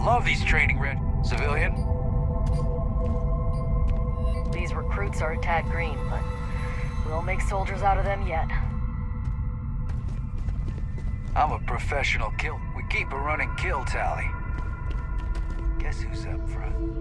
love these training civilian. These recruits are a tad green, but we'll make soldiers out of them yet. I'm a professional kill. We keep a running kill tally. Guess who's up front?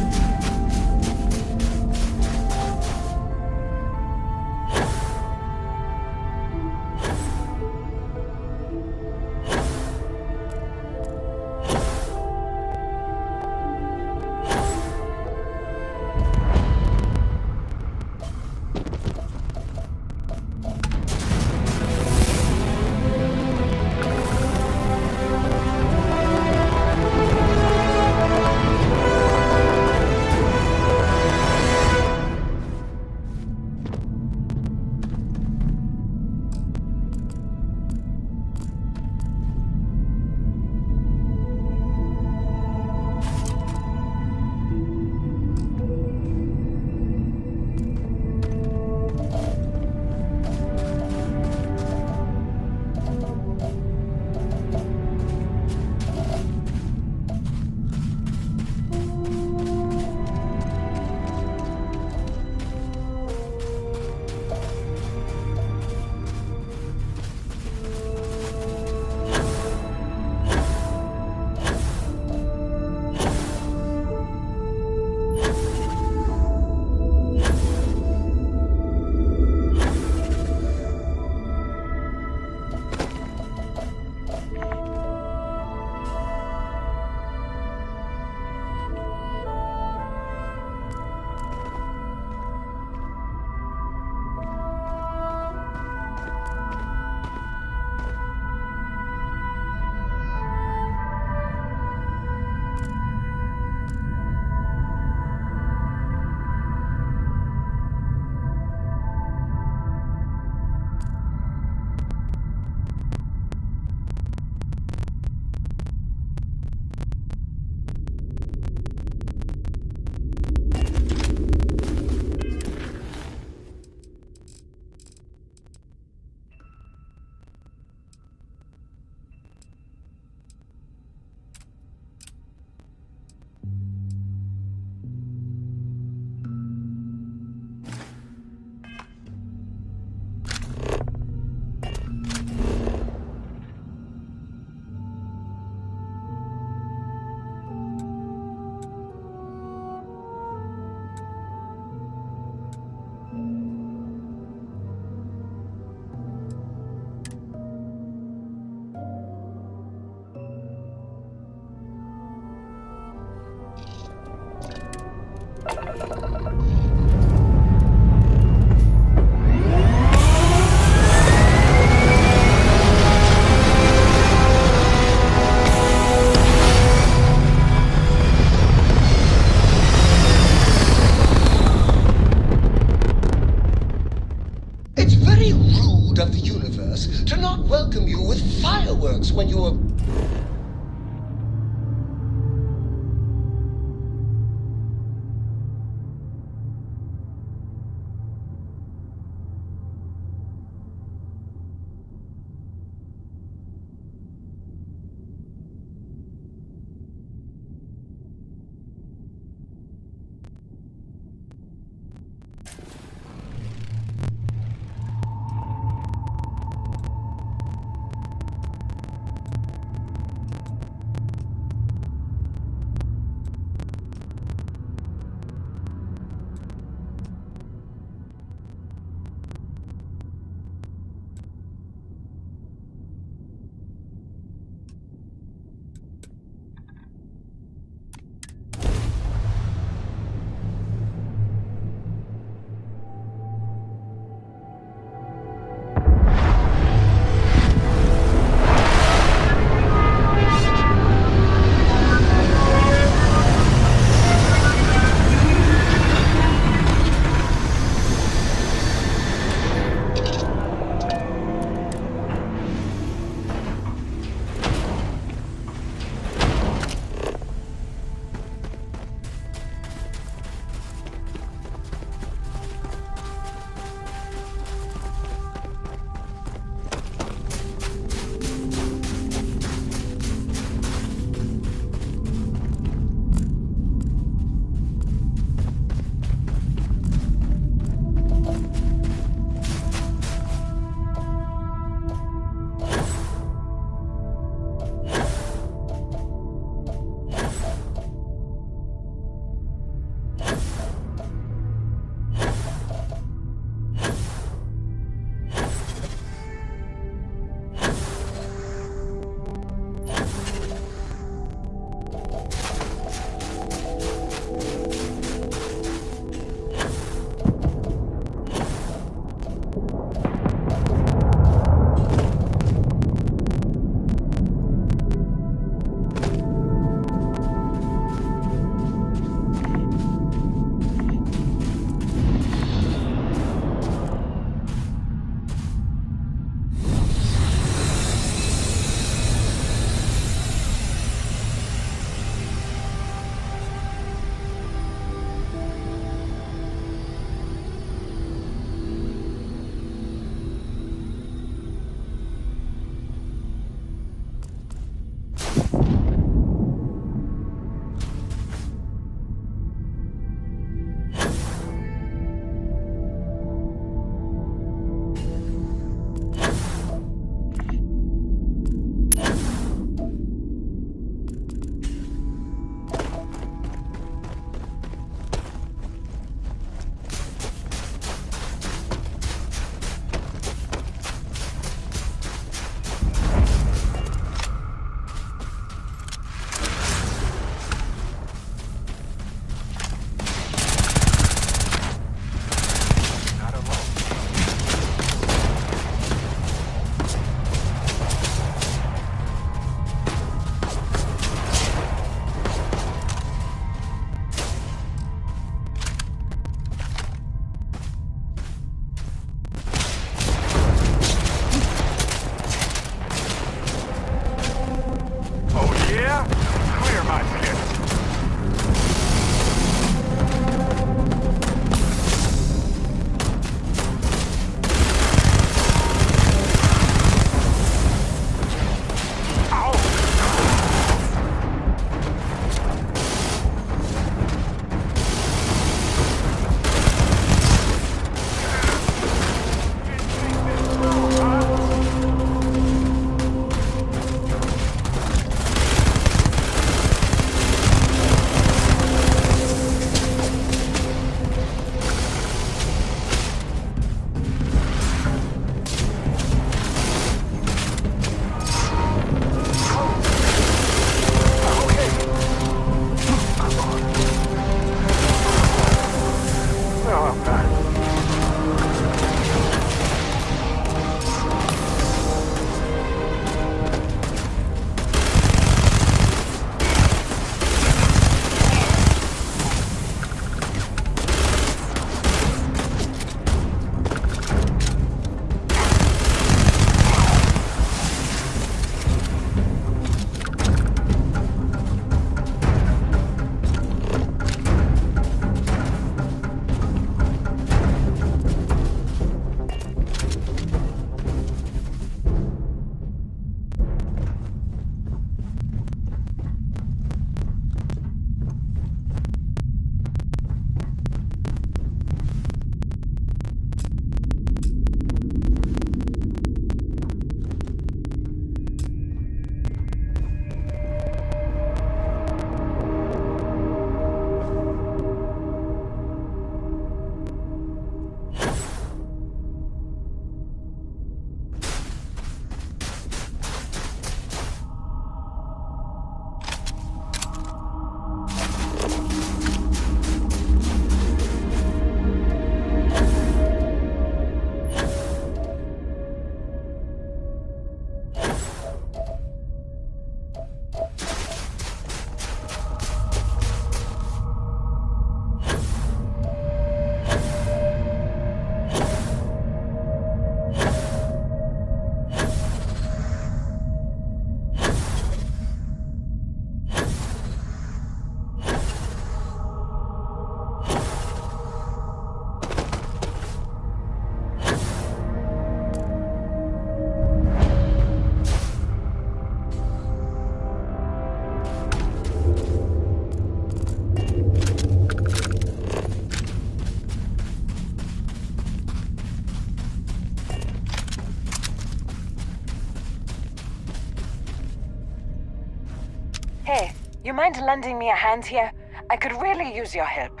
You mind lending me a hand here? I could really use your help.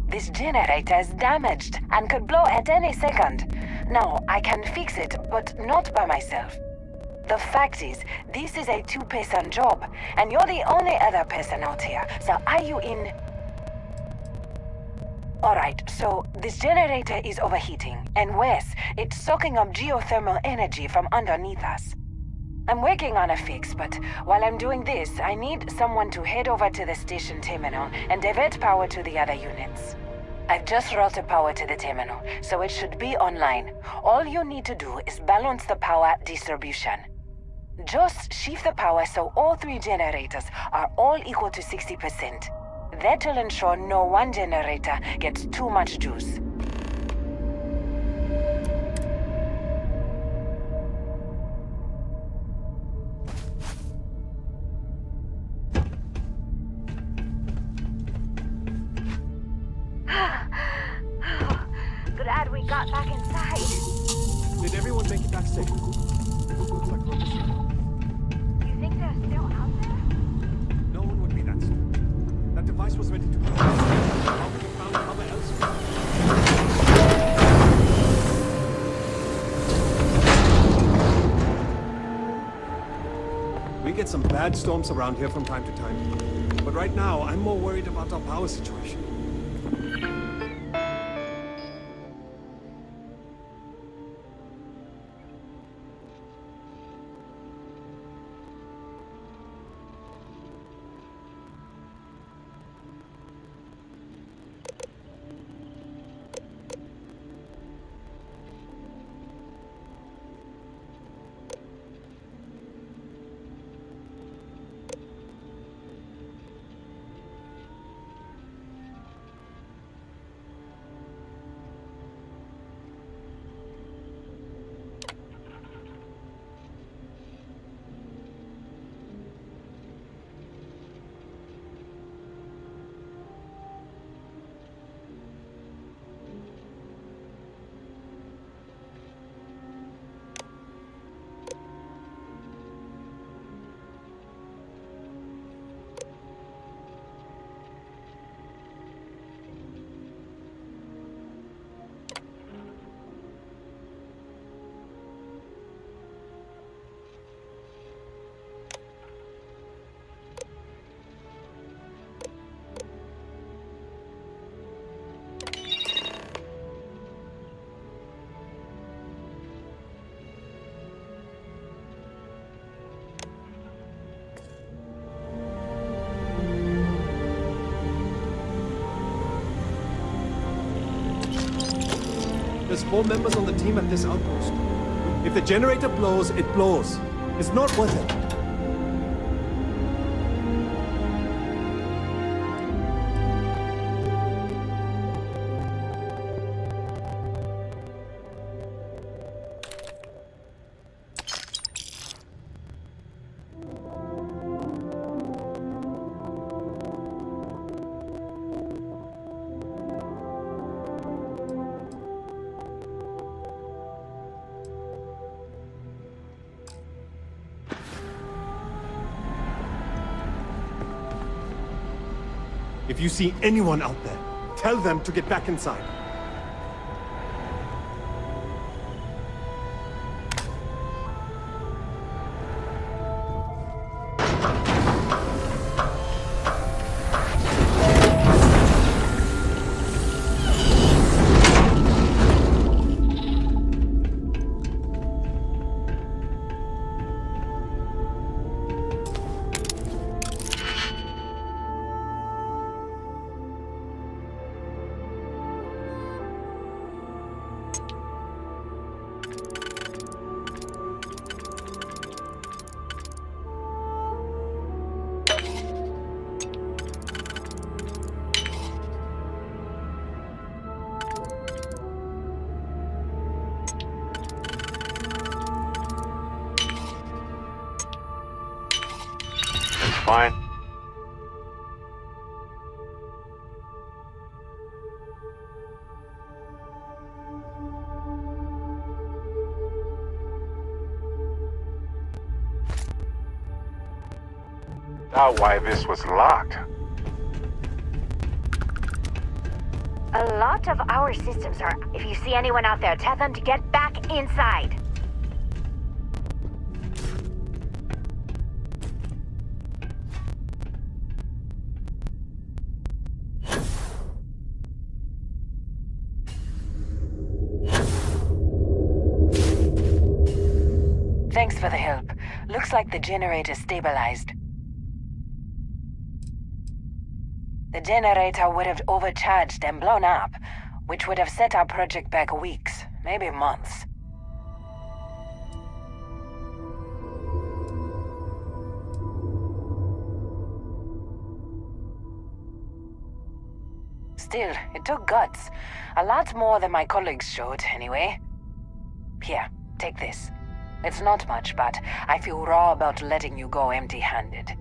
This generator is damaged and could blow at any second. Now, I can fix it, but not by myself. The fact is, this is a two-person job, and you're the only other person out here, so are you in? Alright, so this generator is overheating, and worse, it's soaking up geothermal energy from underneath us. I'm working on a fix, but while I'm doing this, I need someone to head over to the station terminal and divert power to the other units. I've just routed power to the terminal, so it should be online. All you need to do is balance the power distribution. Just shift the power so all three generators are all equal to 60%. That'll ensure no one generator gets too much juice. Glad we got back inside. Did everyone make it back safe? Looks like we're missing one. You think they're still out there? No one would be that stupid. That device was ready to go. How could have found cover elsewhere? We get some bad storms around here from time to time. But right now, I'm more worried about our power situation. There's 4 members on the team at this outpost. If the generator blows, it blows. It's not worth it. If you see anyone out there, tell them to get back inside. Fine. Now why this was locked. A lot of our systems are... If you see anyone out there, tell them to get back inside. Thanks for the help. Looks like the generator stabilized. The generator would have overcharged and blown up, which would have set our project back weeks, maybe months. Still, it took guts. A lot more than my colleagues showed, anyway. Here, take this. It's not much, but I feel raw about letting you go empty-handed.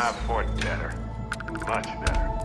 I've fought better. Much better.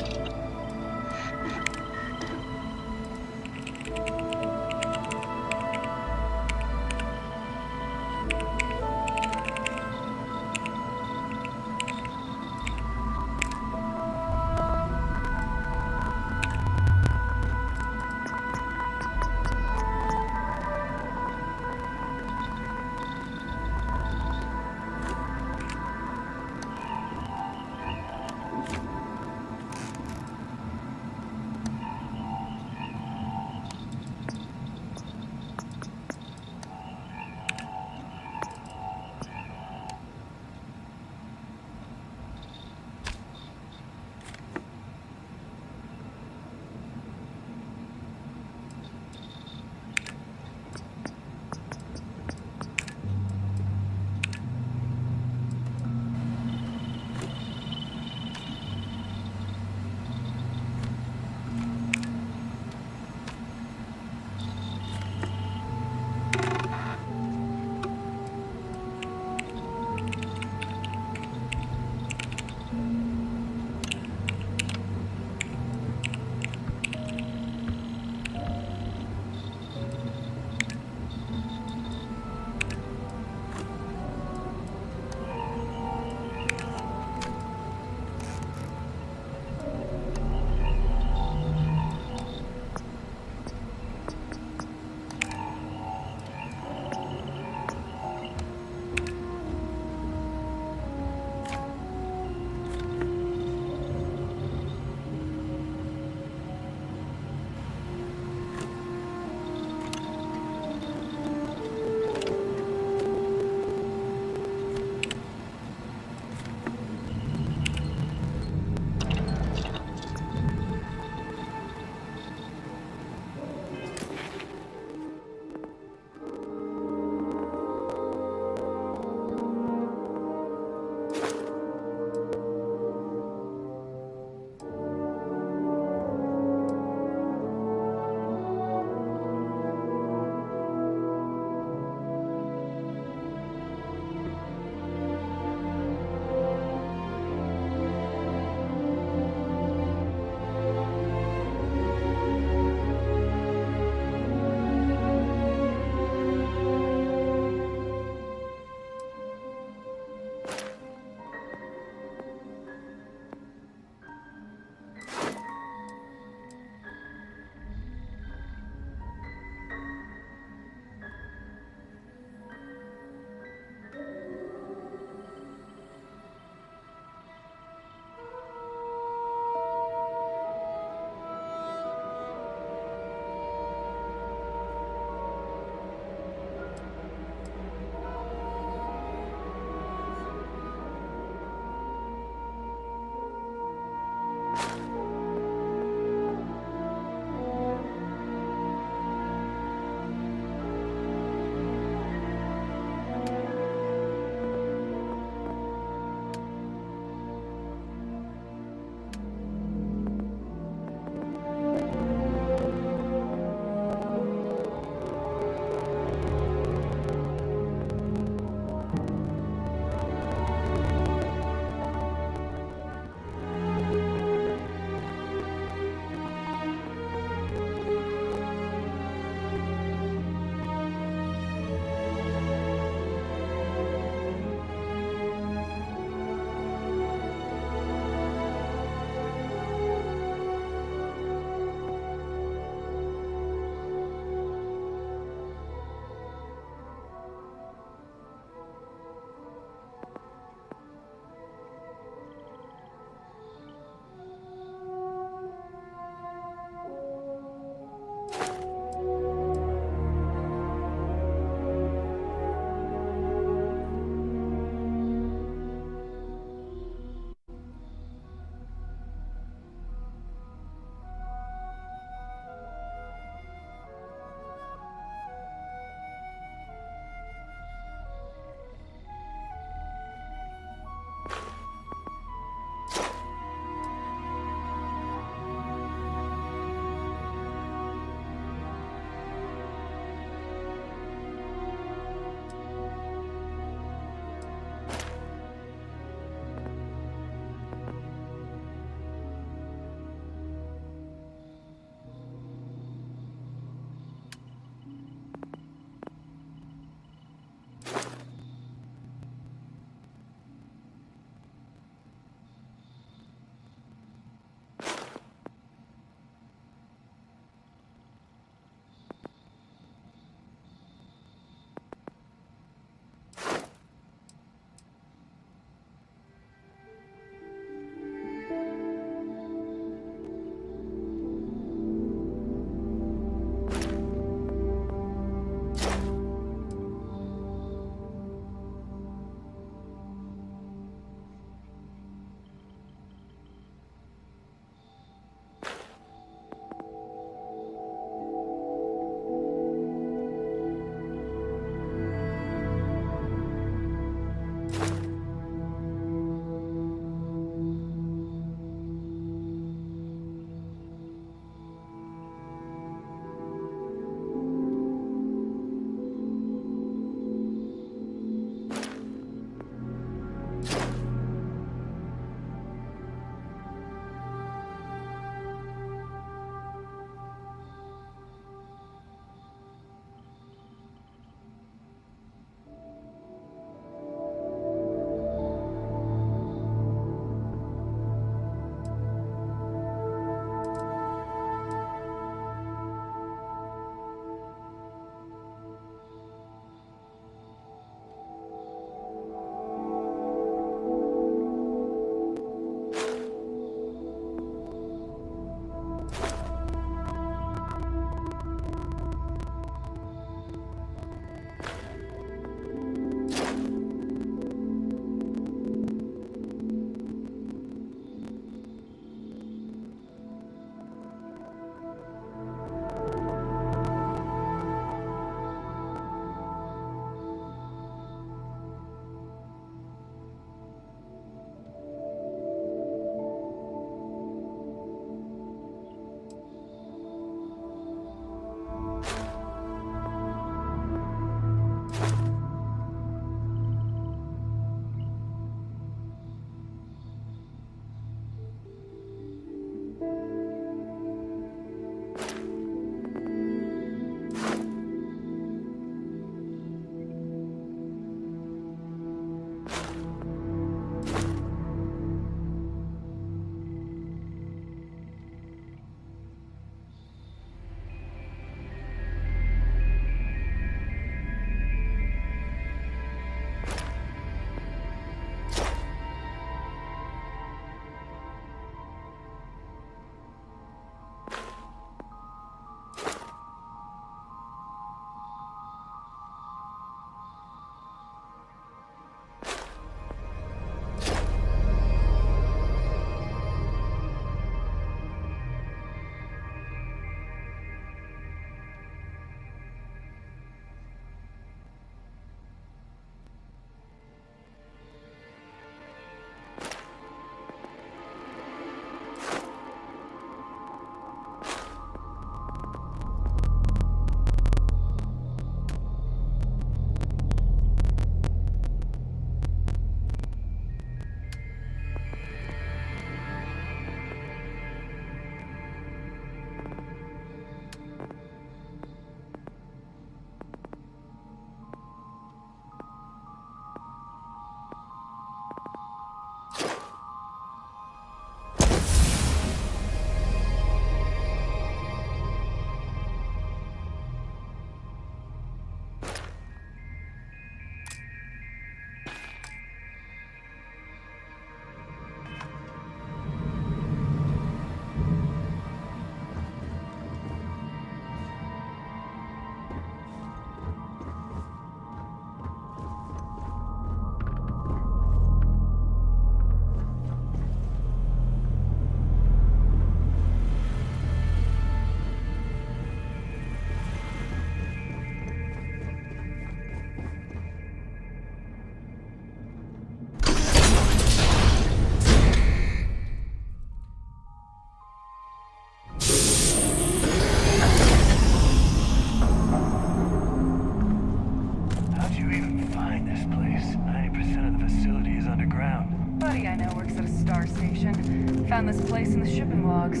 buddy I know works at a star station. Found this place in the shipping logs.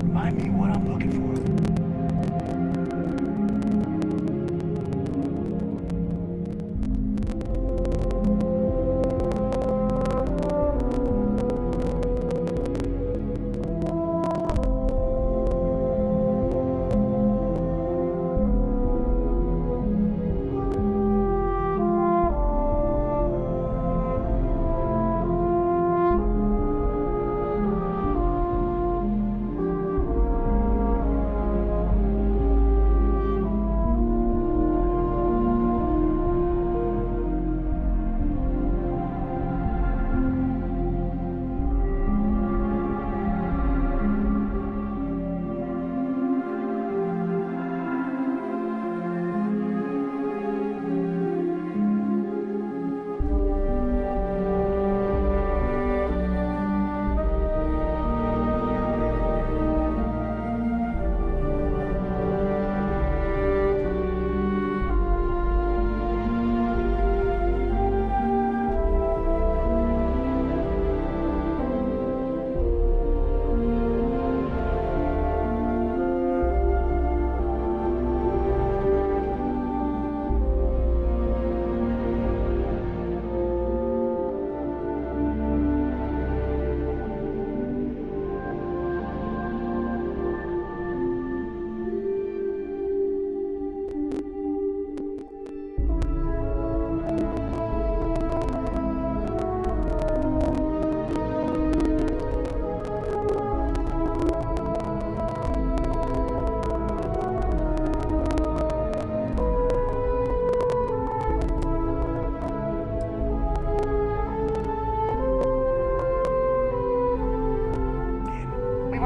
Remind me what I'm looking for.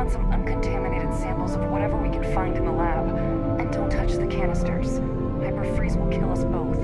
Some uncontaminated samples of whatever we can find in the lab. And don't touch the canisters. Hyperfreeze will kill us both.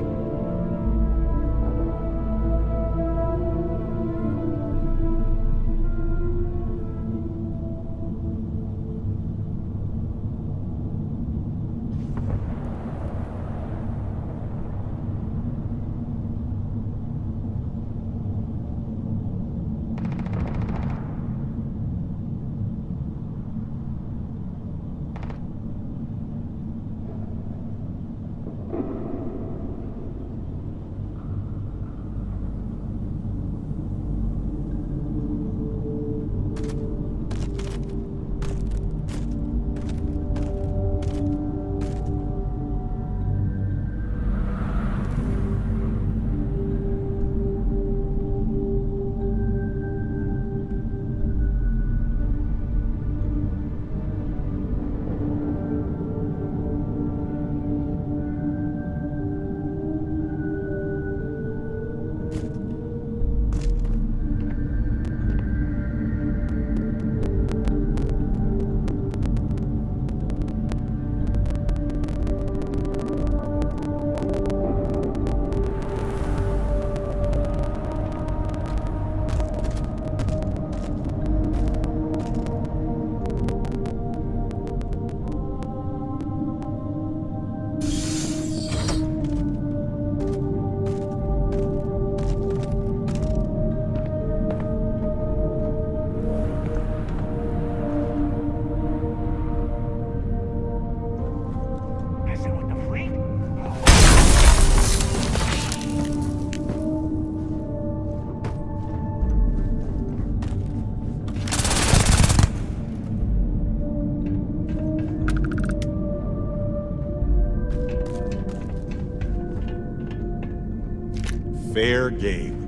Fair game.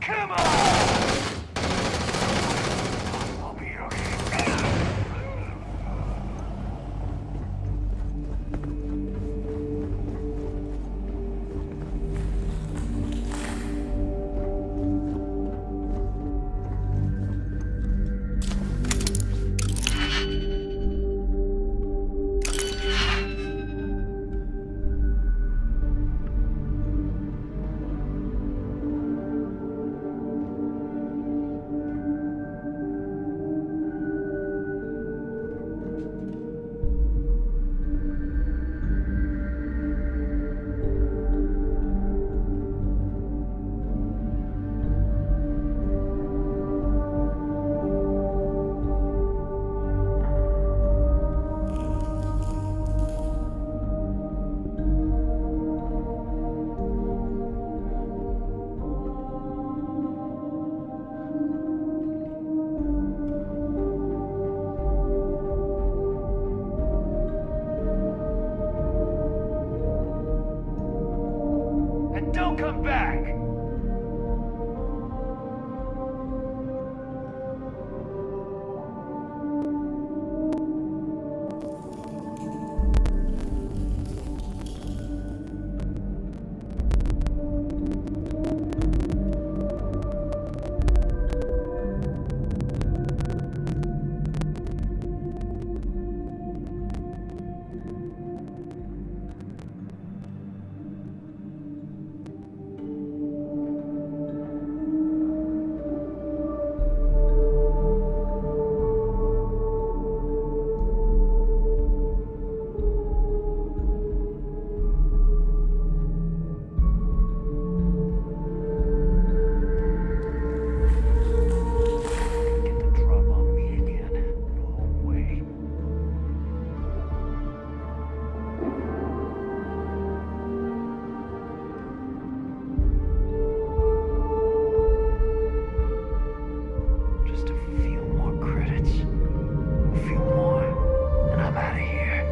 Come on! I'll be okay. And don't come back! Get the drop on me again. No way. Just a few more credits. A few more, and I'm out of here.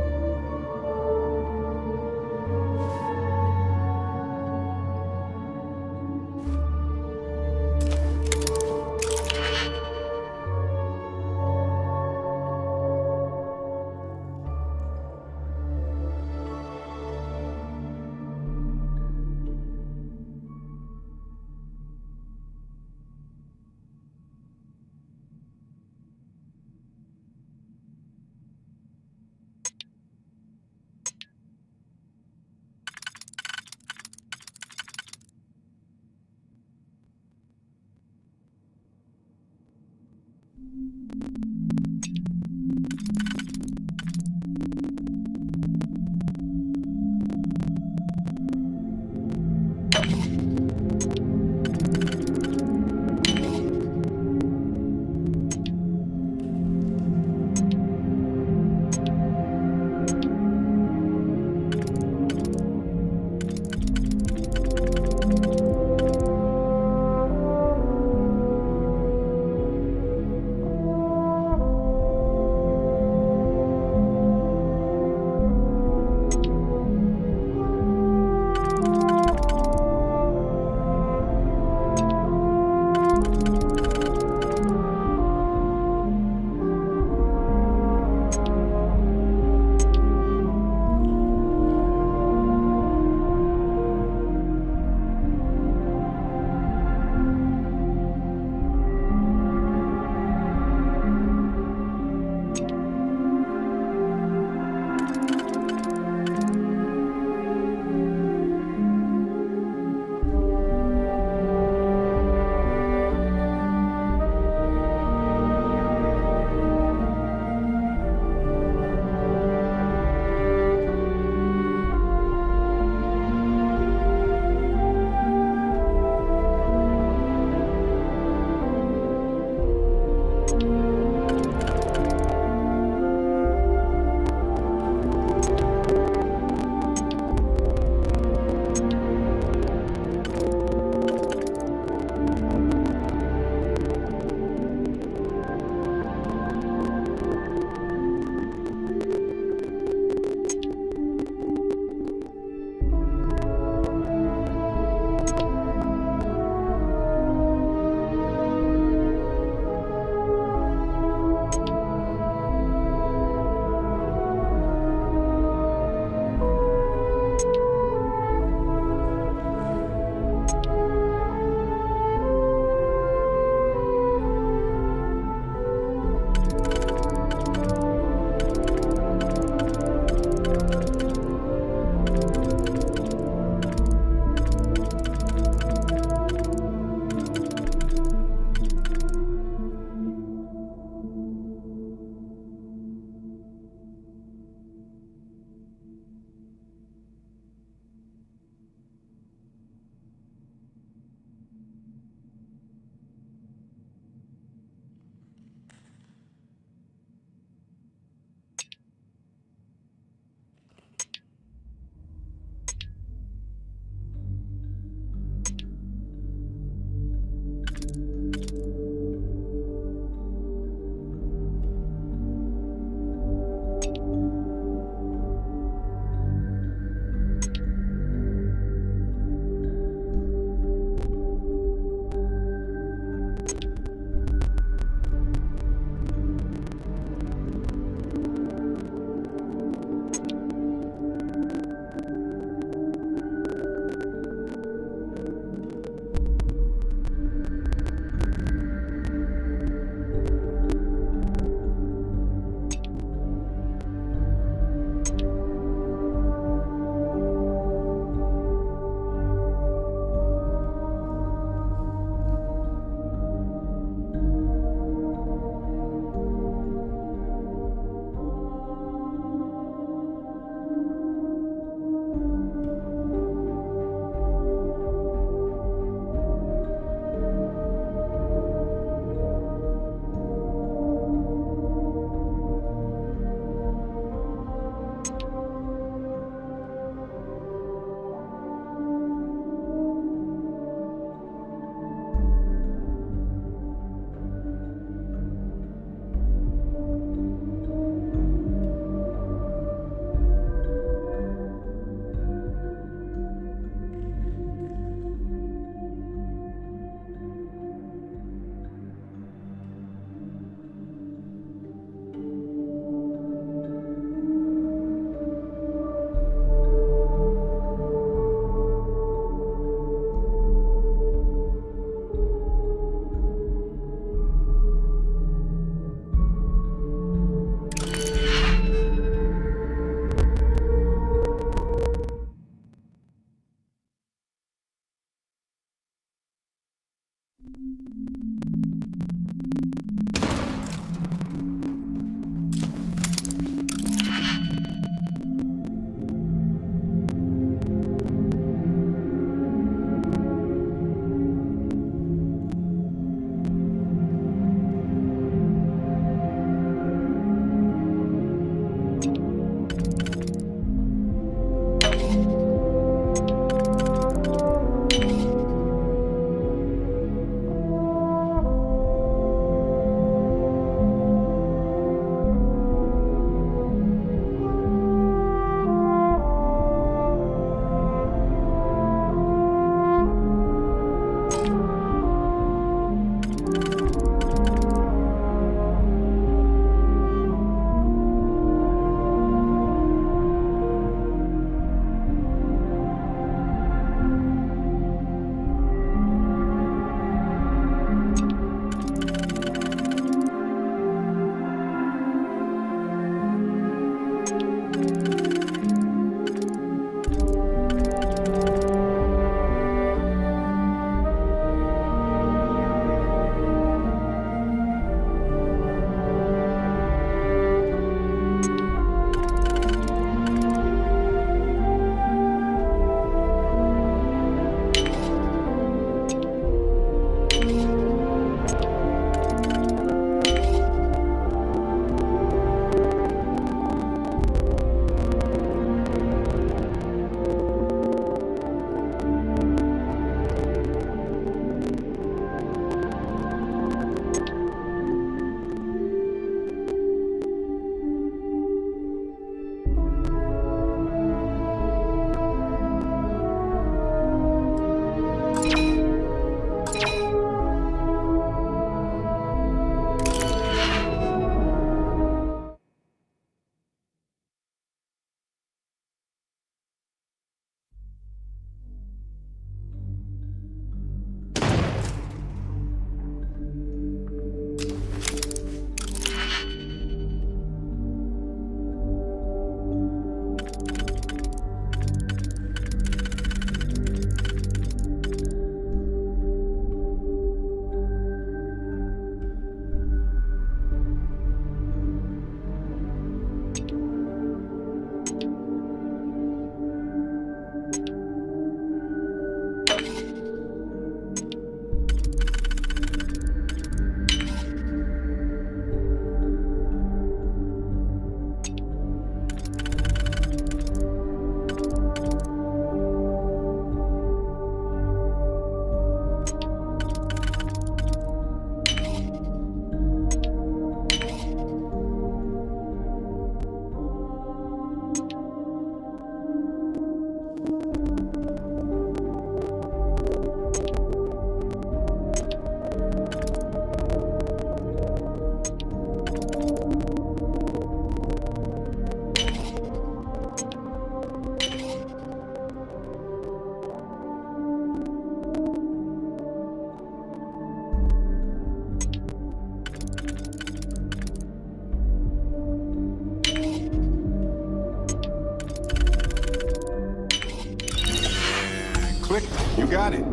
Click. You got it.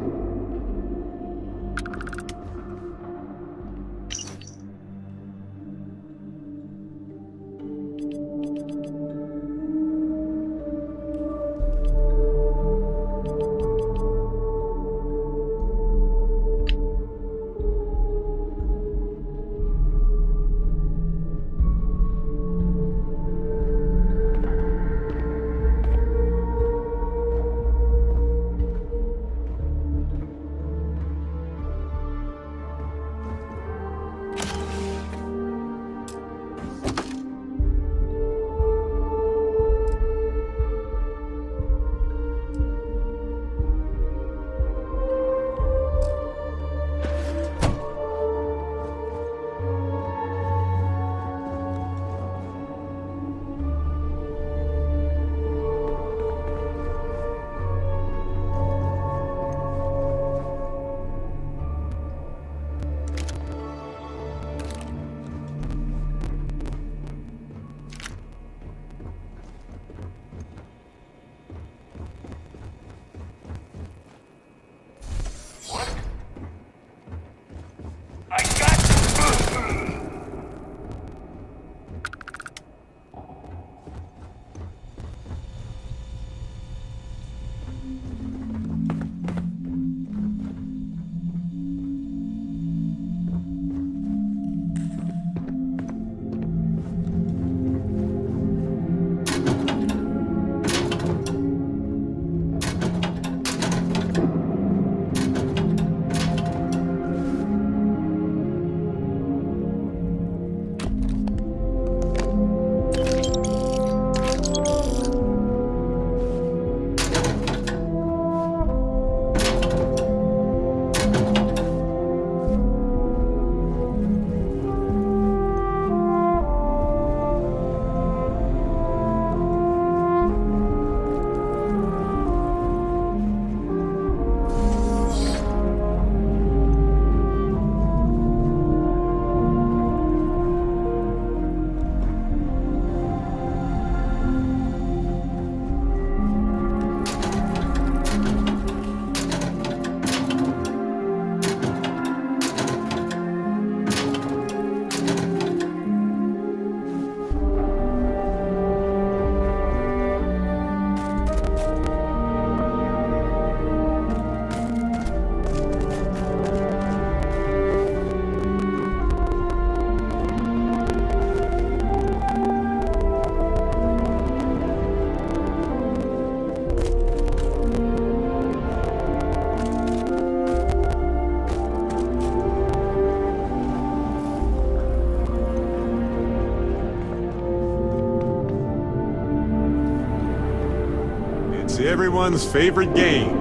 everyone's favorite game.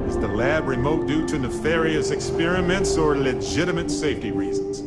Is the lab remote due to nefarious experiments or legitimate safety reasons?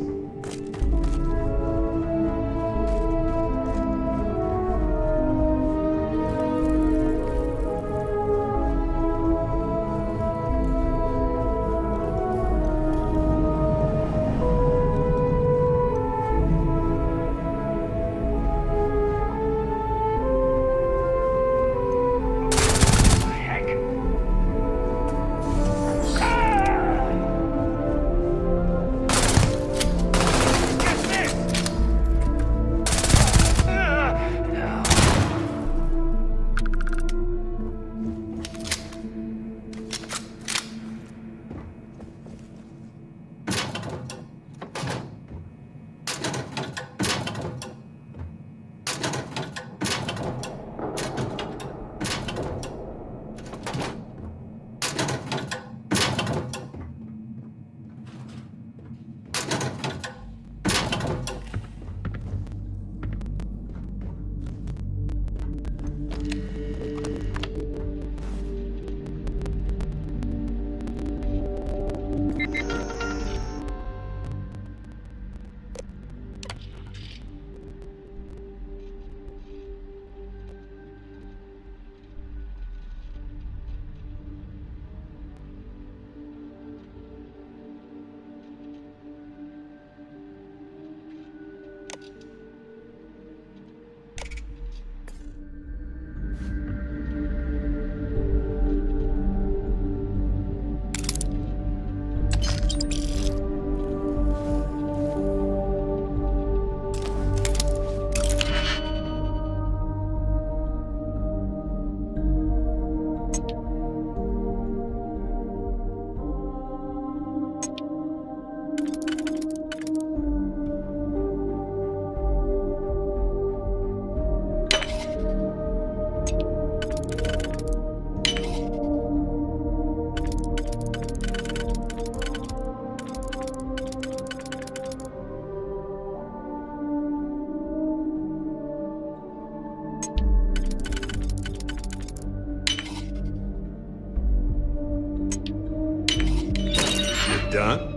Done?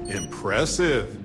Impressive.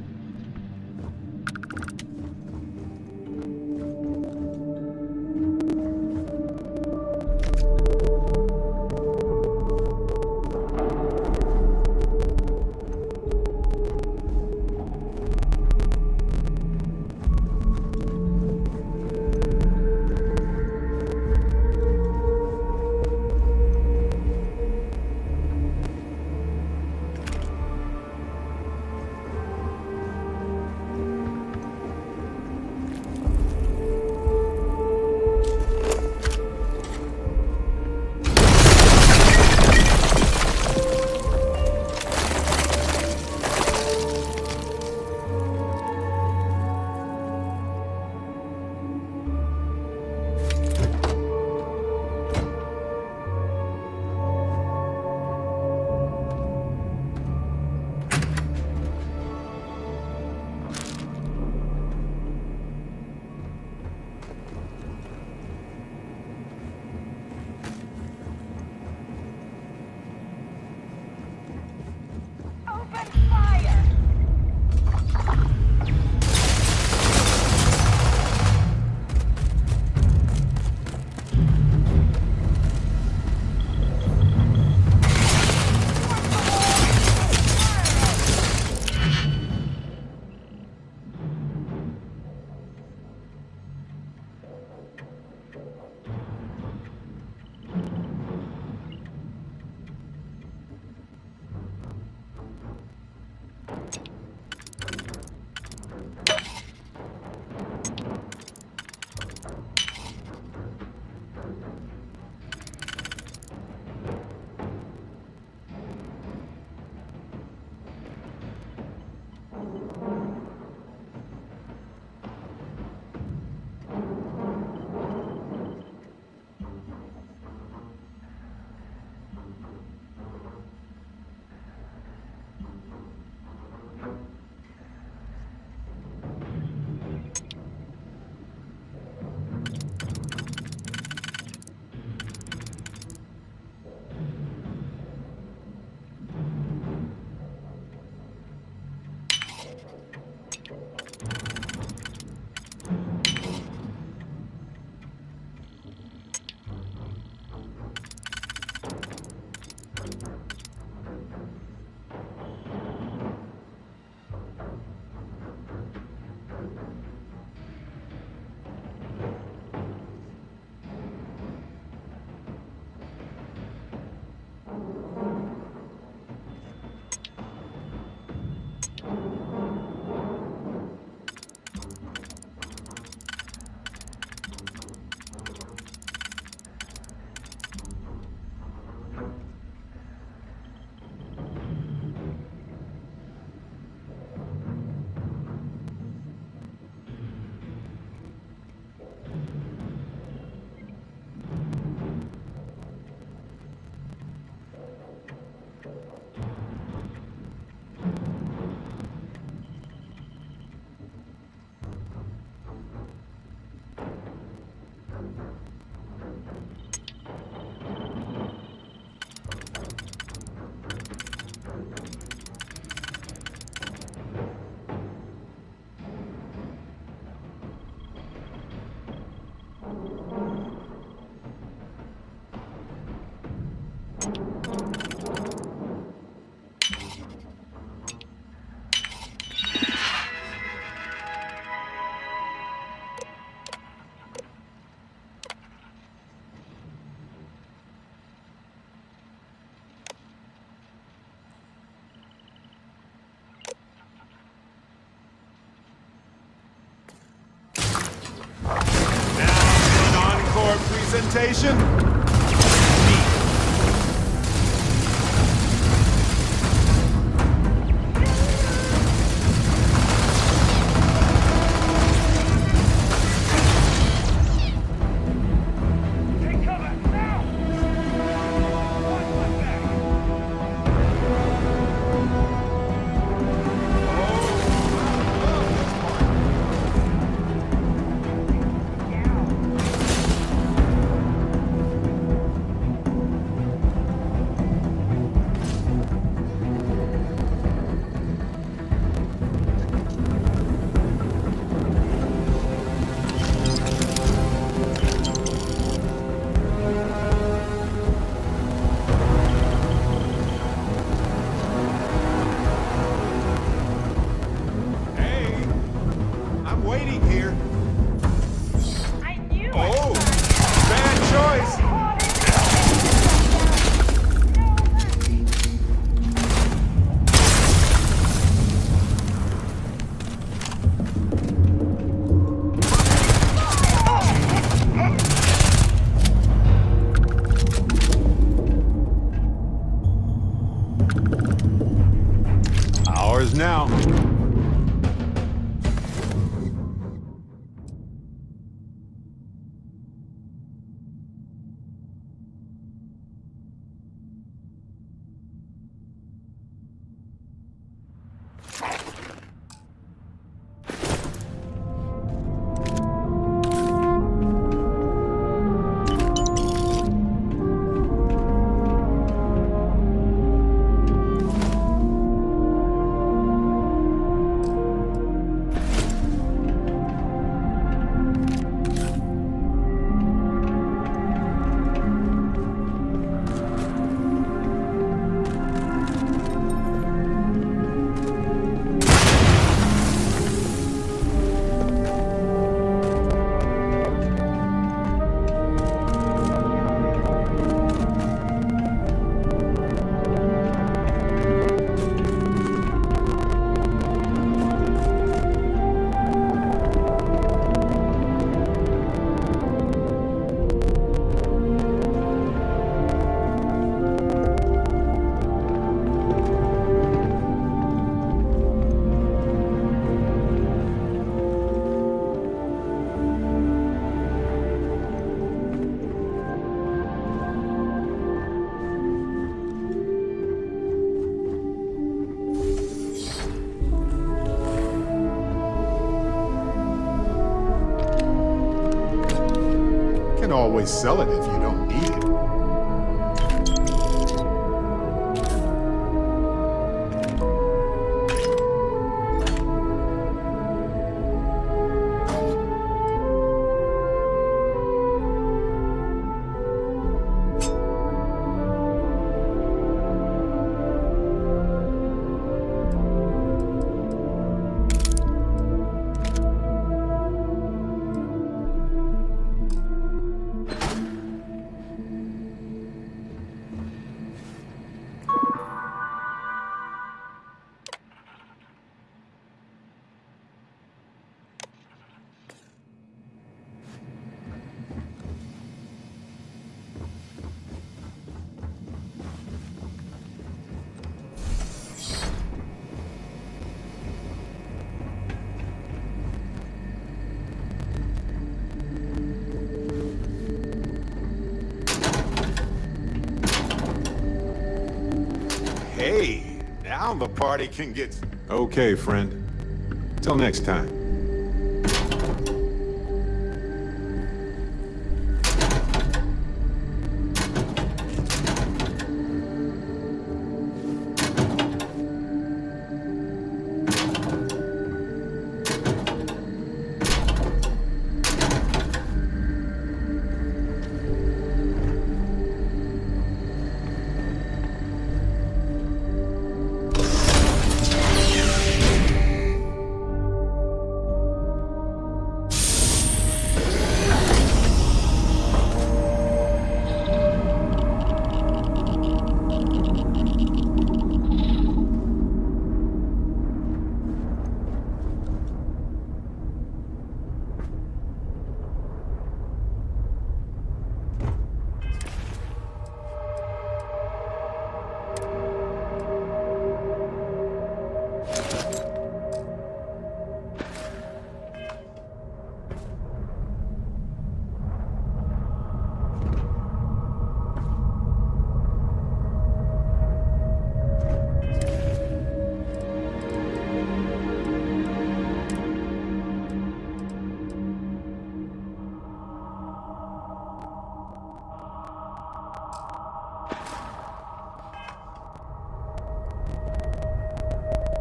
representation? Now. Always sell it if you don't need it. Hey, now the party can get... Okay, friend. Till next time.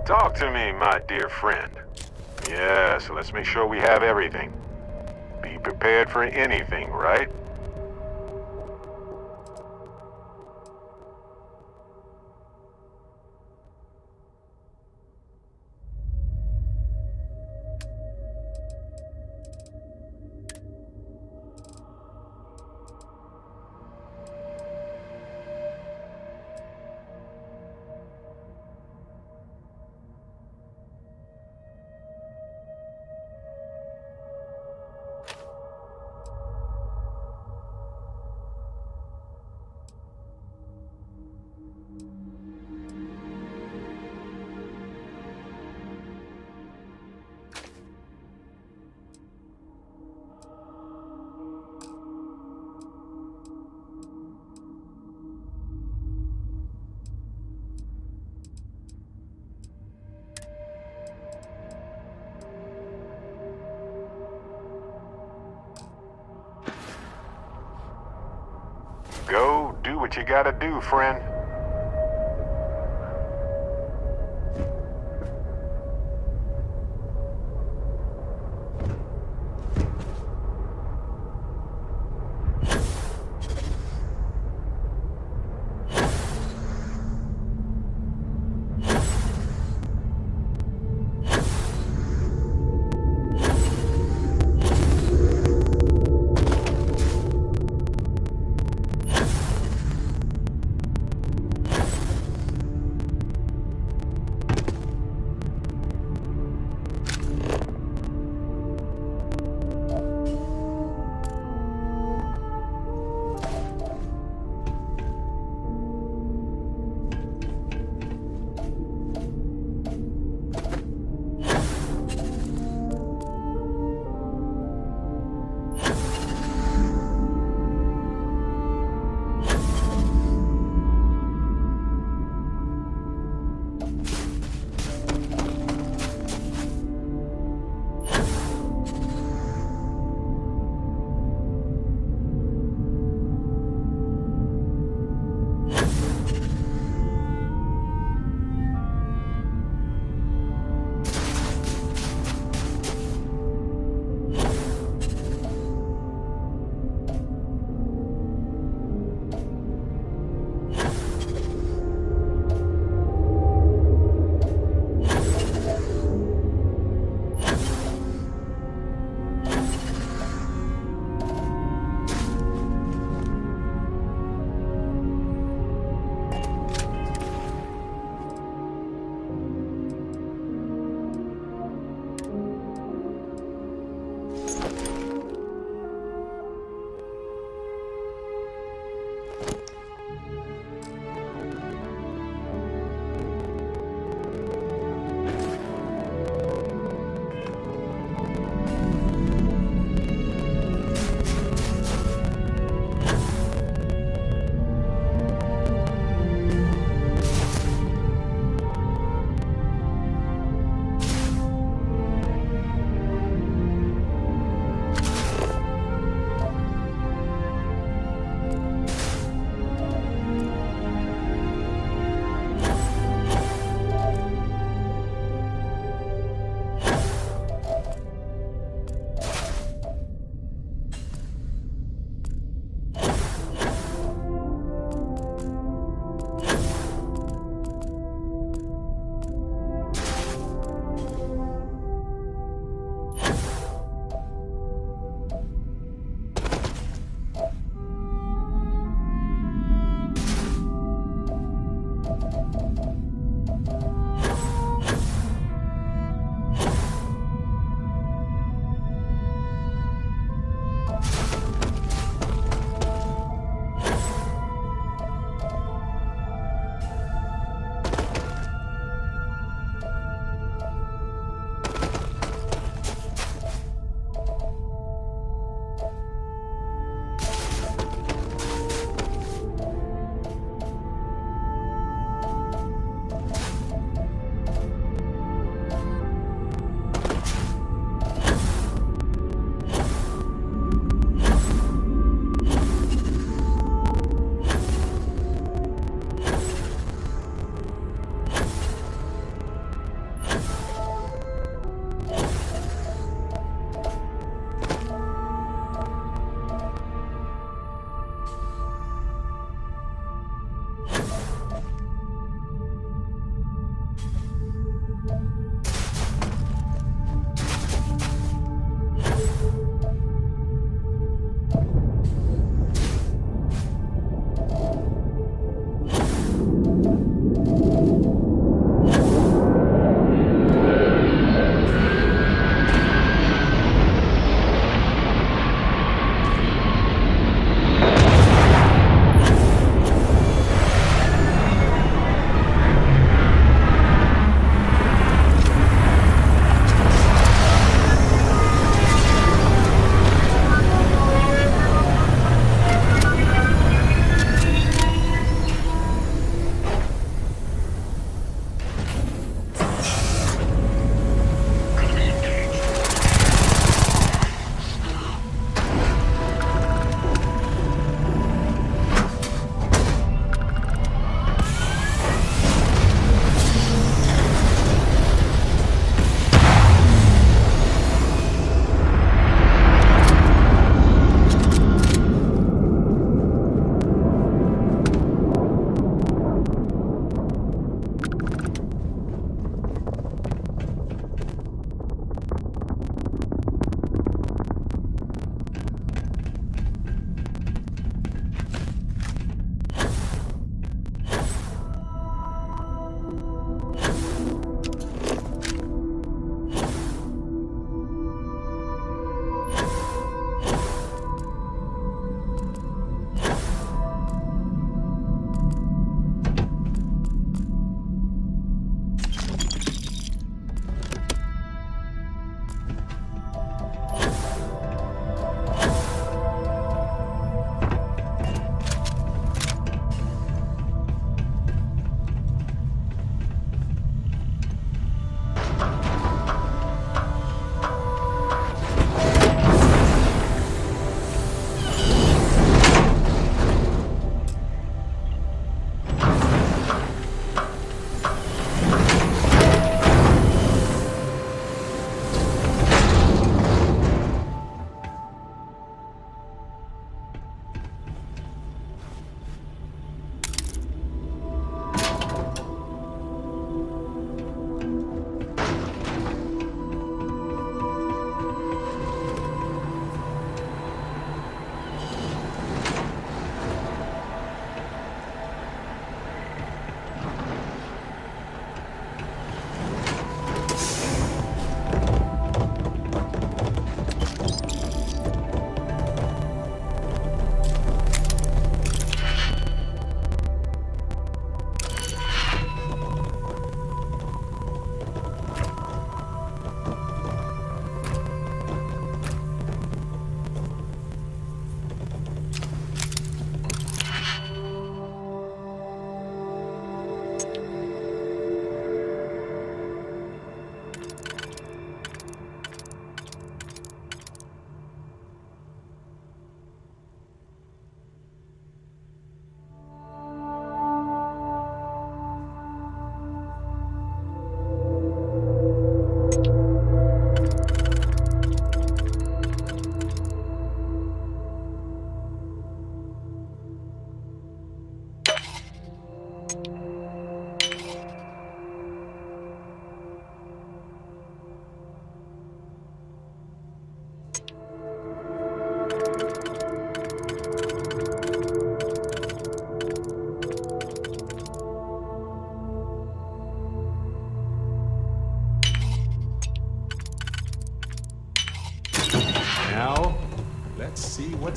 Talk to me, my dear friend. Yes, let's make sure we have everything. Be prepared for anything, right? Go do what you gotta do, friend.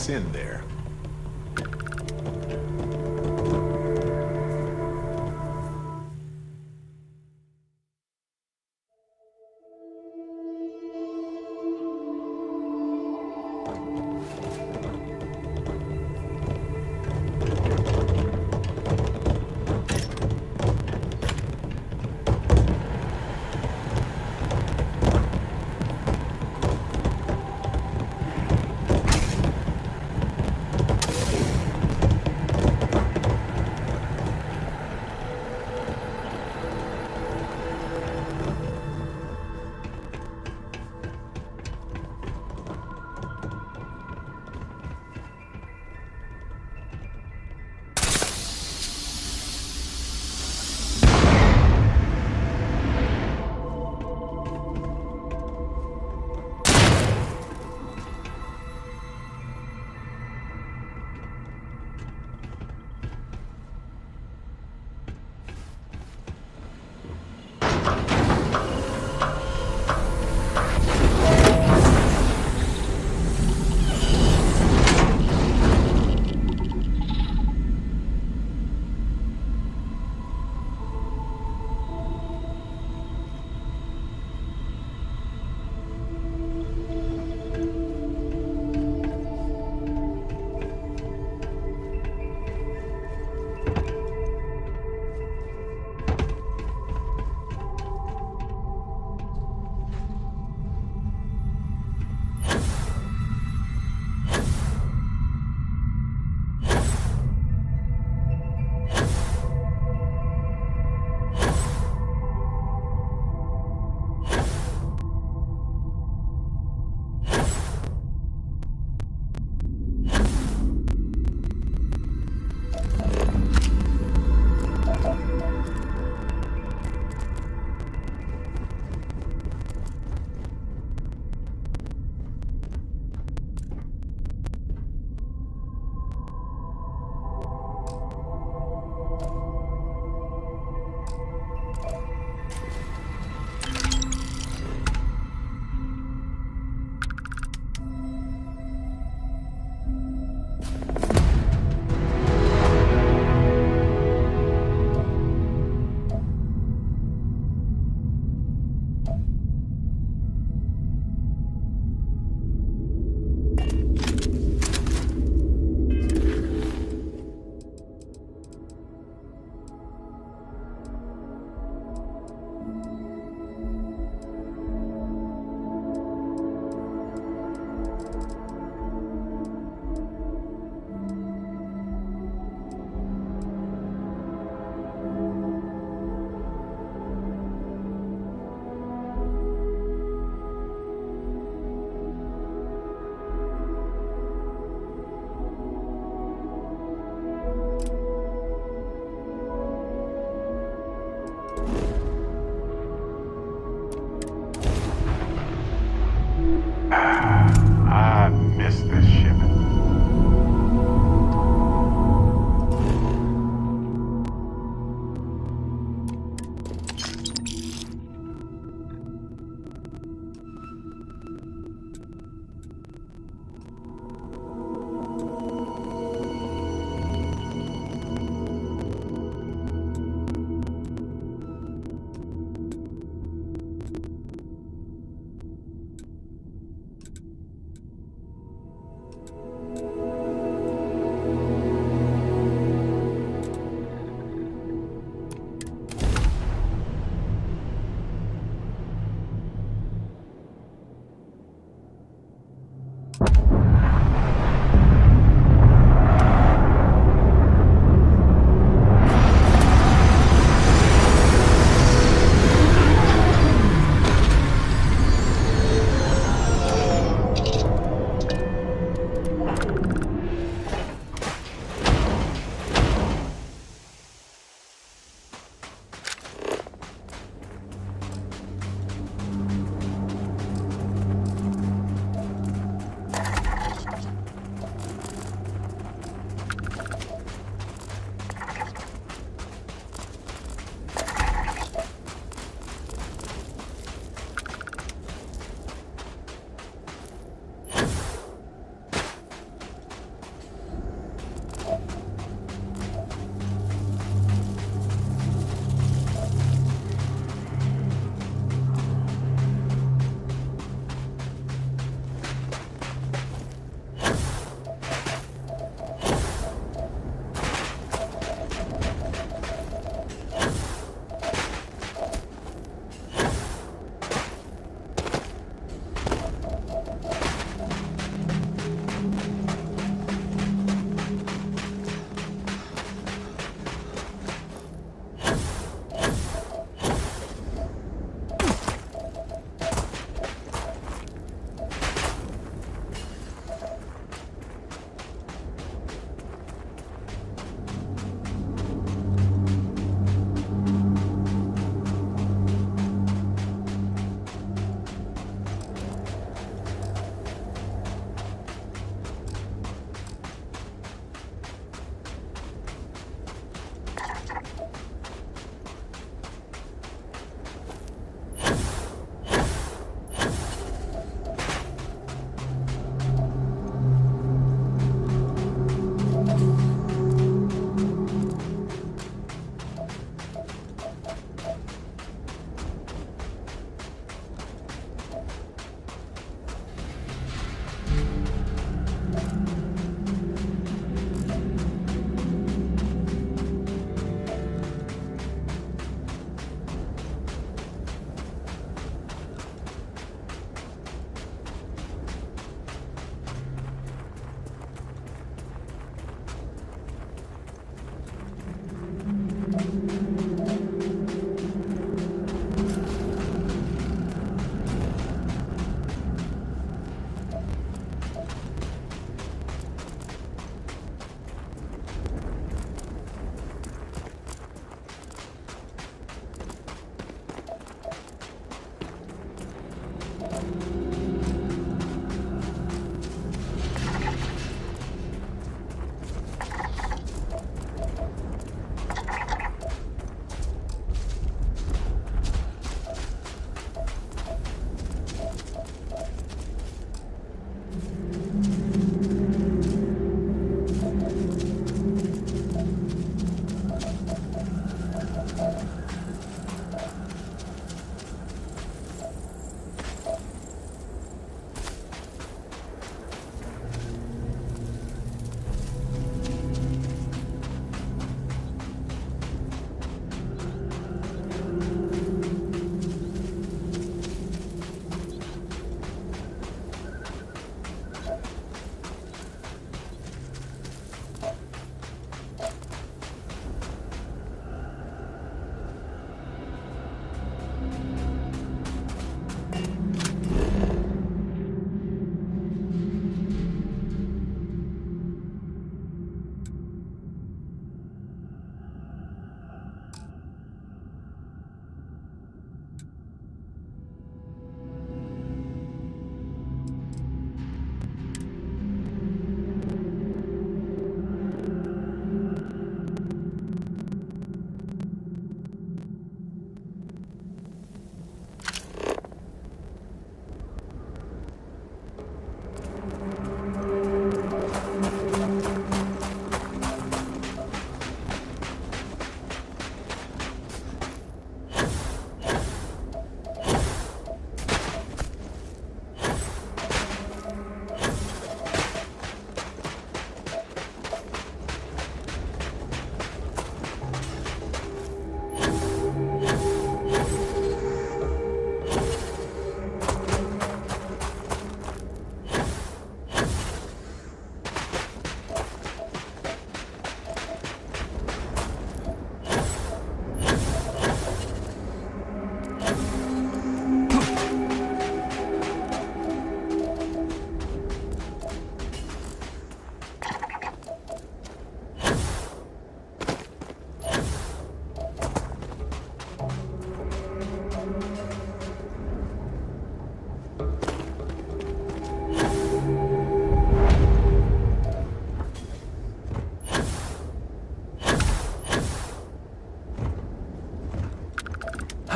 what's in there.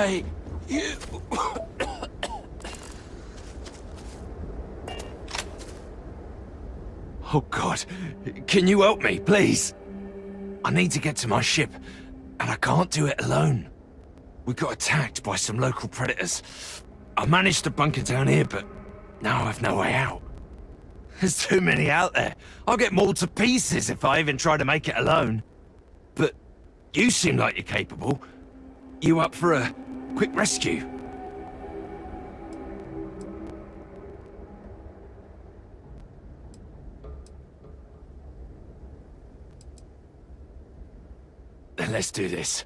Hey, you... Oh God, can you help me, please? I need to get to my ship, and I can't do it alone. We got attacked by some local predators. I managed to bunker down here, but now I've no way out. There's too many out there. I'll get mauled to pieces if I even try to make it alone. But you seem like you're capable. You up for a quick rescue? Then let's do this.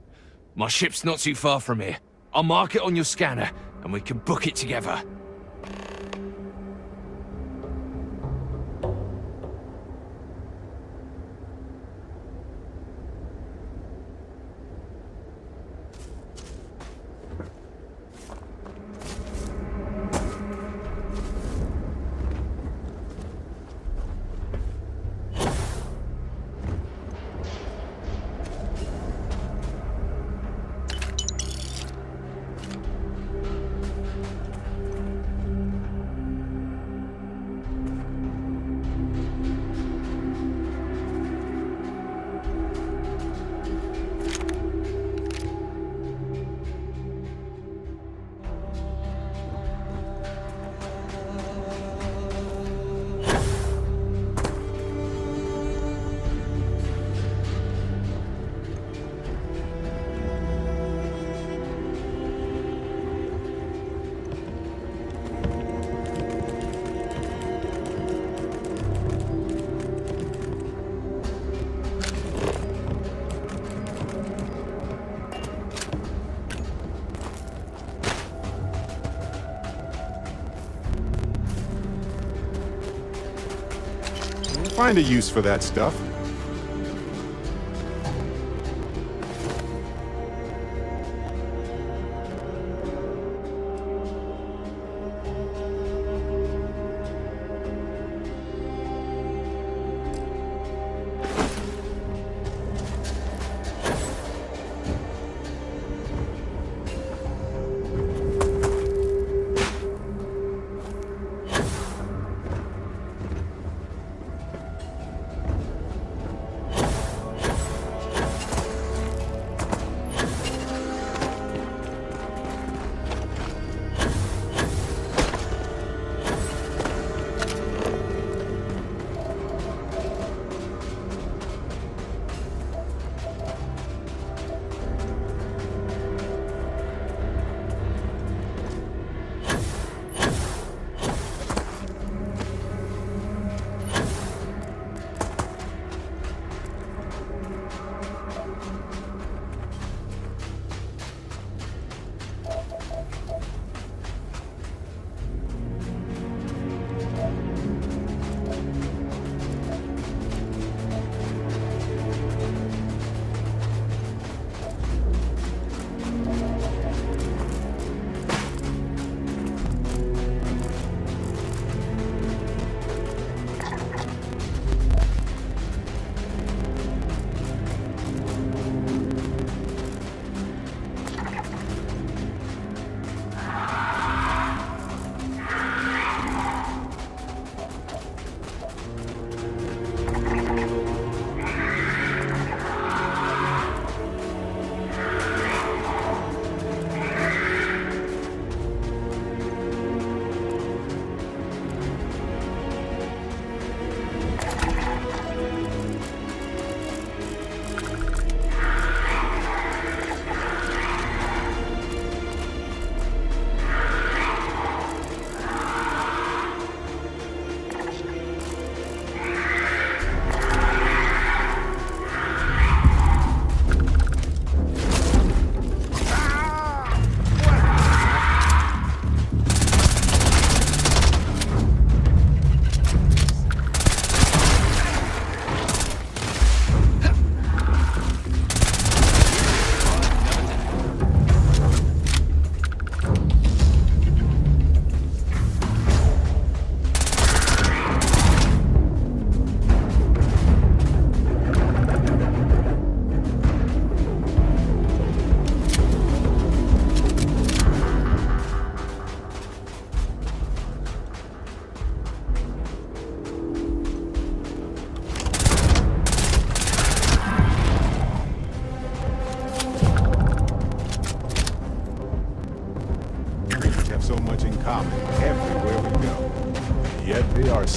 My ship's not too far from here. I'll mark it on your scanner, and we can book it together. Find a use for that stuff.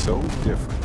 so different.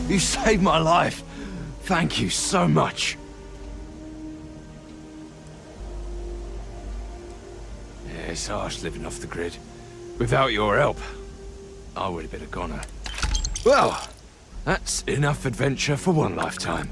You saved my life. Thank you so much. Yeah, it's harsh living off the grid. Without your help, I would have been a goner. Well, that's enough adventure for one lifetime.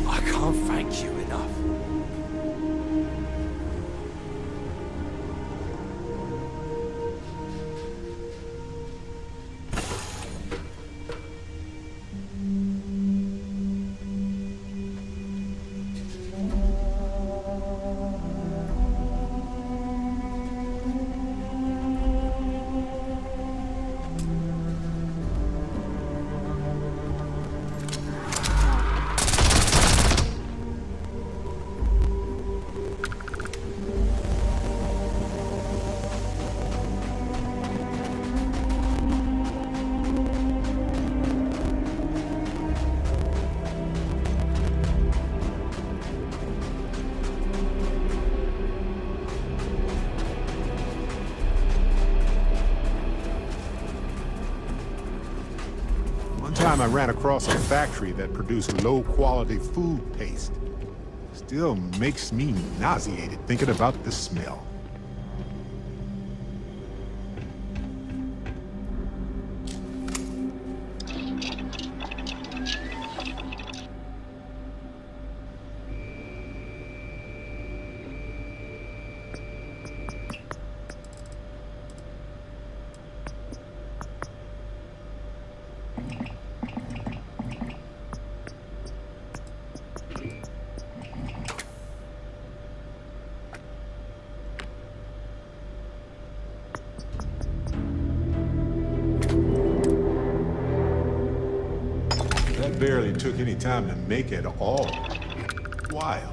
I can't thank you enough. One time I ran across a factory that produced low-quality food paste. Still makes me nauseated thinking about the smell. That barely took any time to make at all. Wild.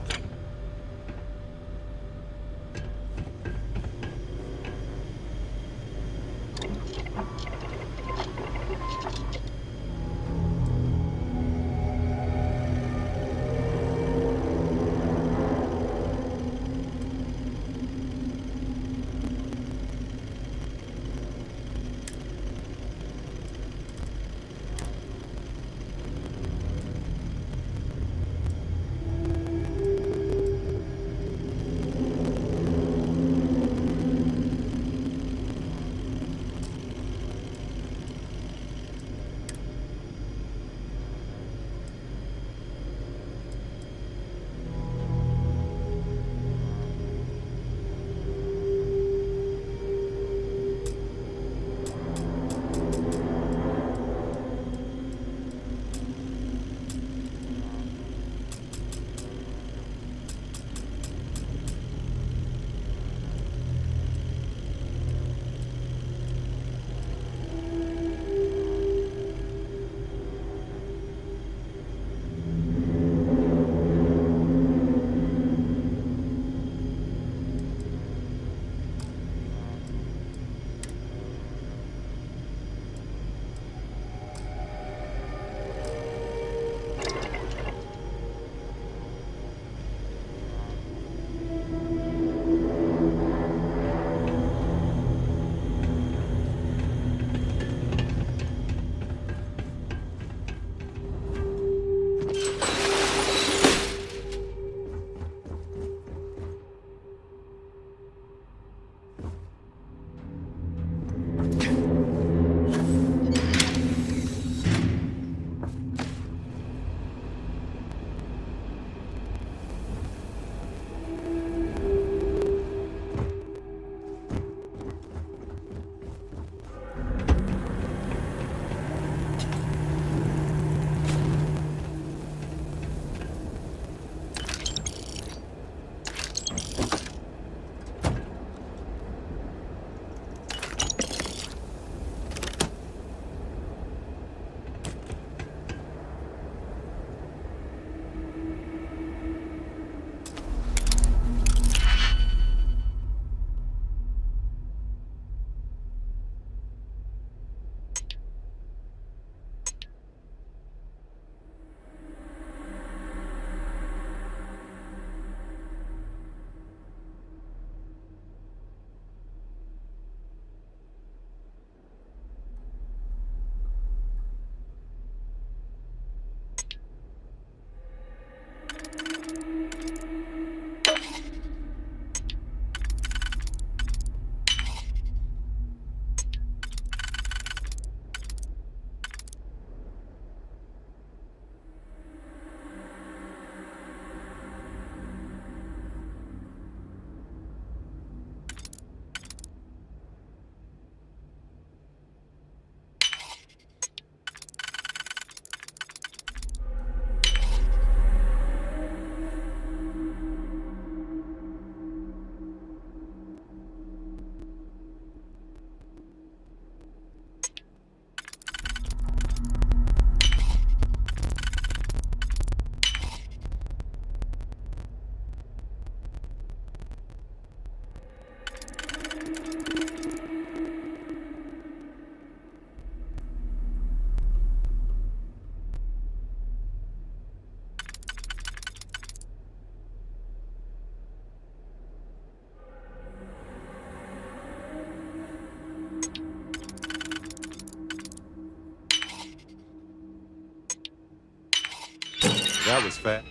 That was fair.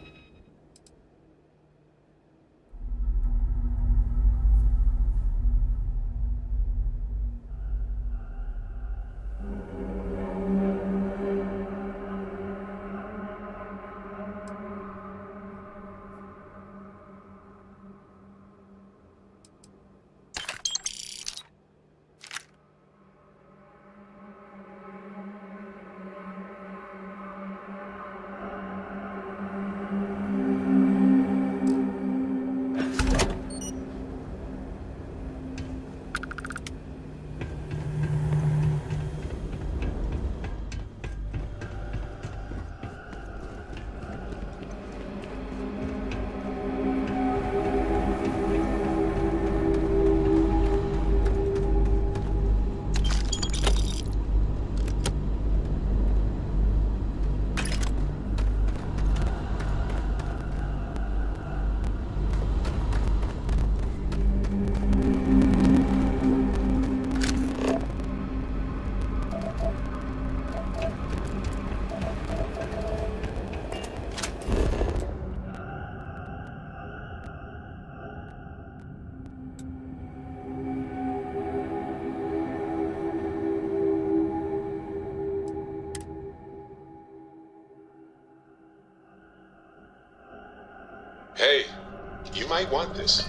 Hey, you might want this.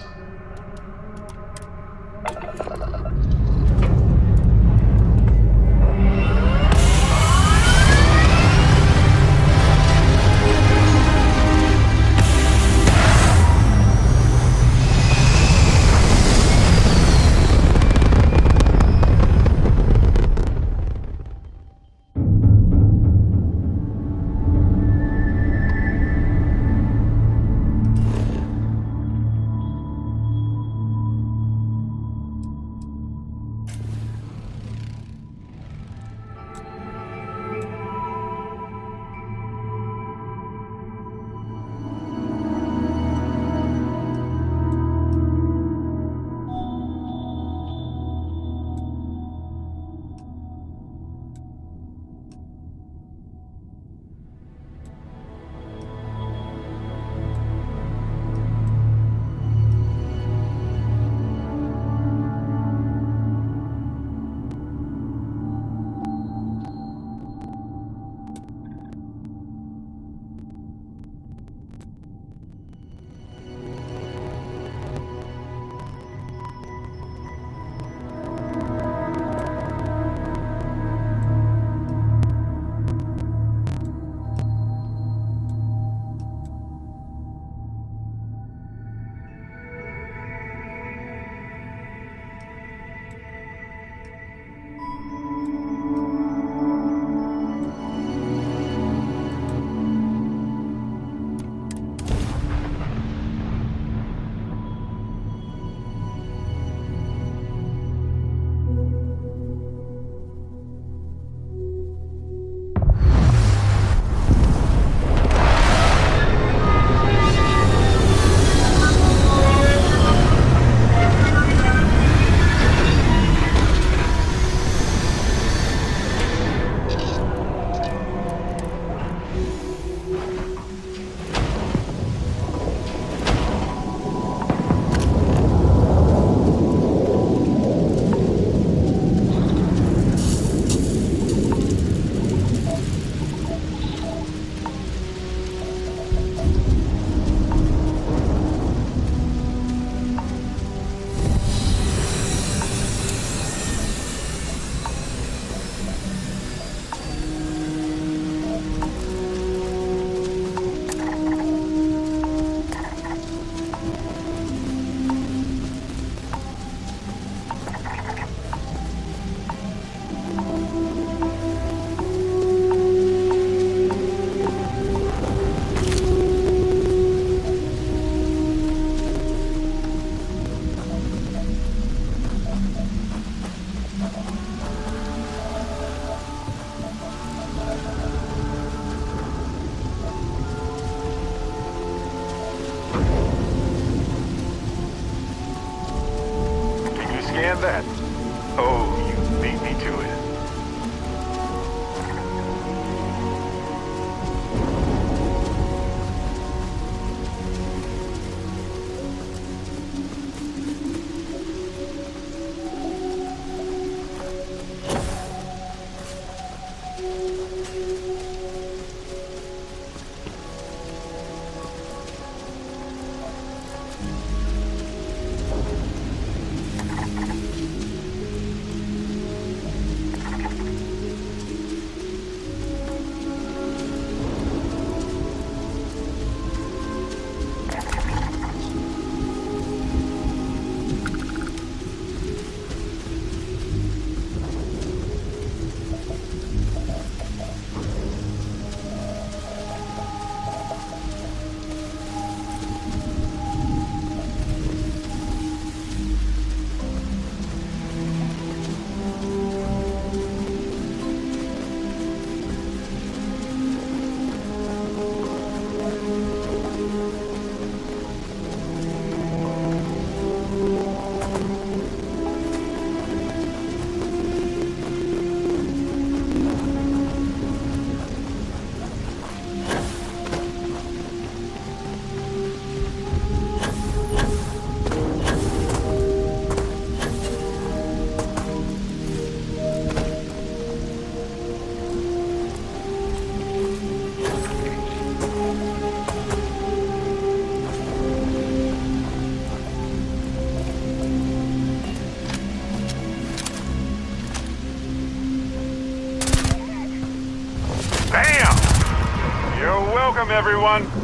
Welcome, everyone.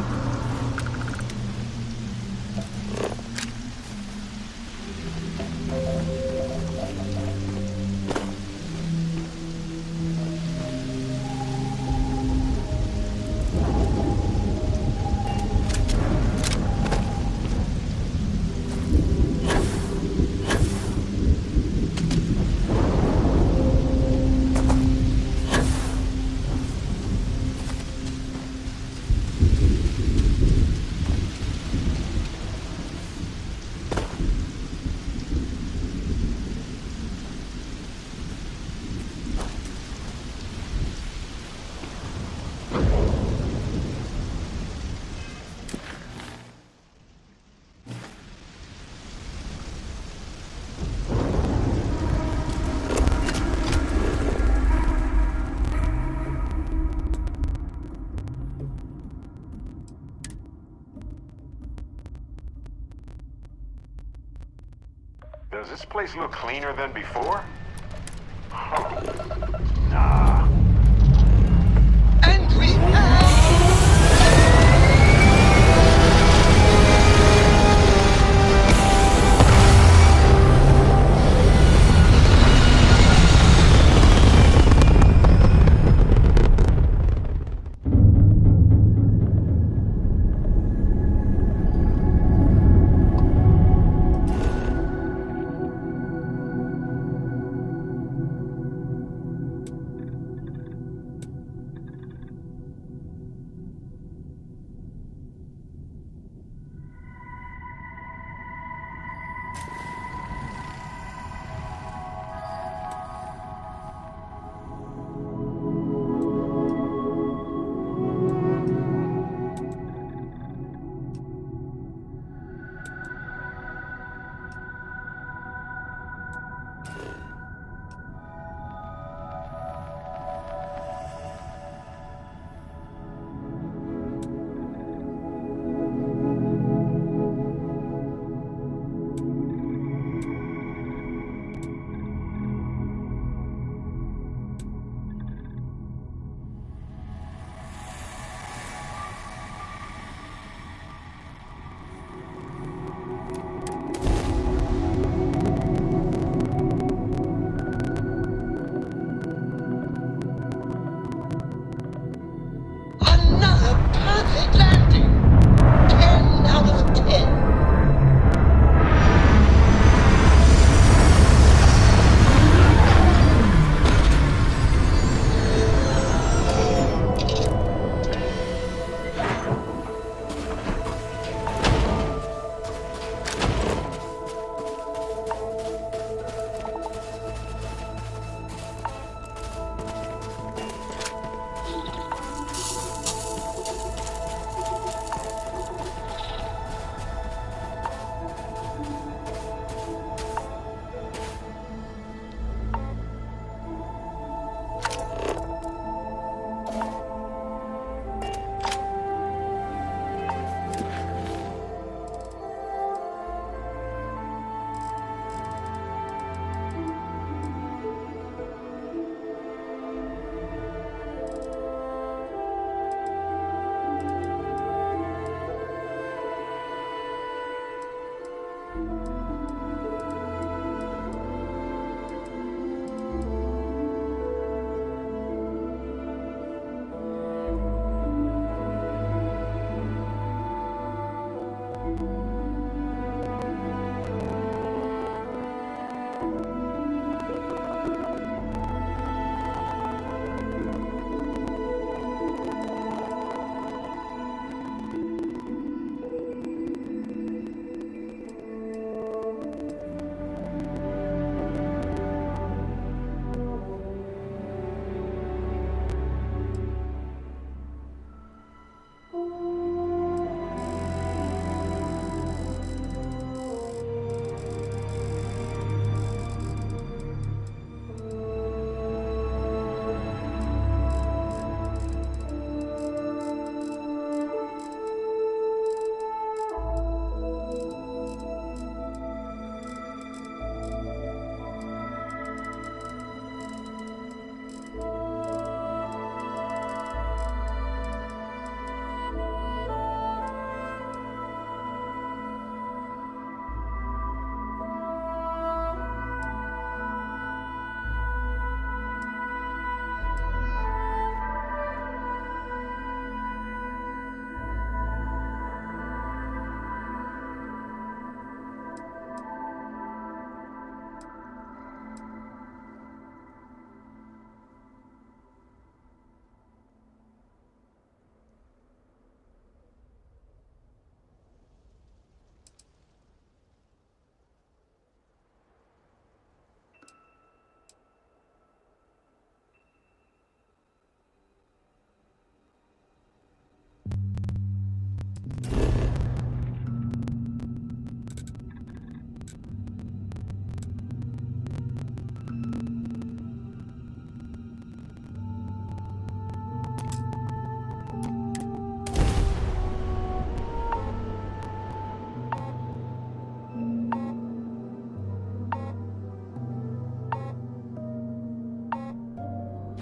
Does this place look cleaner than before? Huh. Nah. And we have...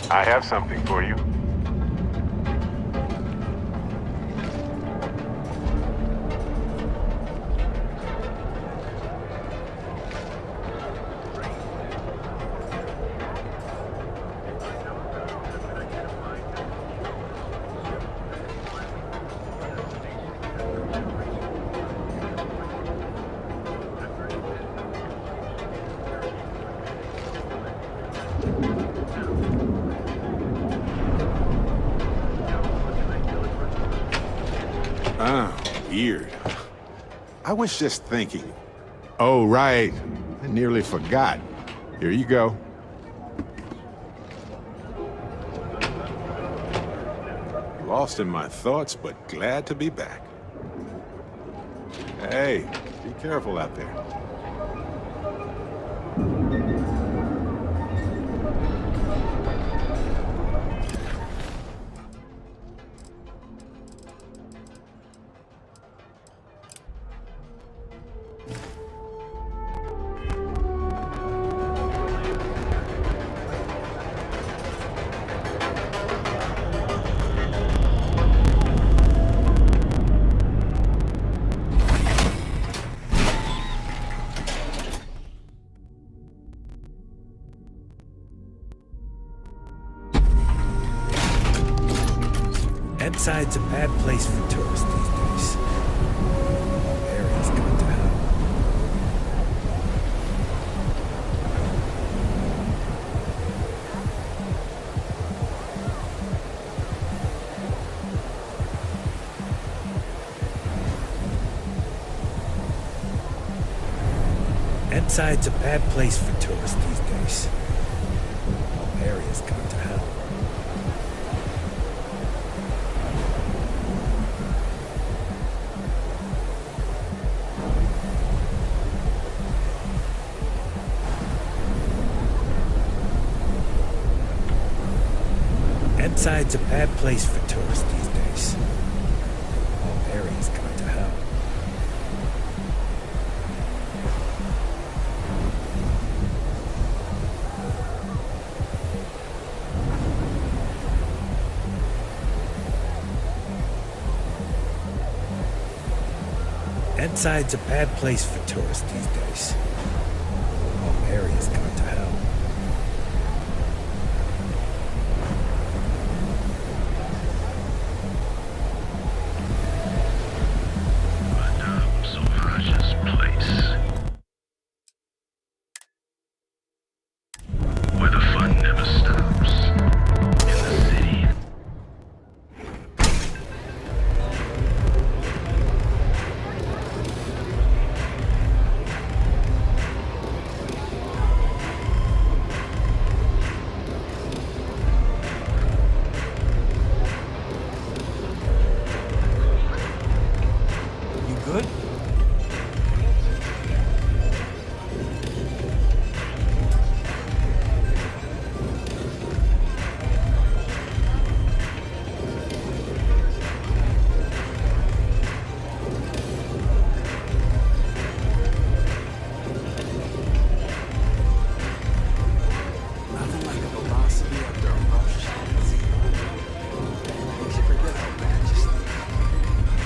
I have something for you. Weird. I was just thinking. Oh, right. I nearly forgot. Here you go. Lost in my thoughts, but glad to be back. Hey, be careful out there. Side's a bad place for tourists these days. Area's going to hell. Side's a bad place for tourists these days. Area's going to hell. Side's a bad place for tourists these days. Whole area's going to hell. That side's a bad place for tourists these days. Whole area's gone to hell.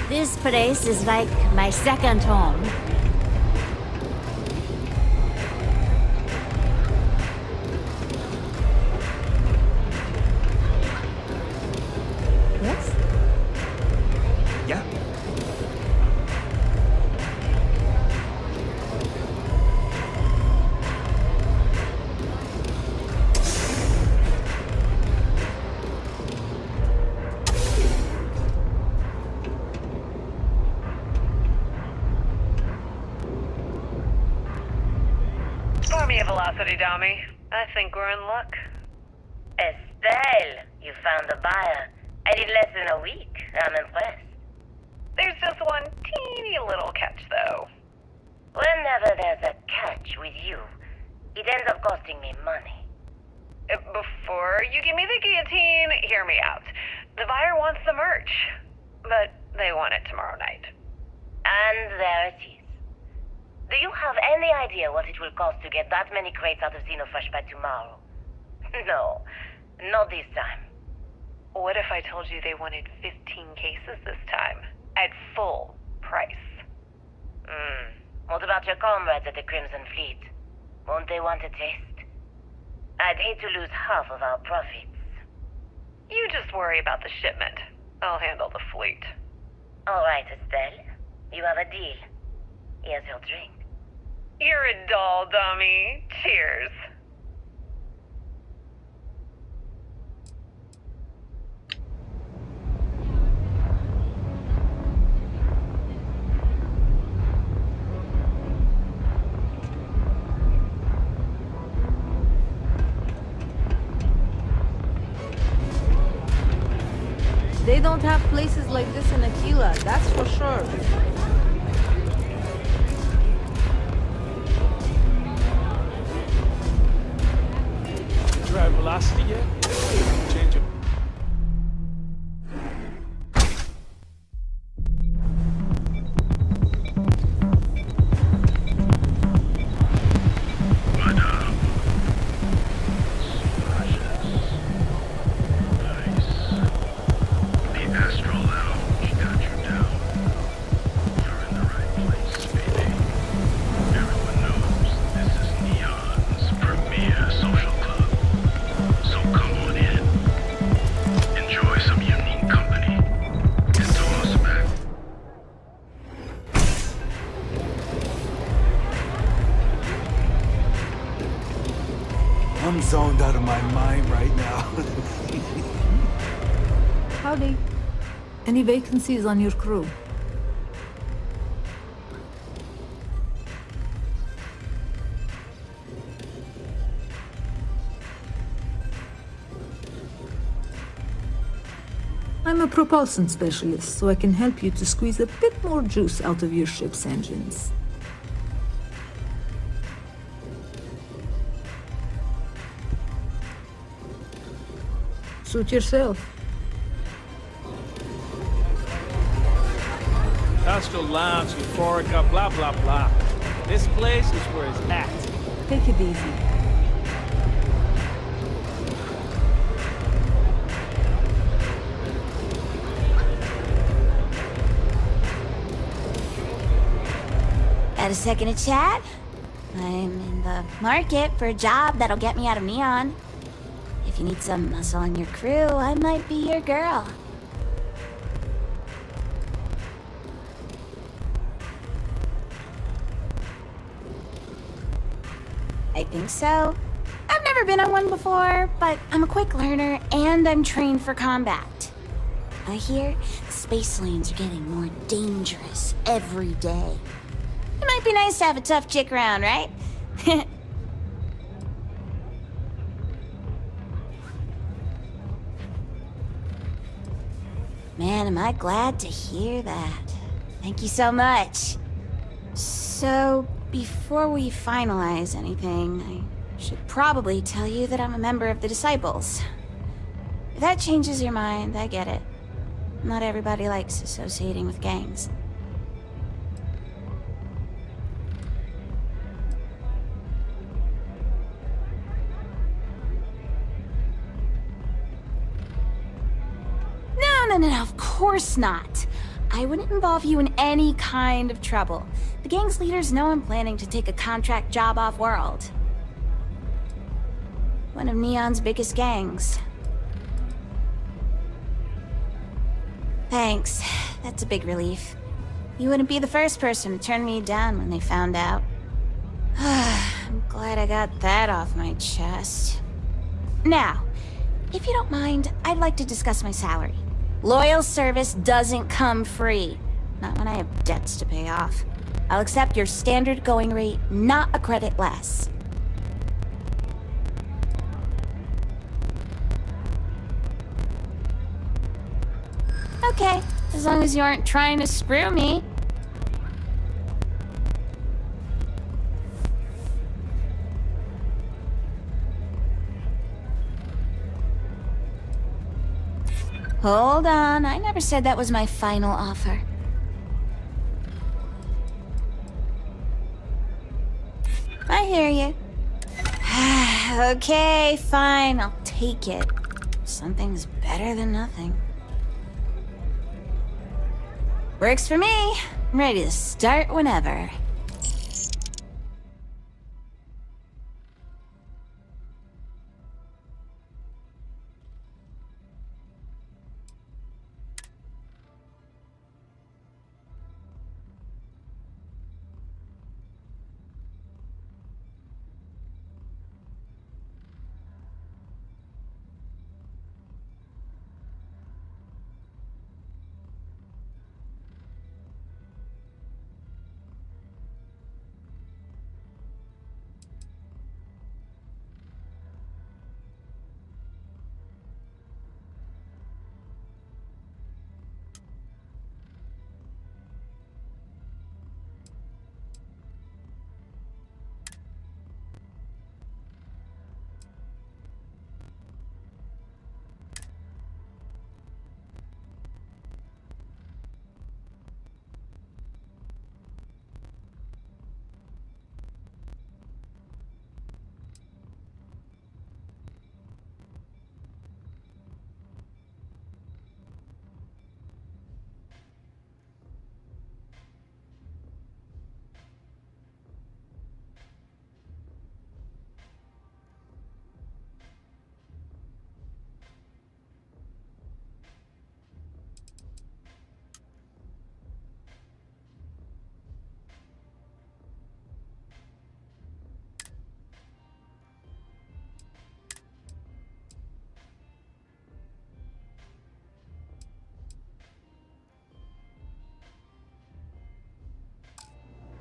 This place is like my second home. Yes? Yeah. Pour me a velocity, dummy. I think we're in luck. Estelle, you found a buyer. I did less than a week. I'm impressed. There's just one teeny little catch, though. Whenever there's a catch with you, it ends up costing me money. Before you give me the guillotine, hear me out. The buyer wants the merch, but they want it tomorrow night. And there it is. Do you have any idea what it will cost to get that many crates out of Xenofresh by tomorrow? No, not this time. What if I told you they wanted 15 cases this time, at full price? What about your comrades at the Crimson Fleet? Won't they want a taste? I'd hate to lose half of our profits. You just worry about the shipment. I'll handle the fleet. All right, Estelle. You have a deal. Here's your drink. You're a doll, dummy. Cheers. They don't have places like this in Aquila, that's for sure. Drive velocity yet? Change it. I'm zoned out of my mind right now. Howdy. Any vacancies on your crew? I'm a propulsion specialist, so I can help you to squeeze a bit more juice out of your ship's engines. Suit yourself. Astral Lounge, Euphorica, blah, blah, blah. This place is where it's at. Take it easy. Got a second to chat? I'm in the market for a job that'll get me out of Neon. If you need some muscle on your crew, I might be your girl. I think so. I've never been on one before, but I'm a quick learner and I'm trained for combat. I hear the space lanes are getting more dangerous every day. It might be nice to have a tough chick around, right? Man, am I glad to hear that. Thank you so much. So, before we finalize anything, I should probably tell you that I'm a member of the Disciples. If that changes your mind, I get it. Not everybody likes associating with gangs. No, of course not. I wouldn't involve you in any kind of trouble. The gang's leaders know I'm planning to take a contract job off-world. One of Neon's biggest gangs. Thanks. That's a big relief. You wouldn't be the first person to turn me down when they found out. I'm glad I got that off my chest. Now, if you don't mind, I'd like to discuss my salary. Loyal service doesn't come free. Not when I have debts to pay off. I'll accept your standard going rate, not a credit less. Okay, as long as you aren't trying to screw me. Hold on, I never said that was my final offer. I hear you. Okay, fine, I'll take it. Something's better than nothing. Works for me. I'm ready to start whenever.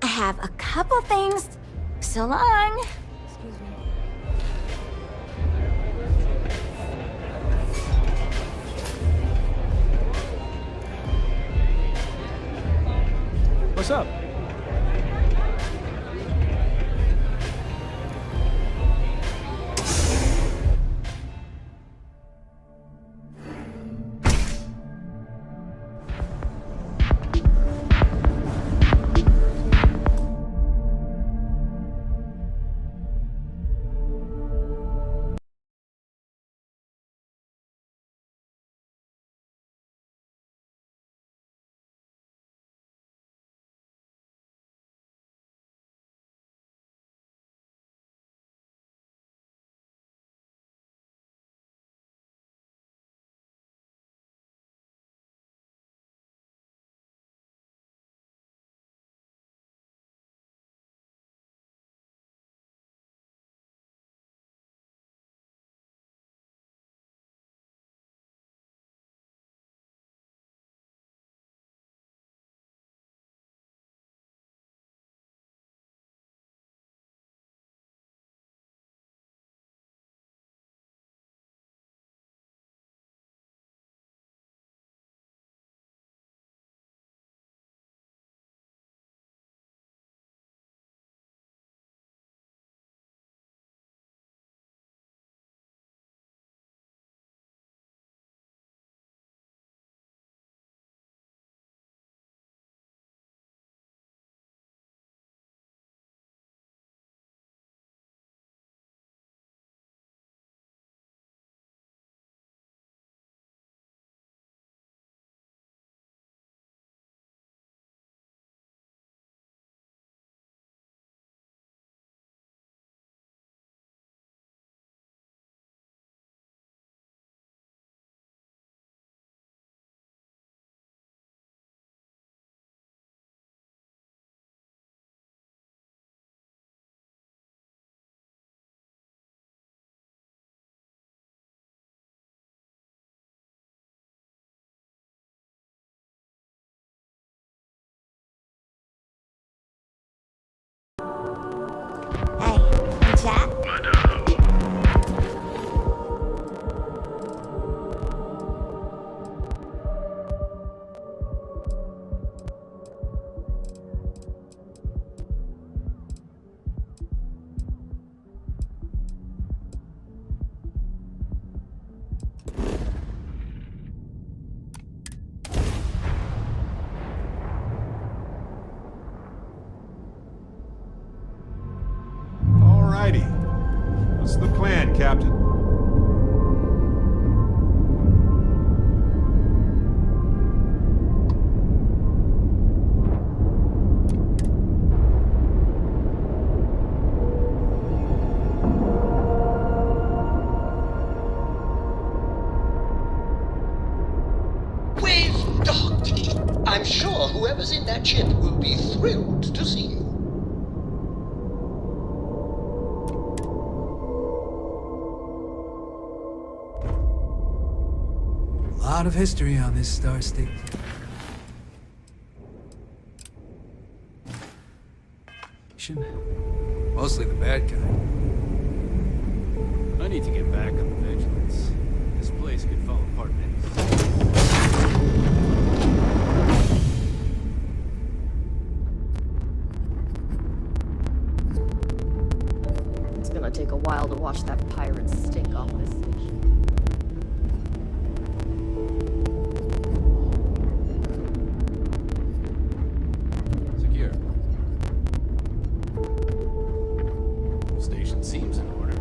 I have a couple things. So long. Excuse me. What's up? righty. What's the plan, Captain? We've docked. I'm sure whoever's in that ship will be thrilled to see you. A lot of history on this star station. Mostly the bad kind. I need to get back on the vigilance. This place could fall apart in any second. It's gonna take a while to wash that pirate stink off this station. Secure. Station seems in order.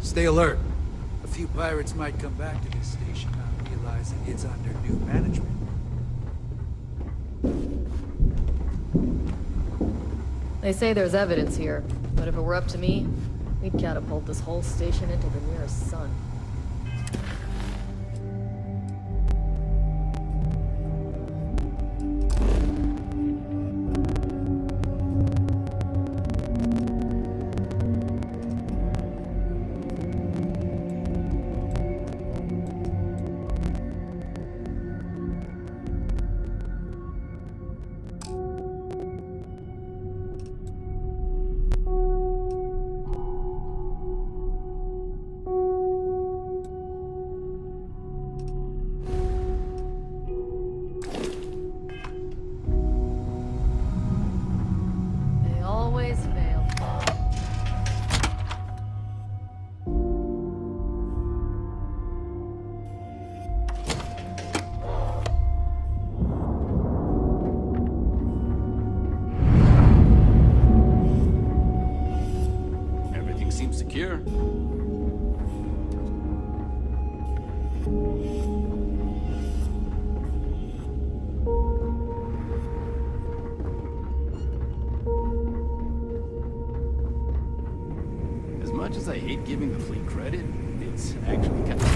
Stay alert. A few pirates might come back to this station not realizing it's under new management. They say there's evidence here, but if it were up to me, we'd catapult this whole station into the nearest sun. They always fail. Everything seems secure. As much as I hate giving the fleet credit, it's actually kind of...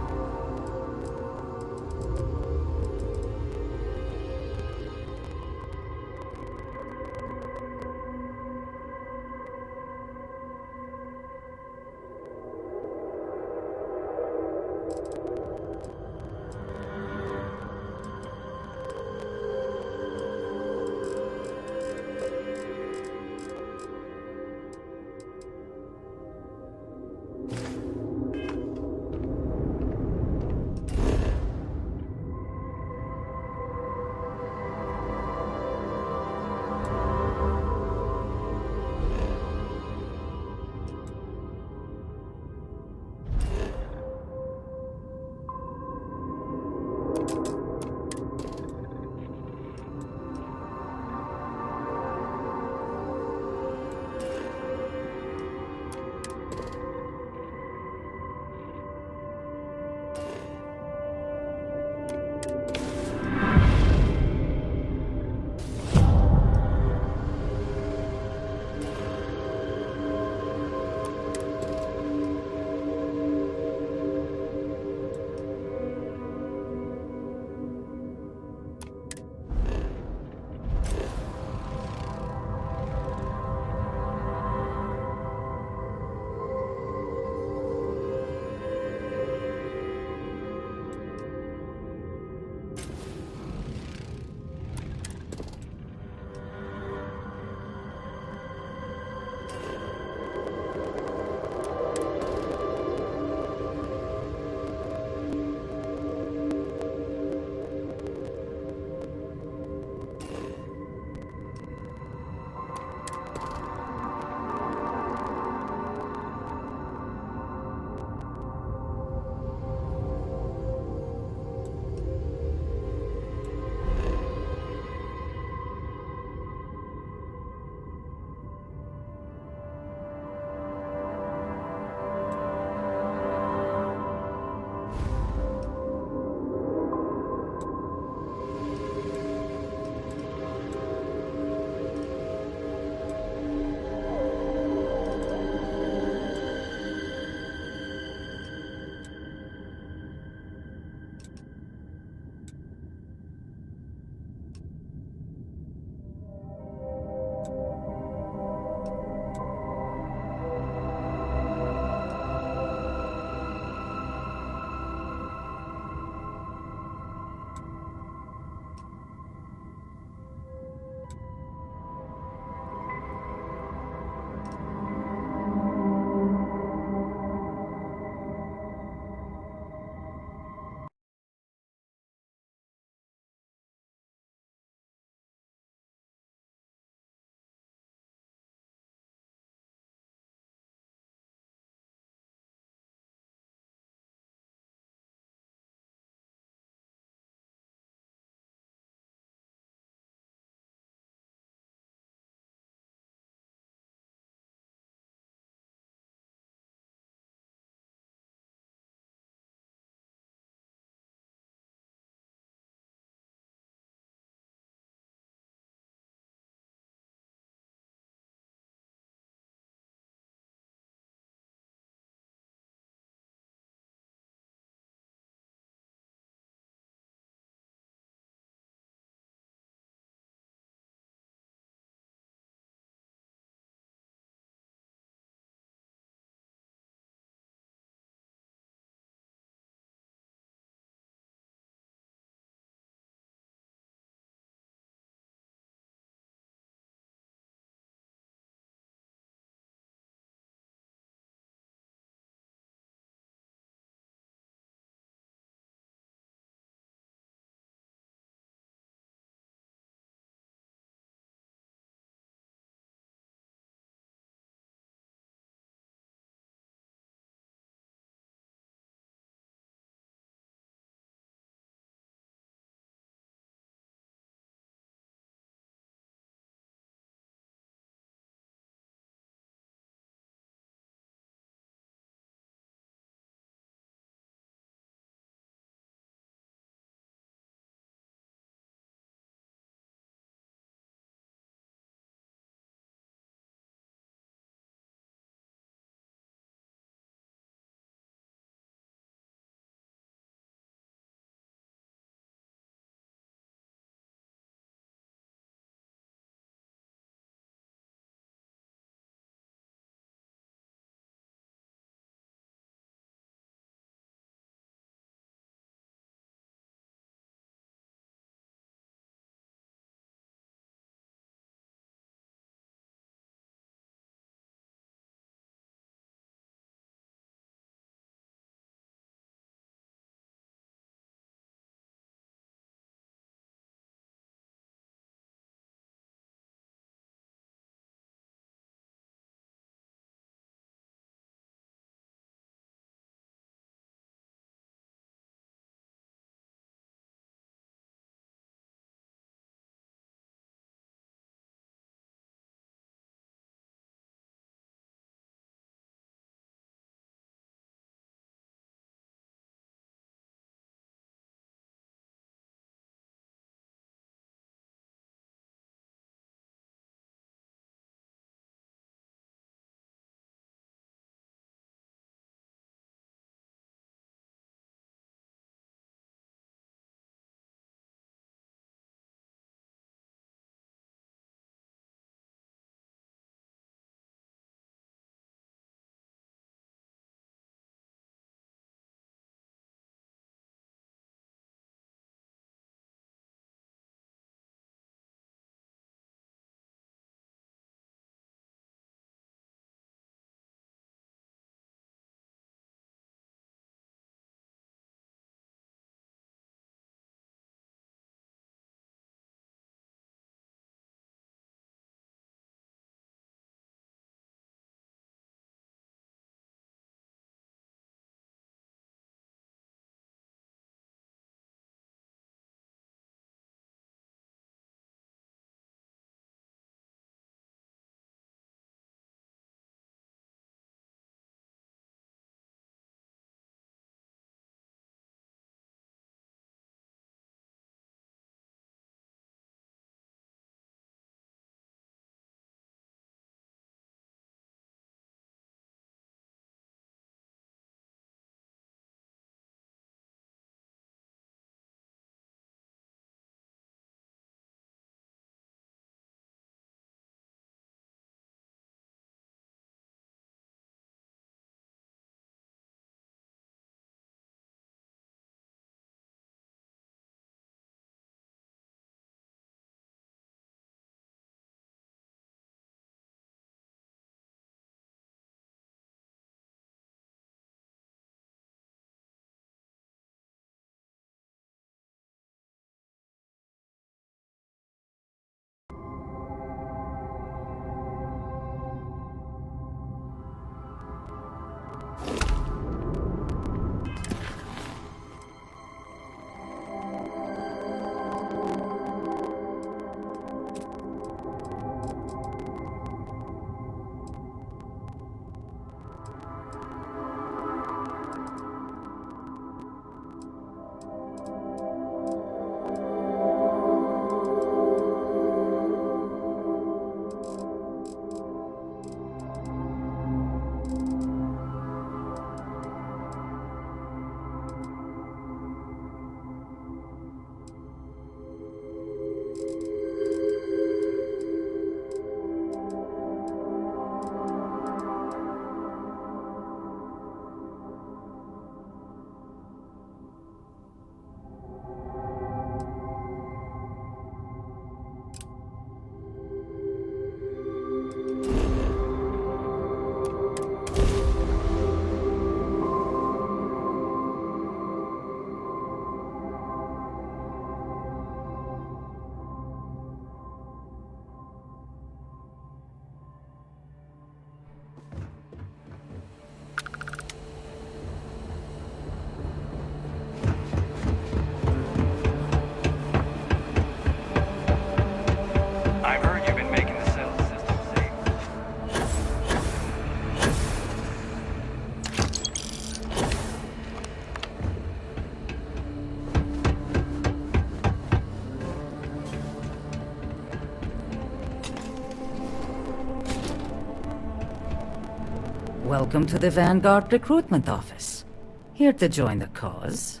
Welcome to the Vanguard Recruitment Office. Here to join the cause.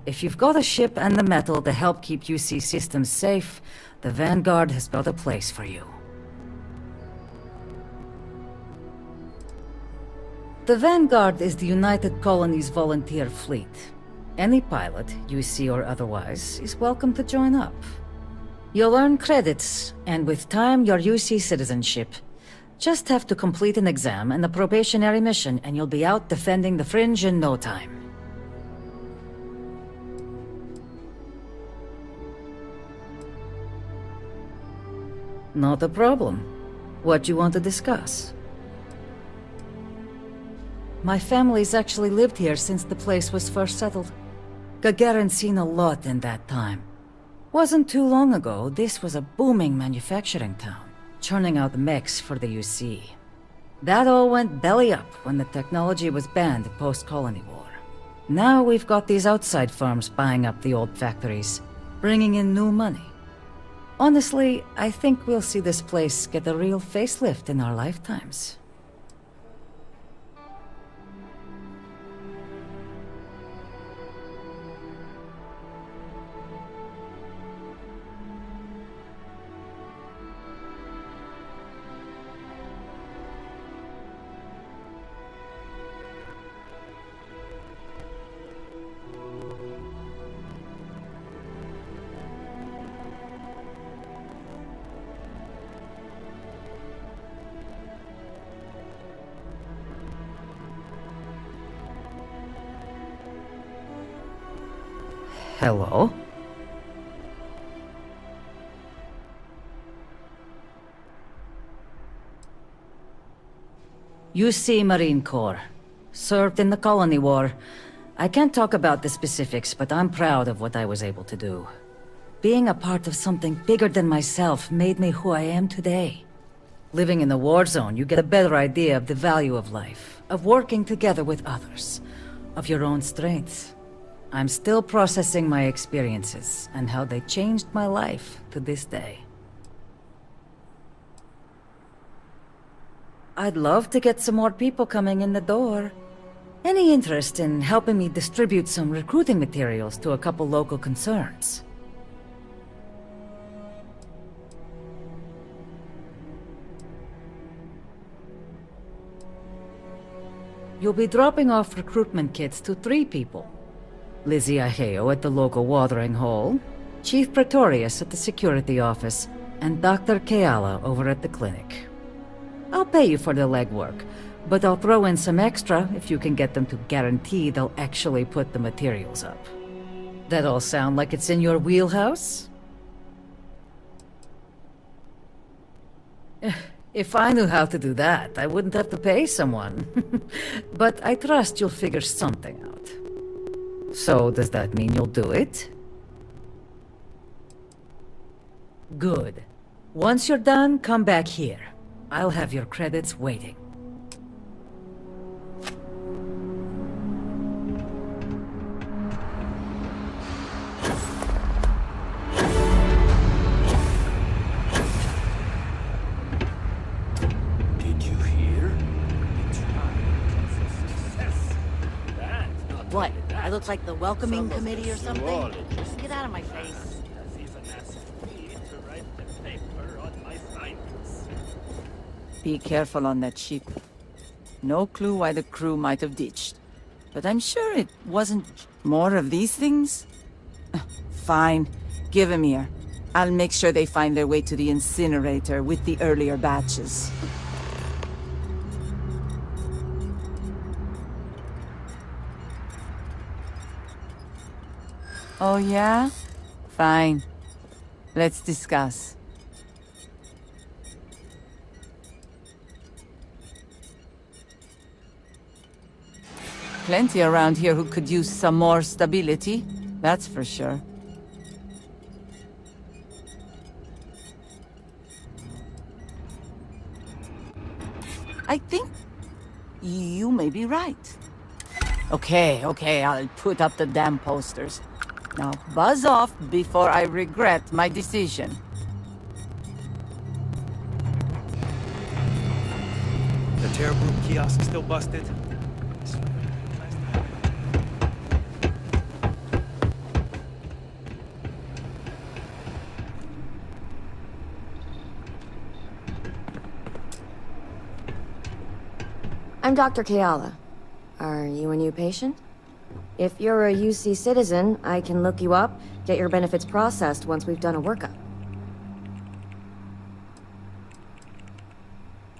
If you've got a ship and the metal to help keep UC systems safe, the Vanguard has got a place for you. The Vanguard is the United Colonies volunteer fleet. Any pilot, UC or otherwise, is welcome to join up. You'll earn credits, and with time, your UC citizenship. Just have to complete an exam and a probationary mission, and you'll be out defending the Fringe in no time. Not a problem. What do you want to discuss? My family's actually lived here since the place was first settled. Gagarin's seen a lot in that time. Wasn't too long ago, this was a booming manufacturing town, churning out mechs for the UC. That all went belly up when the technology was banned post-colony war. Now we've got these outside firms buying up the old factories, bringing in new money. Honestly, I think we'll see this place get a real facelift in our lifetimes. Hello? UC Marine Corps. Served in the Colony War. I can't talk about the specifics, but I'm proud of what I was able to do. Being a part of something bigger than myself made me who I am today. Living in the war zone, you get a better idea of the value of life, of working together with others, of your own strengths. I'm still processing my experiences and how they changed my life to this day. I'd love to get some more people coming in the door. Any interest in helping me distribute some recruiting materials to a couple local concerns? You'll be dropping off recruitment kits to 3 people. Lizzie Aheo at the local watering hole, Chief Pretorius at the security office, and Dr. Keala over at the clinic. I'll pay you for the legwork, but I'll throw in some extra if you can get them to guarantee they'll actually put the materials up. That all sound like it's in your wheelhouse? If I knew how to do that, I wouldn't have to pay someone. But I trust you'll figure something out. So, does that mean you'll do it? Good. Once you're done, come back here. I'll have your credits waiting. Did you hear? What? I look like the welcoming committee or something? Get out of my face. Be careful on that ship. No clue why the crew might have ditched. But I'm sure it wasn't more of these things? Fine. Give them here. I'll make sure they find their way to the incinerator with the earlier batches. Oh yeah? Fine. Let's discuss. Plenty around here who could use some more stability, that's for sure. I think you may be right. Okay, I'll put up the damn posters. Now buzz off before I regret my decision. The Repair group kiosk still busted. I'm Dr. Keala. Are you a new patient? If you're a UC citizen, I can look you up, get your benefits processed once we've done a workup.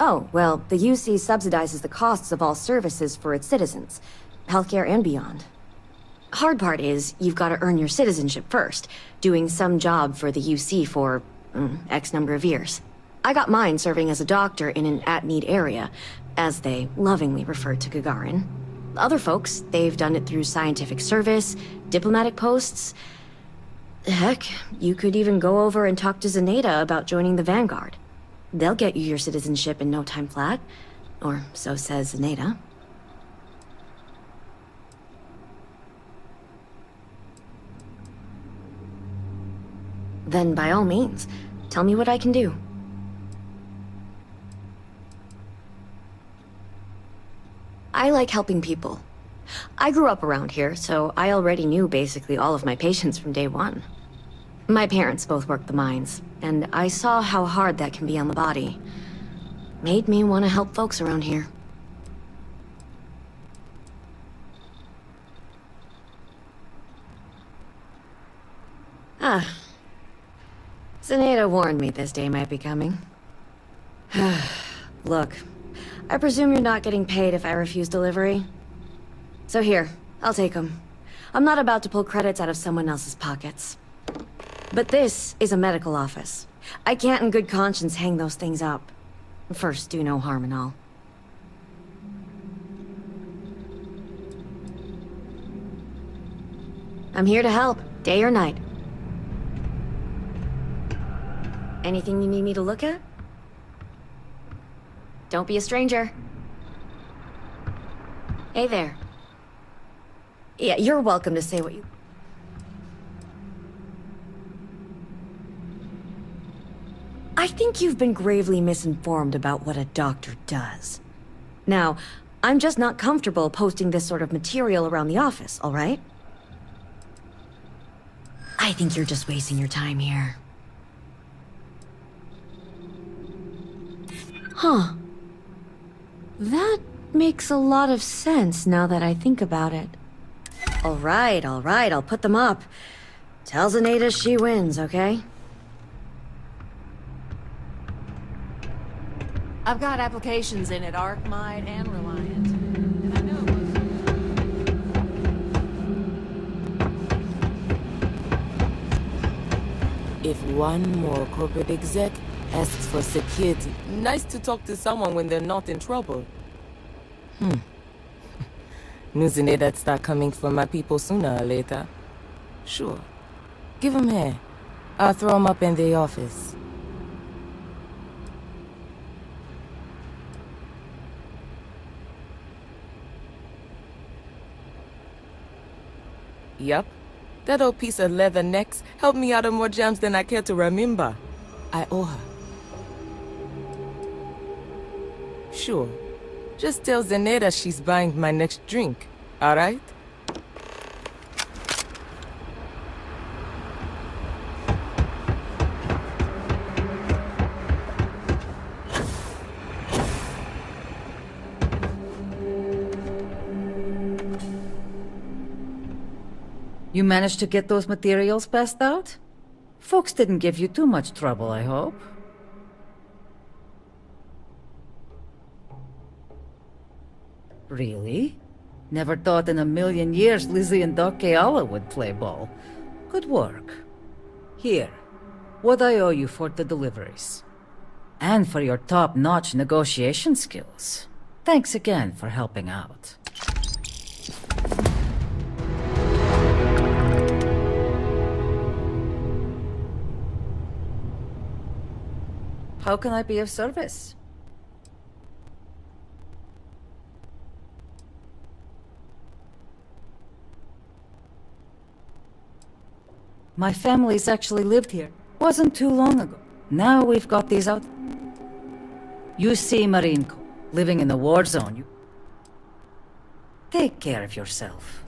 Oh, well, the UC subsidizes the costs of all services for its citizens, healthcare and beyond. Hard part is, you've got to earn your citizenship first, doing some job for the UC for, X number of years. I got mine serving as a doctor in an at-need area, as they lovingly refer to Gagarin. Other folks, they've done it through scientific service, diplomatic posts. Heck, you could even go over and talk to Zenaida about joining the Vanguard. They'll get you your citizenship in no time flat. Or so says Zenaida. Then by all means, tell me what I can do. I like helping people. I grew up around here, so I already knew basically all of my patients from day one. My parents both worked the mines, and I saw how hard that can be on the body. Made me want to help folks around here. Zenaida warned me this day might be coming. Look, I presume you're not getting paid if I refuse delivery? So here, I'll take them. I'm not about to pull credits out of someone else's pockets. But this is a medical office. I can't in good conscience hang those things up. First, do no harm and all. I'm here to help, day or night. Anything you need me to look at? Don't be a stranger. Hey there. Yeah, you're welcome to say what you... I think you've been gravely misinformed about what a doctor does. Now, I'm just not comfortable posting this sort of material around the office, all right? I think you're just wasting your time here. Huh. That makes a lot of sense now that I think about it. All right, I'll put them up. Tell Zenaida she wins, okay? I've got applications in at ArcMind and Reliant. And I know If one more corporate exec asks for security, nice to talk to someone when they're not in trouble. Knew Zenaia'd start coming for my people sooner or later. Sure. Give 'em here. I'll throw 'em up in the office. Yup. That old piece of leather necks helped me out of more jams than I care to remember. I owe her. Sure. Just tell Zenaida she's buying my next drink, alright? You managed to get those materials passed out? Folks didn't give you too much trouble, I hope. Really? Never thought in a million years Lizzie and Doc Keala would play ball. Good work. Here, what I owe you for the deliveries. And for your top-notch negotiation skills. Thanks again for helping out. How can I be of service? My family's actually lived here. Wasn't too long ago. Now we've got these out. UC Marine Corps. Living in the war zone, you... Take care of yourself.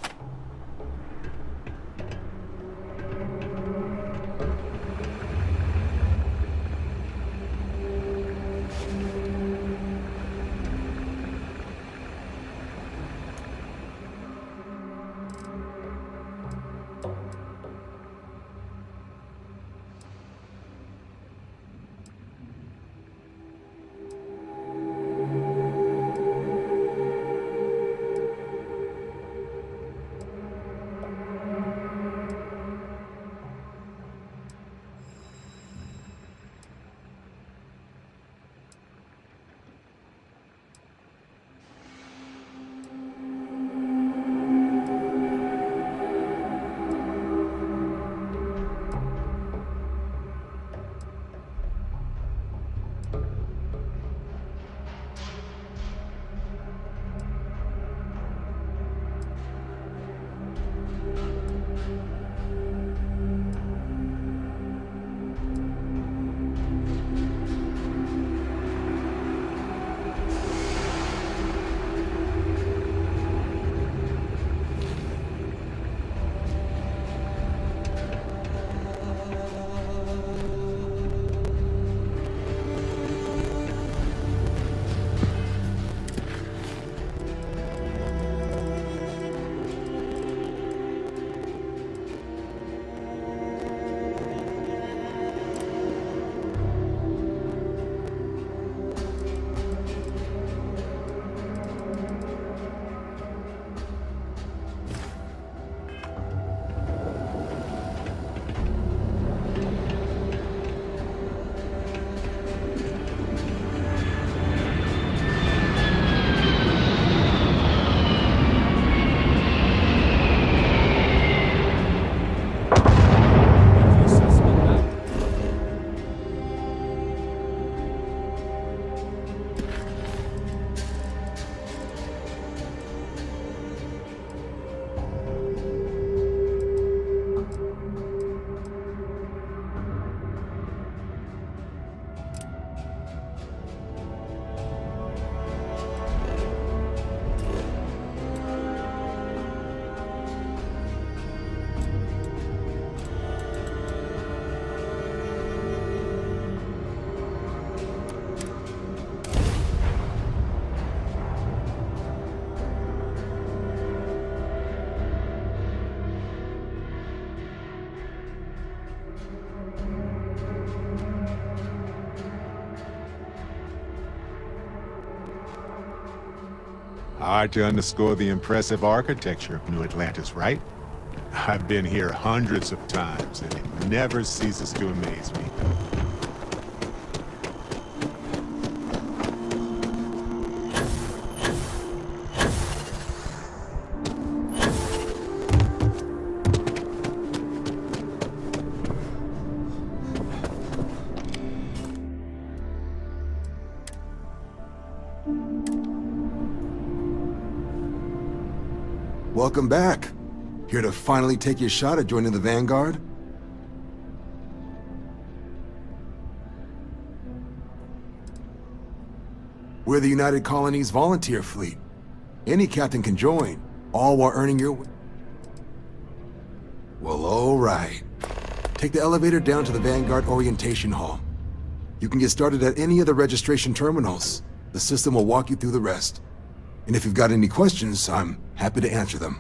Hard to underscore the impressive architecture of New Atlantis, right? I've been here hundreds of times, and it never ceases to amaze me. Welcome back. Here to finally take your shot at joining the Vanguard? We're the United Colonies Volunteer Fleet. Any captain can join, all while earning your... Well, all right. Take the elevator down to the Vanguard Orientation Hall. You can get started at any of the registration terminals. The system will walk you through the rest. And if you've got any questions, I'm happy to answer them.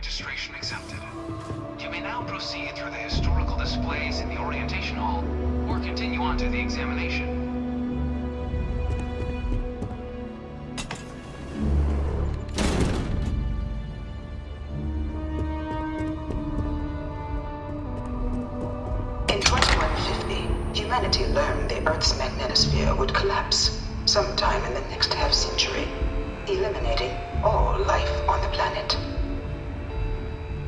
registration accepted. You may now proceed through the historical displays in the orientation hall, or continue on to the examination. In 2150, humanity learned the Earth's magnetosphere would collapse sometime in the next half-century, eliminating all life on the planet.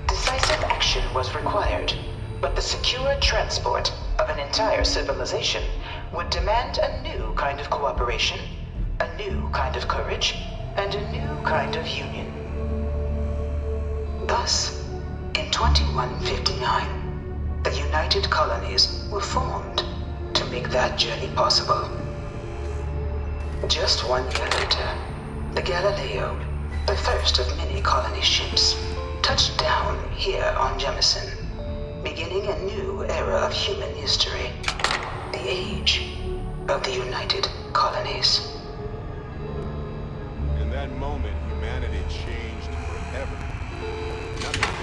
Decisive action was required, but the secure transport of an entire civilization would demand a new kind of cooperation, a new kind of courage, and a new kind of union. Thus, in 2159, the United Colonies were formed to make that journey possible. Just 1 year later, the Galileo, the first of many colony ships, touched down here on Jemison, beginning a new era of human history, the age of the United Colonies. In that moment, humanity changed forever. Nothing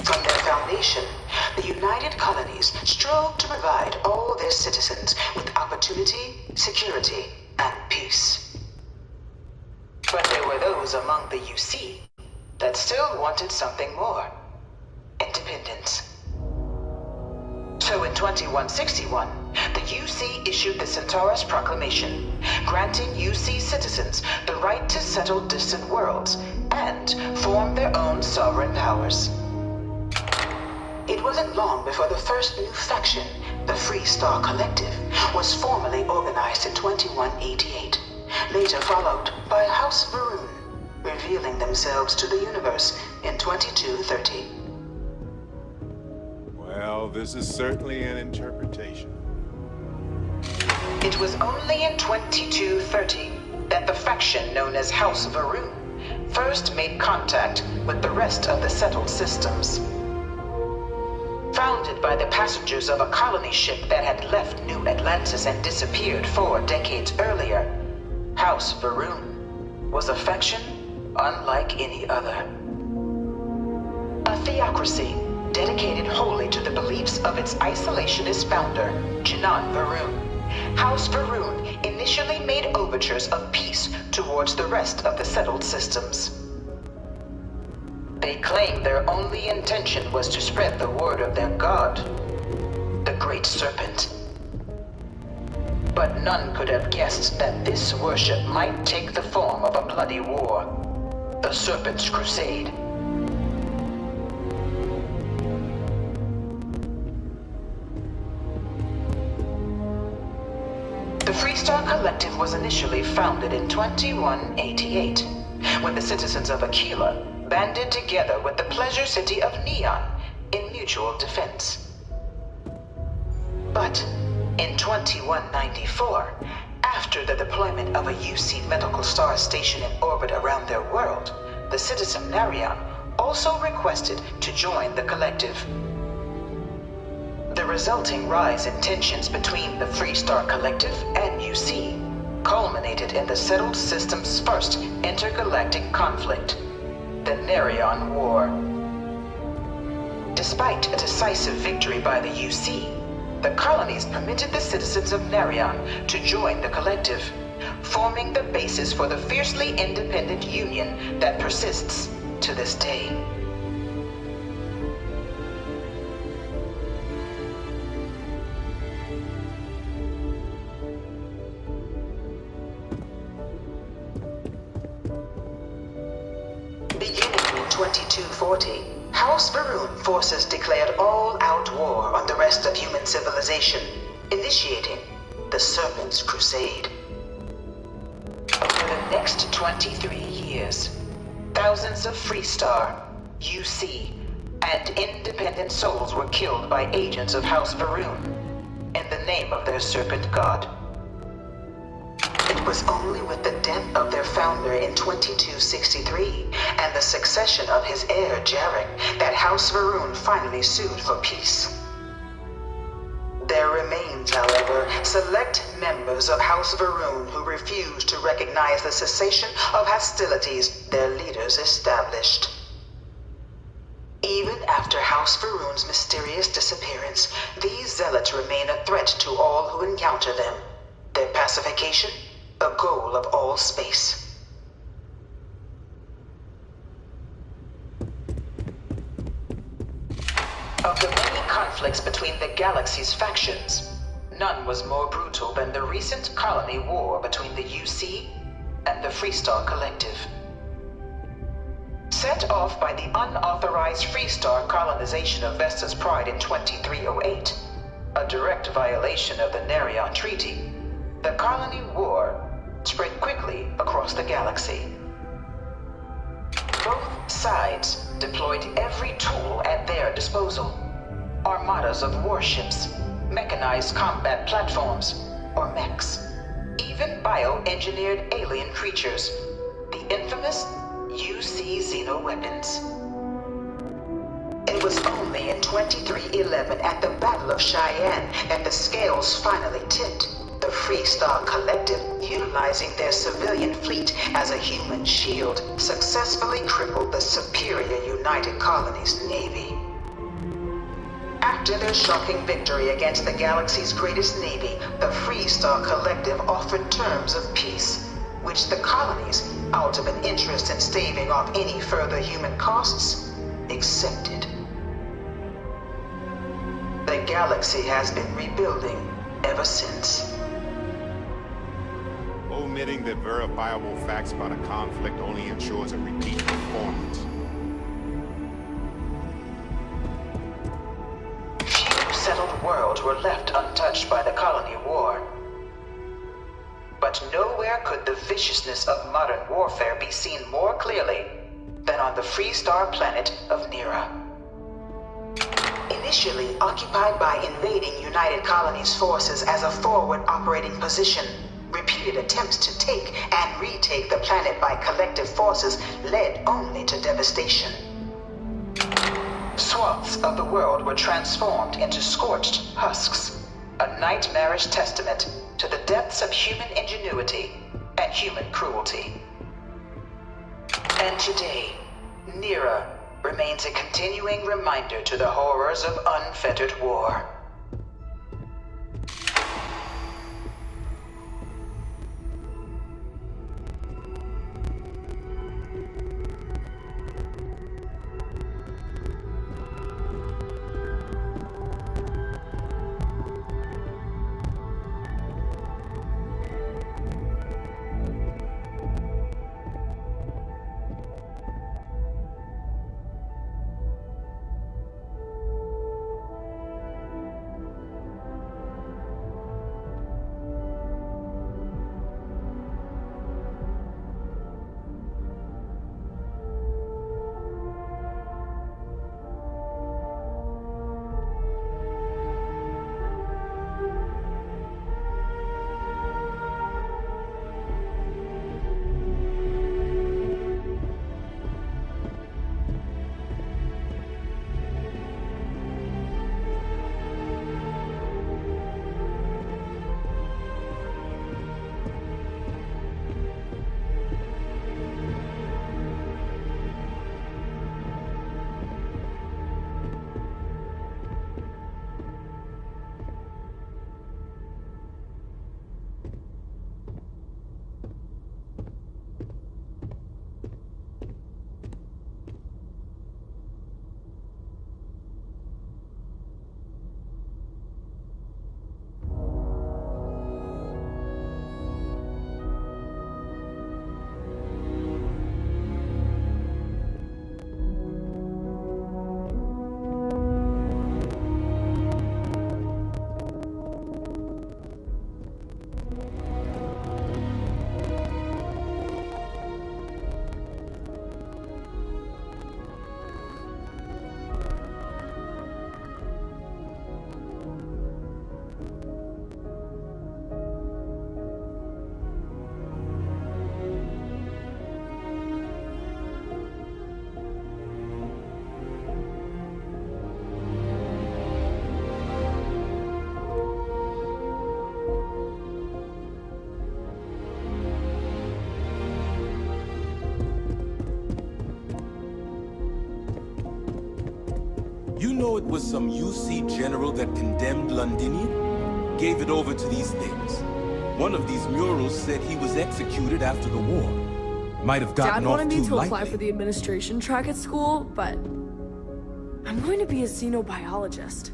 From their foundation, the United Colonies strove to provide all their citizens with opportunity, security, and peace. But there were those among the UC that still wanted something more: independence. So in 2161, the UC issued the Centaurus Proclamation, granting UC citizens the right to settle distant worlds and form their own sovereign powers. It wasn't long before the first new faction, the Free Star Collective, was formally organized in 2188, later followed by House Varun, revealing themselves to the universe in 2230. Well, this is certainly an interpretation. It was only in 2230 that the faction known as House Varun first made contact with the rest of the settled systems. Founded by the passengers of a colony ship that had left New Atlantis and disappeared 4 decades earlier, House Varun was a faction unlike any other. A theocracy dedicated wholly to the beliefs of its isolationist founder, Jinan Varun. House Varun initially made overtures of peace towards the rest of the settled systems. They claimed their only intention was to spread the word of their god, the Great Serpent. But none could have guessed that this worship might take the form of a bloody war, the Serpent's Crusade. The Freestar Collective was initially founded in 2188, when the citizens of Aquila banded together with the pleasure city of Neon in mutual defense. But in 2194, after the deployment of a UC medical star station in orbit around their world, the citizen Narion also requested to join the collective. The resulting rise in tensions between the Freestar Collective and UC culminated in the settled system's first intergalactic conflict, the Narion War. Despite a decisive victory by the UC, the colonies permitted the citizens of Narion to join the collective, forming the basis for the fiercely independent union that persists to this day. Beginning in 2240, House Varun forces declared all-out war on the rest of human civilization, initiating the Serpent's Crusade. Over the next 23 years, thousands of Freestar, UC, and independent souls were killed by agents of House Varun in the name of their serpent god. It was only with the death of their founder in 2263 and the succession of his heir Jarek that House Varun finally sued for peace. There remains, however, select members of House Varun who refuse to recognize the cessation of hostilities their leaders established. Even after House Varun's mysterious disappearance, these zealots remain a threat to all who encounter them. Their pacification, a goal of all space. Of the many conflicts between the galaxy's factions, none was more brutal than the recent colony war between the UC and the Freestar Collective. Set off by the unauthorized Freestar colonization of Vesta's Pride in 2308, a direct violation of the Nerion Treaty, the colony war spread quickly across the galaxy. Both sides deployed every tool at their disposal. Armadas of warships, mechanized combat platforms, or mechs, even bioengineered alien creatures, the infamous UC xeno-weapons. It was only in 2311 at the Battle of Cheyenne that the scales finally tipped. The Freestar Collective, utilizing their civilian fleet as a human shield, successfully crippled the superior United Colonies Navy. After their shocking victory against the galaxy's greatest navy, the Freestar Collective offered terms of peace, which the colonies, out of an interest in staving off any further human costs, accepted. The galaxy has been rebuilding ever since. Omitting the verifiable facts about a conflict only ensures a repeat performance. Few settled worlds were left untouched by the colony war. But nowhere could the viciousness of modern warfare be seen more clearly than on the Freestar planet of Nera. Initially occupied by invading United Colonies forces as a forward operating position, repeated attempts to take and retake the planet by collective forces led only to devastation. Swaths of the world were transformed into scorched husks, a nightmarish testament to the depths of human ingenuity and human cruelty. And today, Nera remains a continuing reminder to the horrors of unfettered war. it was some UC general that condemned Londinian? Gave it over to these things. One of these murals said he was executed after the war. Might have gotten Dad off wanted me too to apply lightly. for the administration track at school, but I'm going to be a xenobiologist.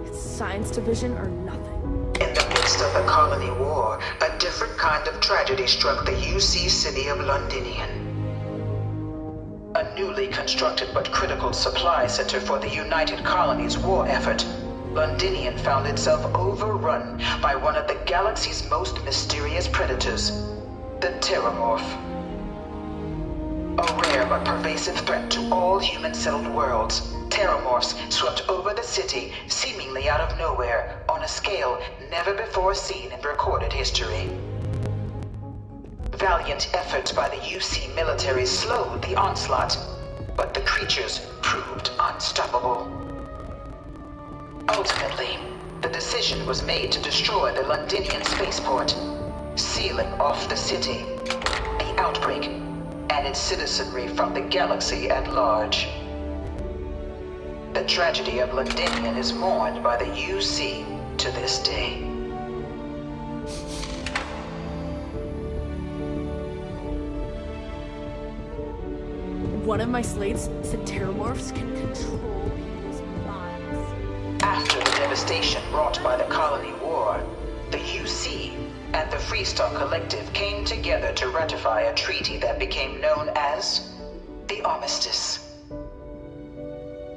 It's science division or nothing. In the midst of the colony war, a different kind of tragedy struck the UC city of Londinian. A newly constructed but critical supply center for the United Colonies' war effort, Londinian found itself overrun by one of the galaxy's most mysterious predators, the Terramorph. A rare but pervasive threat to all human-settled worlds, Terramorphs swept over the city, seemingly out of nowhere, on a scale never before seen in recorded history. Valiant efforts by the UC military slowed the onslaught, but the creatures proved unstoppable. Ultimately, the decision was made to destroy the Londinian spaceport, sealing off the city, the outbreak, and its citizenry from the galaxy at large. The tragedy of Londinian is mourned by the UC to this day. One of my slates said Terramorphs can control people's minds. After the devastation wrought by the colony war, the UC and the Freestar Collective came together to ratify a treaty that became known as the Armistice.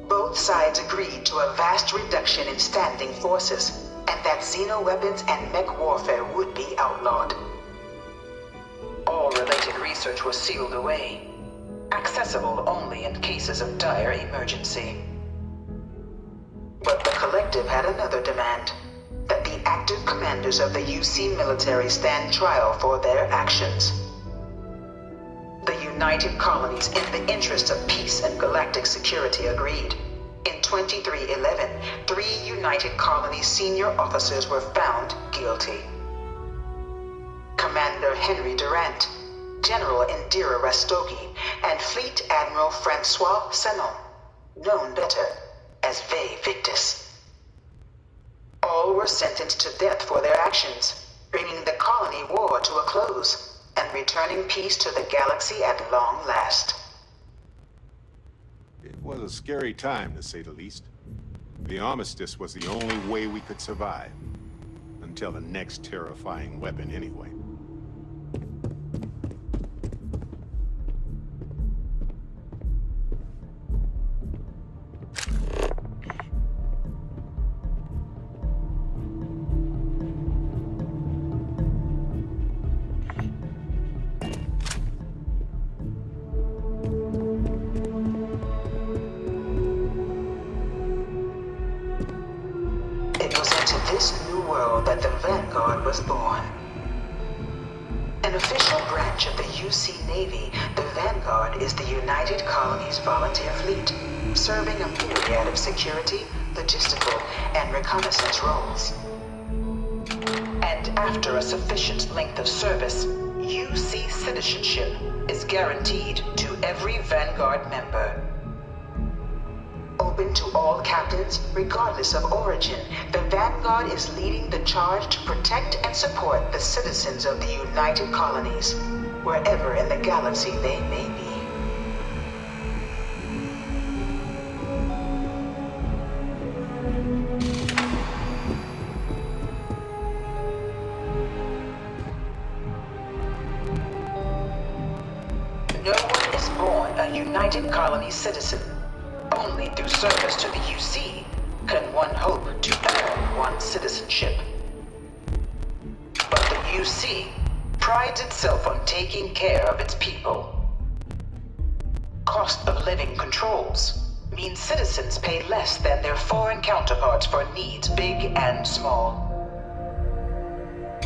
Both sides agreed to a vast reduction in standing forces, and that xenoweapons and mech warfare would be outlawed. All related research was sealed away, accessible only in cases of dire emergency. But the Collective had another demand, that the active commanders of the UC military stand trial for their actions. The United Colonies, in the interest of peace and galactic security, agreed. In 2311, 3 United Colonies senior officers were found guilty. Commander Henry Durant, General Indira Rastogi, and Fleet Admiral Francois Sanon, known better as Ve Victus. All were sentenced to death for their actions, bringing the colony war to a close and returning peace to the galaxy at long last. It was a scary time, to say the least. The Armistice was the only way we could survive. Until the next terrifying weapon, anyway. That the Vanguard was born. An official branch of the UC Navy, the Vanguard is the United Colonies Volunteer Fleet, serving a myriad of security, logistical, and reconnaissance roles. And after a sufficient length of service, UC citizenship is guaranteed to every Vanguard member. Open to all captains, regardless of origin, the Vanguard is leading the charge to protect and support the citizens of the United Colonies, wherever in the galaxy they may be. No one is born a United Colonies citizen. Only through service to the UC can one hope to earn one's citizenship. But the UC prides itself on taking care of its people. Cost of living controls mean citizens pay less than their foreign counterparts for needs big and small.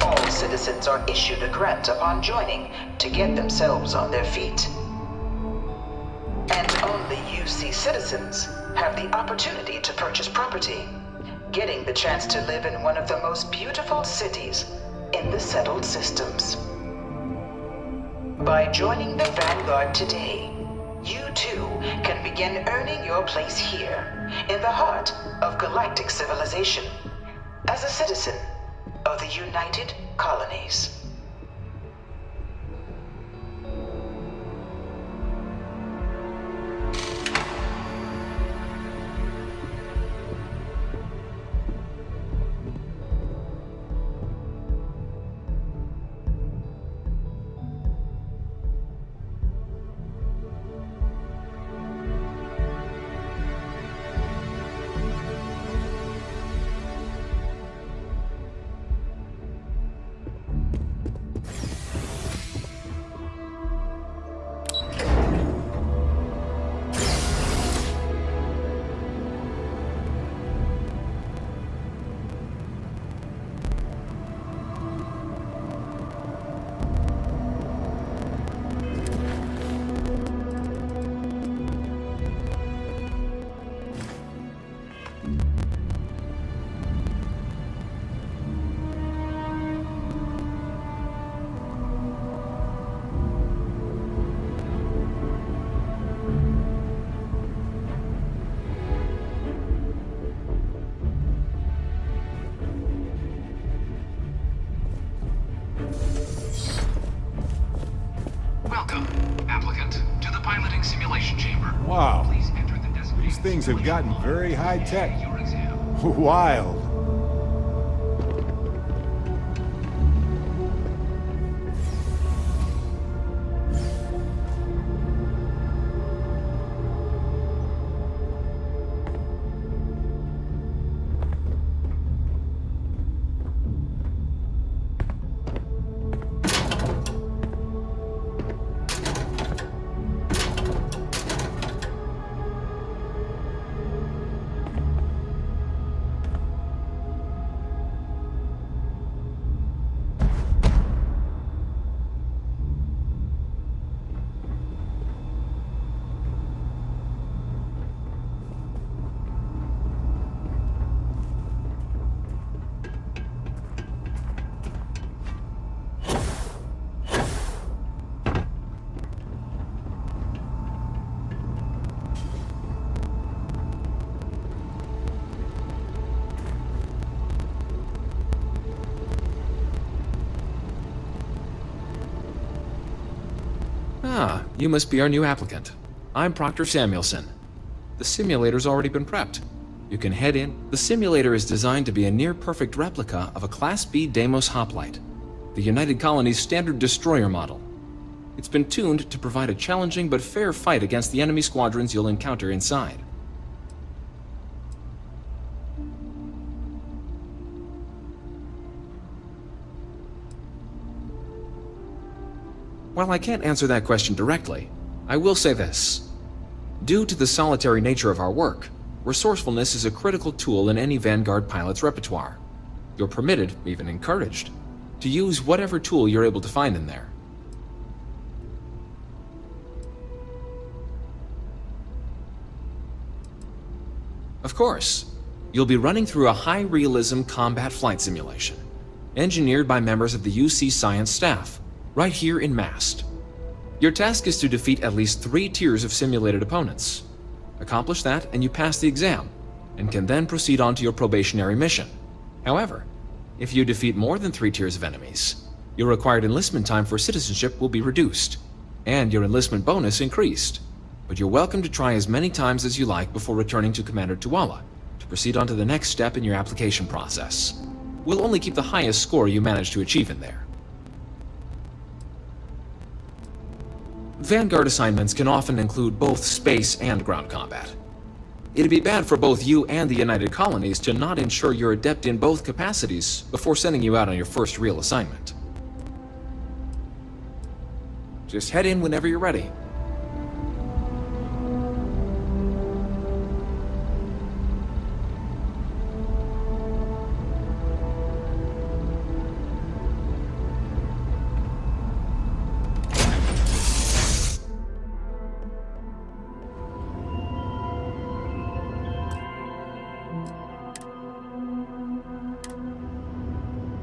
All citizens are issued a grant upon joining to get themselves on their feet. And only UC citizens have the opportunity to purchase property, getting the chance to live in one of the most beautiful cities in the settled systems. By joining the Vanguard today, you too can begin earning your place here in the heart of galactic civilization, as a citizen of the United Colonies. Welcome, applicant, to the piloting simulation chamber. Wow. Please enter the designated These things have gotten very high tech. your exam. Wild. Ah, you must be our new applicant. I'm Proctor Samuelson. The simulator's already been prepped. You can head in. The simulator is designed to be a near-perfect replica of a Class B Deimos hoplite, the United Colony's standard destroyer model. It's been tuned to provide a challenging but fair fight against the enemy squadrons you'll encounter inside. While I can't answer that question directly, I will say this. Due to the solitary nature of our work, resourcefulness is a critical tool in any Vanguard pilot's repertoire. You're permitted, even encouraged, to use whatever tool you're able to find in there. Of course, you'll be running through a high-realism combat flight simulation, engineered by members of the UC Science staff, right here in Mast. Your task is to defeat at least 3 tiers of simulated opponents. Accomplish that and you pass the exam, and can then proceed on to your probationary mission. However, if you defeat more than 3 tiers of enemies, your required enlistment time for citizenship will be reduced, and your enlistment bonus increased. But you're welcome to try as many times as you like before returning to Commander Tuala to proceed on to the next step in your application process. We'll only keep the highest score you manage to achieve in there. Vanguard assignments can often include both space and ground combat. It'd be bad for both you and the United Colonies to not ensure you're adept in both capacities before sending you out on your first real assignment. Just head in whenever you're ready.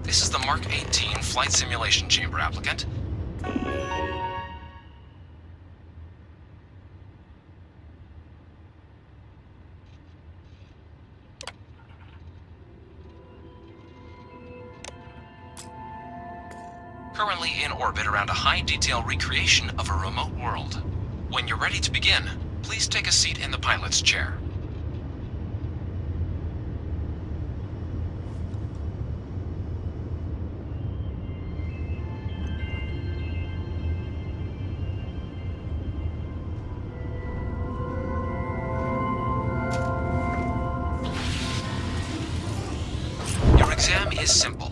This is the Mark 18 Flight Simulation Chamber applicant. currently in orbit around a high-detail recreation of a remote world. When you're ready to begin, please take a seat in the pilot's chair. Your exam is simple.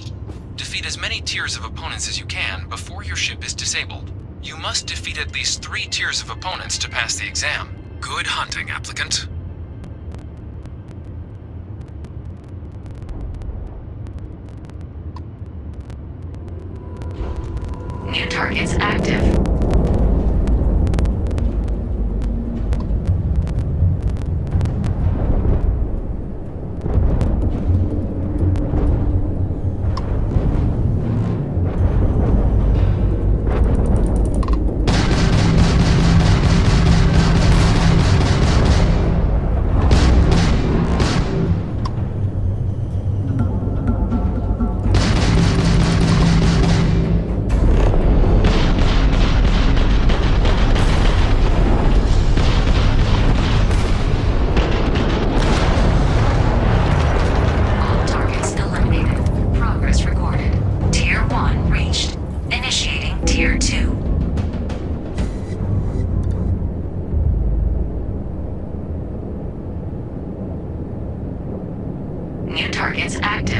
Defeat as many tiers of opponents as you can before your ship is disabled. You must defeat at least 3 tiers of opponents to pass the exam. Good hunting, applicant. New targets active. Targets active.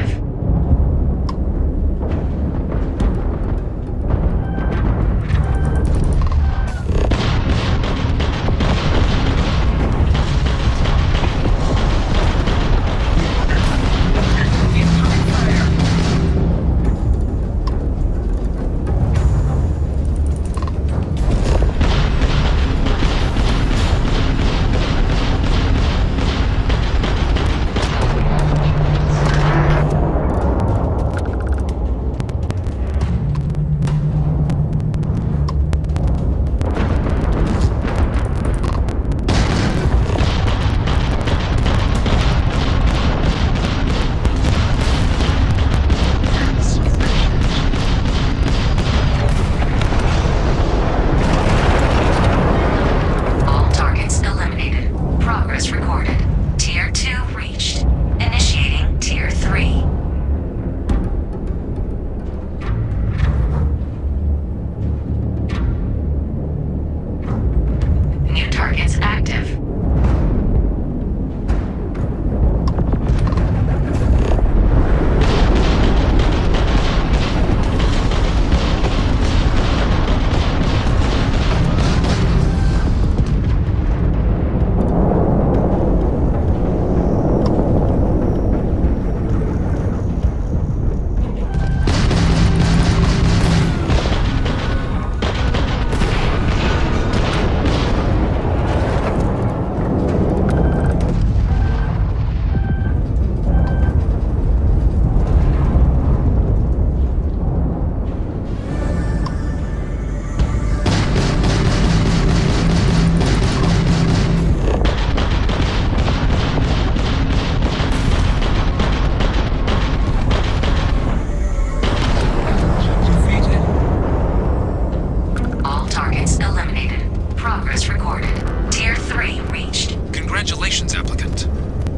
Congratulations, applicant.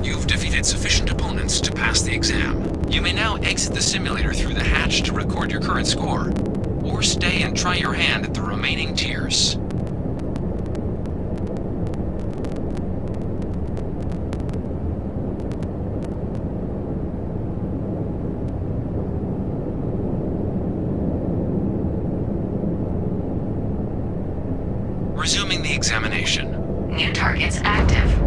You've defeated sufficient opponents to pass the exam. You may now exit the simulator through the hatch to record your current score, or stay and try your hand at the remaining tiers. Resuming the examination. New targets active.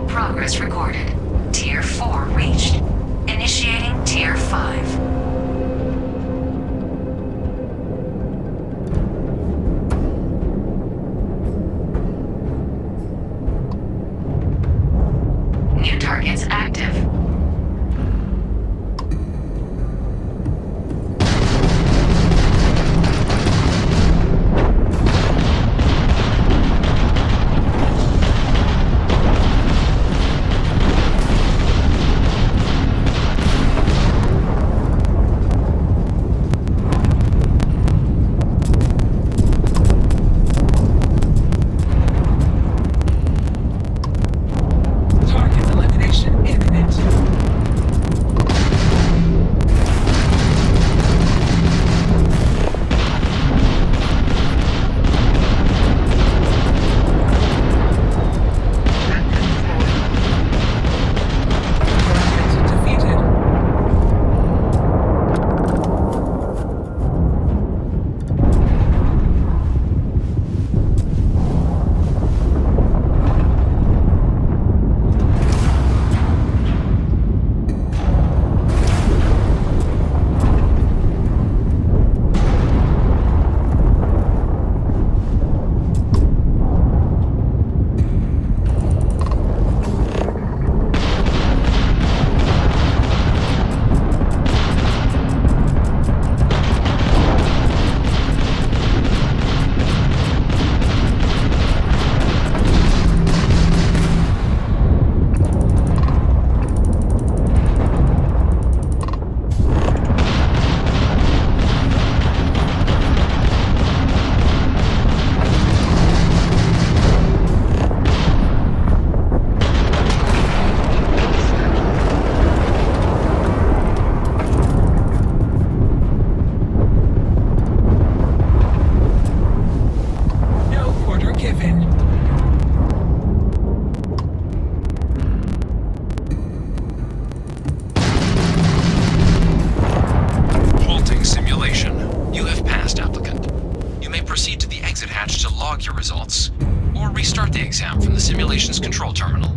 Progress recorded. Tier 4 reached. Initiating Tier 5. targets active. your results, or restart the exam from the simulation's control terminal.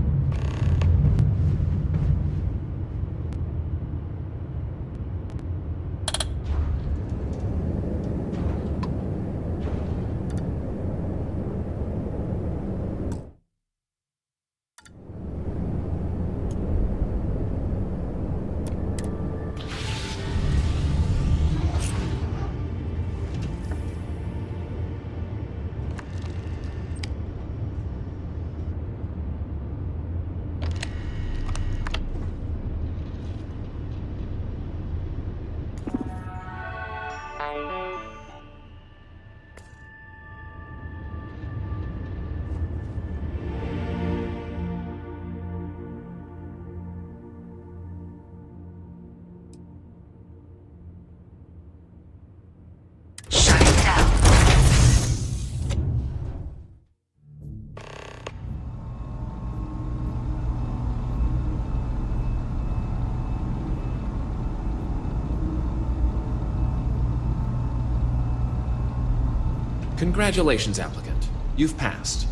Congratulations, applicant. You've passed.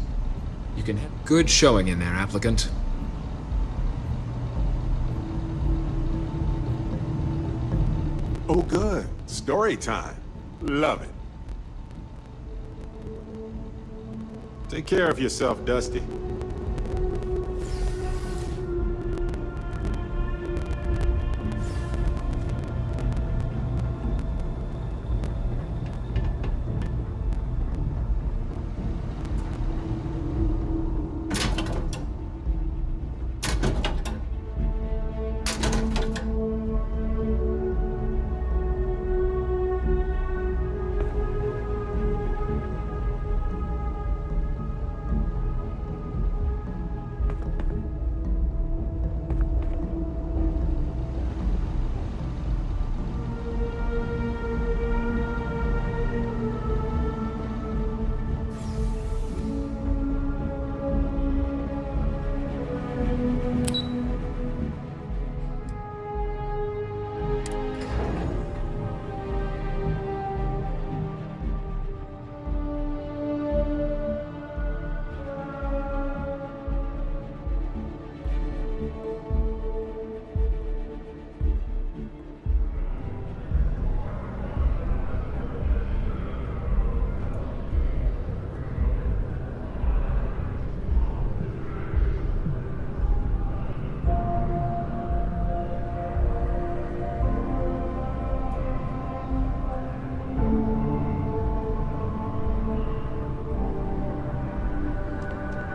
You can have good showing in there, applicant. Oh, good. Story time. Love it. Take care of yourself, Dusty.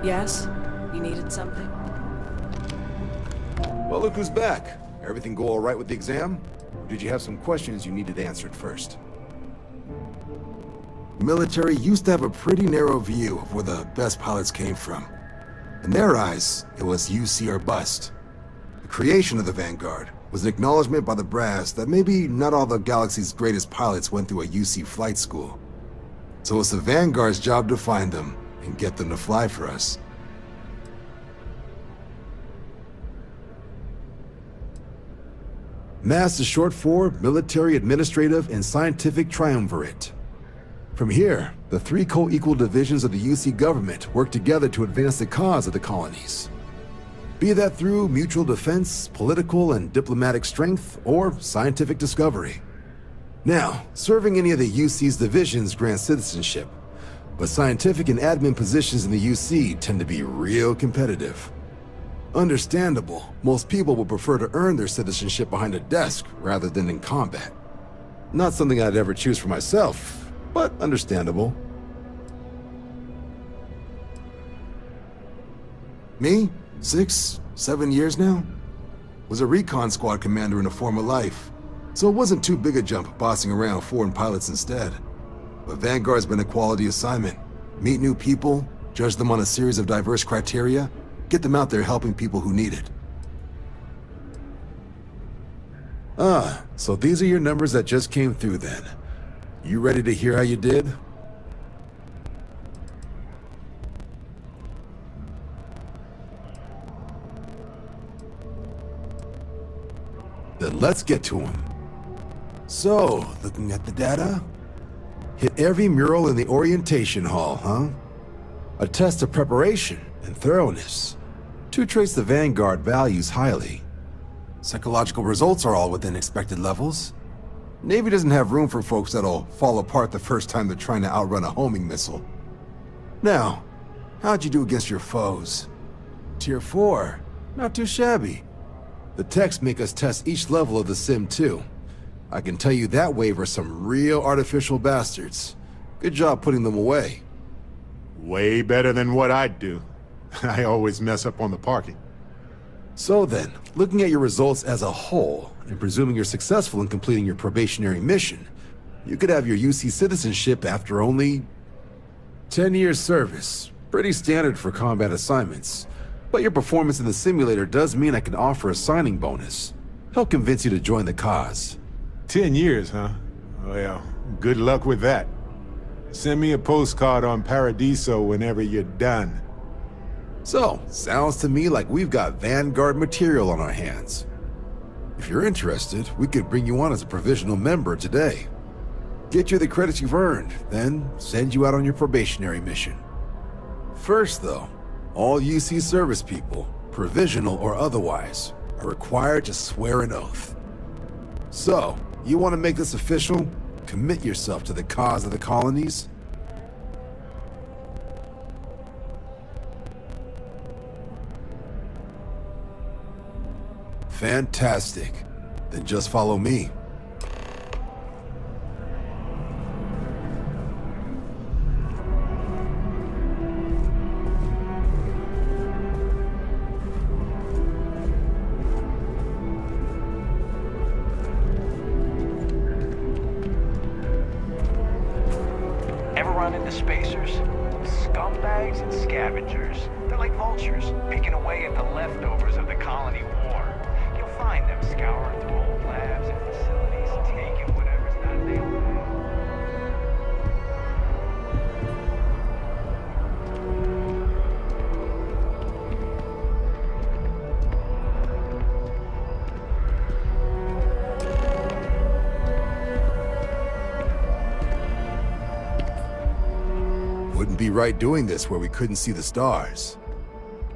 Yes? You needed something? Well, look who's back. Everything go all right with the exam? Or did you have some questions you needed answered first? The military used to have a pretty narrow view of where the best pilots came from. In their eyes, it was UC or bust. The creation of the Vanguard was an acknowledgement by the brass that maybe not all the galaxy's greatest pilots went through a UC flight school. So it's the Vanguard's job to find them and get them to fly for us. MAST is short for Military, Administrative, and Scientific Triumvirate. From here, the three co-equal divisions of the UC government work together to advance the cause of the colonies. Be that through mutual defense, political and diplomatic strength, or scientific discovery. Now, serving any of the UC's divisions grants citizenship, but scientific and admin positions in the UC tend to be real competitive. Understandable, most people would prefer to earn their citizenship behind a desk rather than in combat. Not something I'd ever choose for myself, but understandable. Me? 6, 7 years now? Was a recon squad commander in a former life, so it wasn't too big a jump bossing around foreign pilots instead. But Vanguard's been a quality assignment. Meet new people, judge them on a series of diverse criteria, get them out there helping people who need it. Ah, so these are your numbers that just came through then. You ready to hear how you did? Then let's get to them. So, looking at the data, hit every mural in the orientation hall, huh? A test of preparation and thoroughness. Two traits the Vanguard values highly. Psychological results are all within expected levels. Navy doesn't have room for folks that'll fall apart the first time they're trying to outrun a homing missile. Now, how'd you do against your foes? Tier 4, not too shabby. The techs make us test each level of the sim too. I can tell you that wave are some real artificial bastards. Good job putting them away. Way better than what I'd do. I always mess up on the parking. So then, looking at your results as a whole, and presuming you're successful in completing your probationary mission, you could have your UC citizenship after only 10 years service. Pretty standard for combat assignments. But your performance in the simulator does mean I can offer a signing bonus. Help convince you to join the cause. 10 years, huh? Well, good luck with that. Send me a postcard on Paradiso whenever you're done. So, sounds to me like we've got Vanguard material on our hands. If you're interested, we could bring you on as a provisional member today. Get you the credits you've earned, then send you out on your probationary mission. First though, all UC service people, provisional or otherwise, are required to swear an oath. So, you want to make this official? Commit yourself to the cause of the colonies? Fantastic. Then just follow me. Ever run into spacers? Scumbags and scavengers. They're like vultures, picking away at the leftovers of the colony war. You'll find them scouring through old labs and facilities, taking whatever's not available. Wouldn't be right doing this where we couldn't see the stars.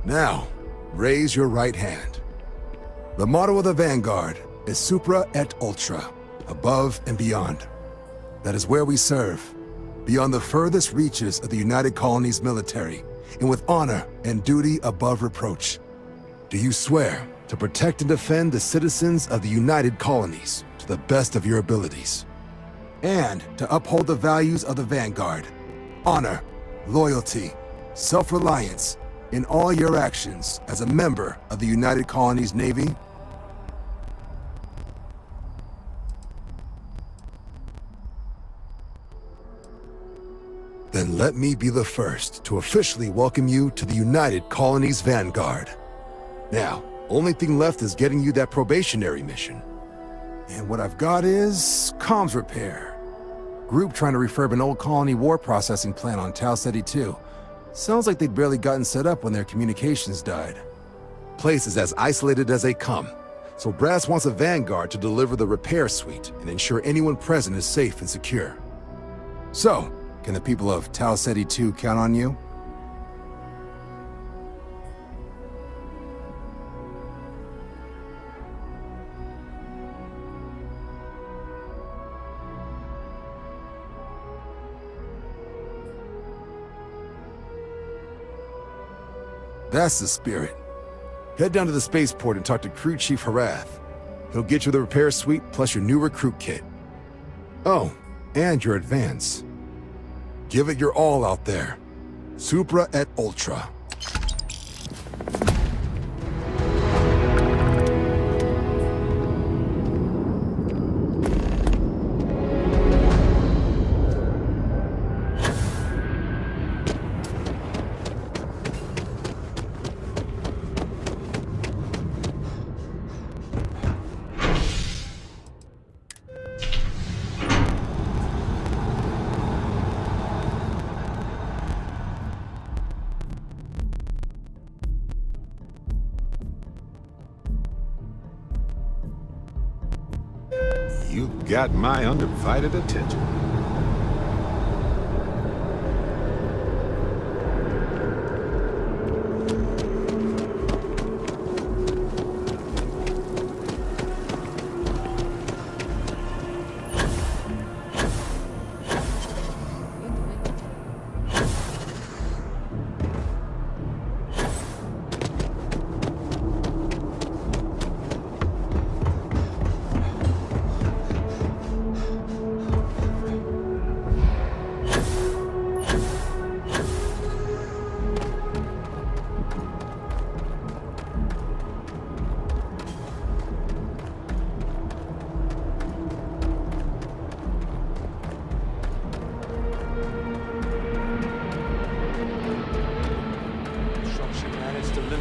Now, raise your right hand. The motto of the Vanguard is Supra et Ultra, above and beyond. That is where we serve, beyond the furthest reaches of the United Colonies military, and with honor and duty above reproach. Do you swear to protect and defend the citizens of the United Colonies to the best of your abilities, and to uphold the values of the Vanguard: honor, loyalty, self-reliance, in all your actions as a member of the United Colonies Navy? Then let me be the first to officially welcome you to the United Colonies Vanguard. Now, only thing left is getting you that probationary mission. And what I've got is comms repair. Group trying to refurb an old colony war processing plant on Tau Ceti 2. Sounds like they'd barely gotten set up when their communications died. Place is as isolated as they come, so Brass wants a Vanguard to deliver the repair suite and ensure anyone present is safe and secure. So, can the people of Tau Ceti 2 count on you? That's the spirit. Head down to the spaceport and talk to Crew Chief Harath. He'll get you the repair suite plus your new recruit kit. Oh, and your advance. Give it your all out there. Supra et Ultra. You got my undivided attention.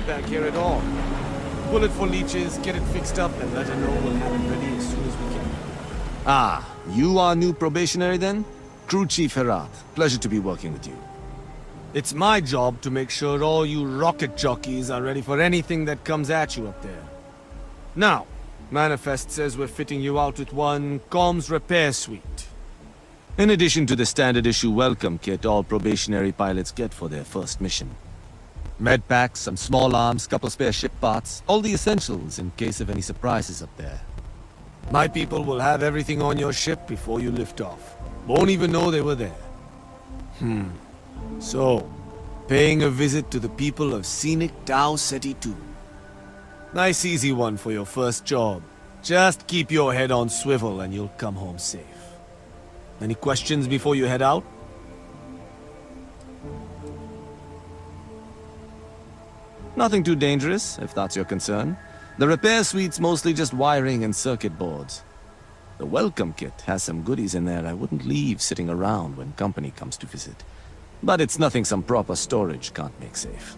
Back here at all. Bullet for leeches, get it fixed up, and let her know we'll have it ready as soon as we can. Ah, you are new probationary then? Crew Chief Herath, pleasure to be working with you. It's my job to make sure all you rocket jockeys are ready for anything that comes at you up there. Now, Manifest says we're fitting you out with one comms repair suite. In addition to the standard issue welcome kit all probationary pilots get for their first mission. Med packs, some small arms, couple spare ship parts, all the essentials in case of any surprises up there. My people will have everything on your ship before you lift off. Won't even know they were there. So, paying a visit to the people of scenic Tau Ceti 2. Nice easy one for your first job. Just keep your head on swivel and you'll come home safe. Any questions before you head out? Nothing too dangerous, if that's your concern. The repair suite's mostly just wiring and circuit boards. The welcome kit has some goodies in there I wouldn't leave sitting around when company comes to visit. But it's nothing some proper storage can't make safe.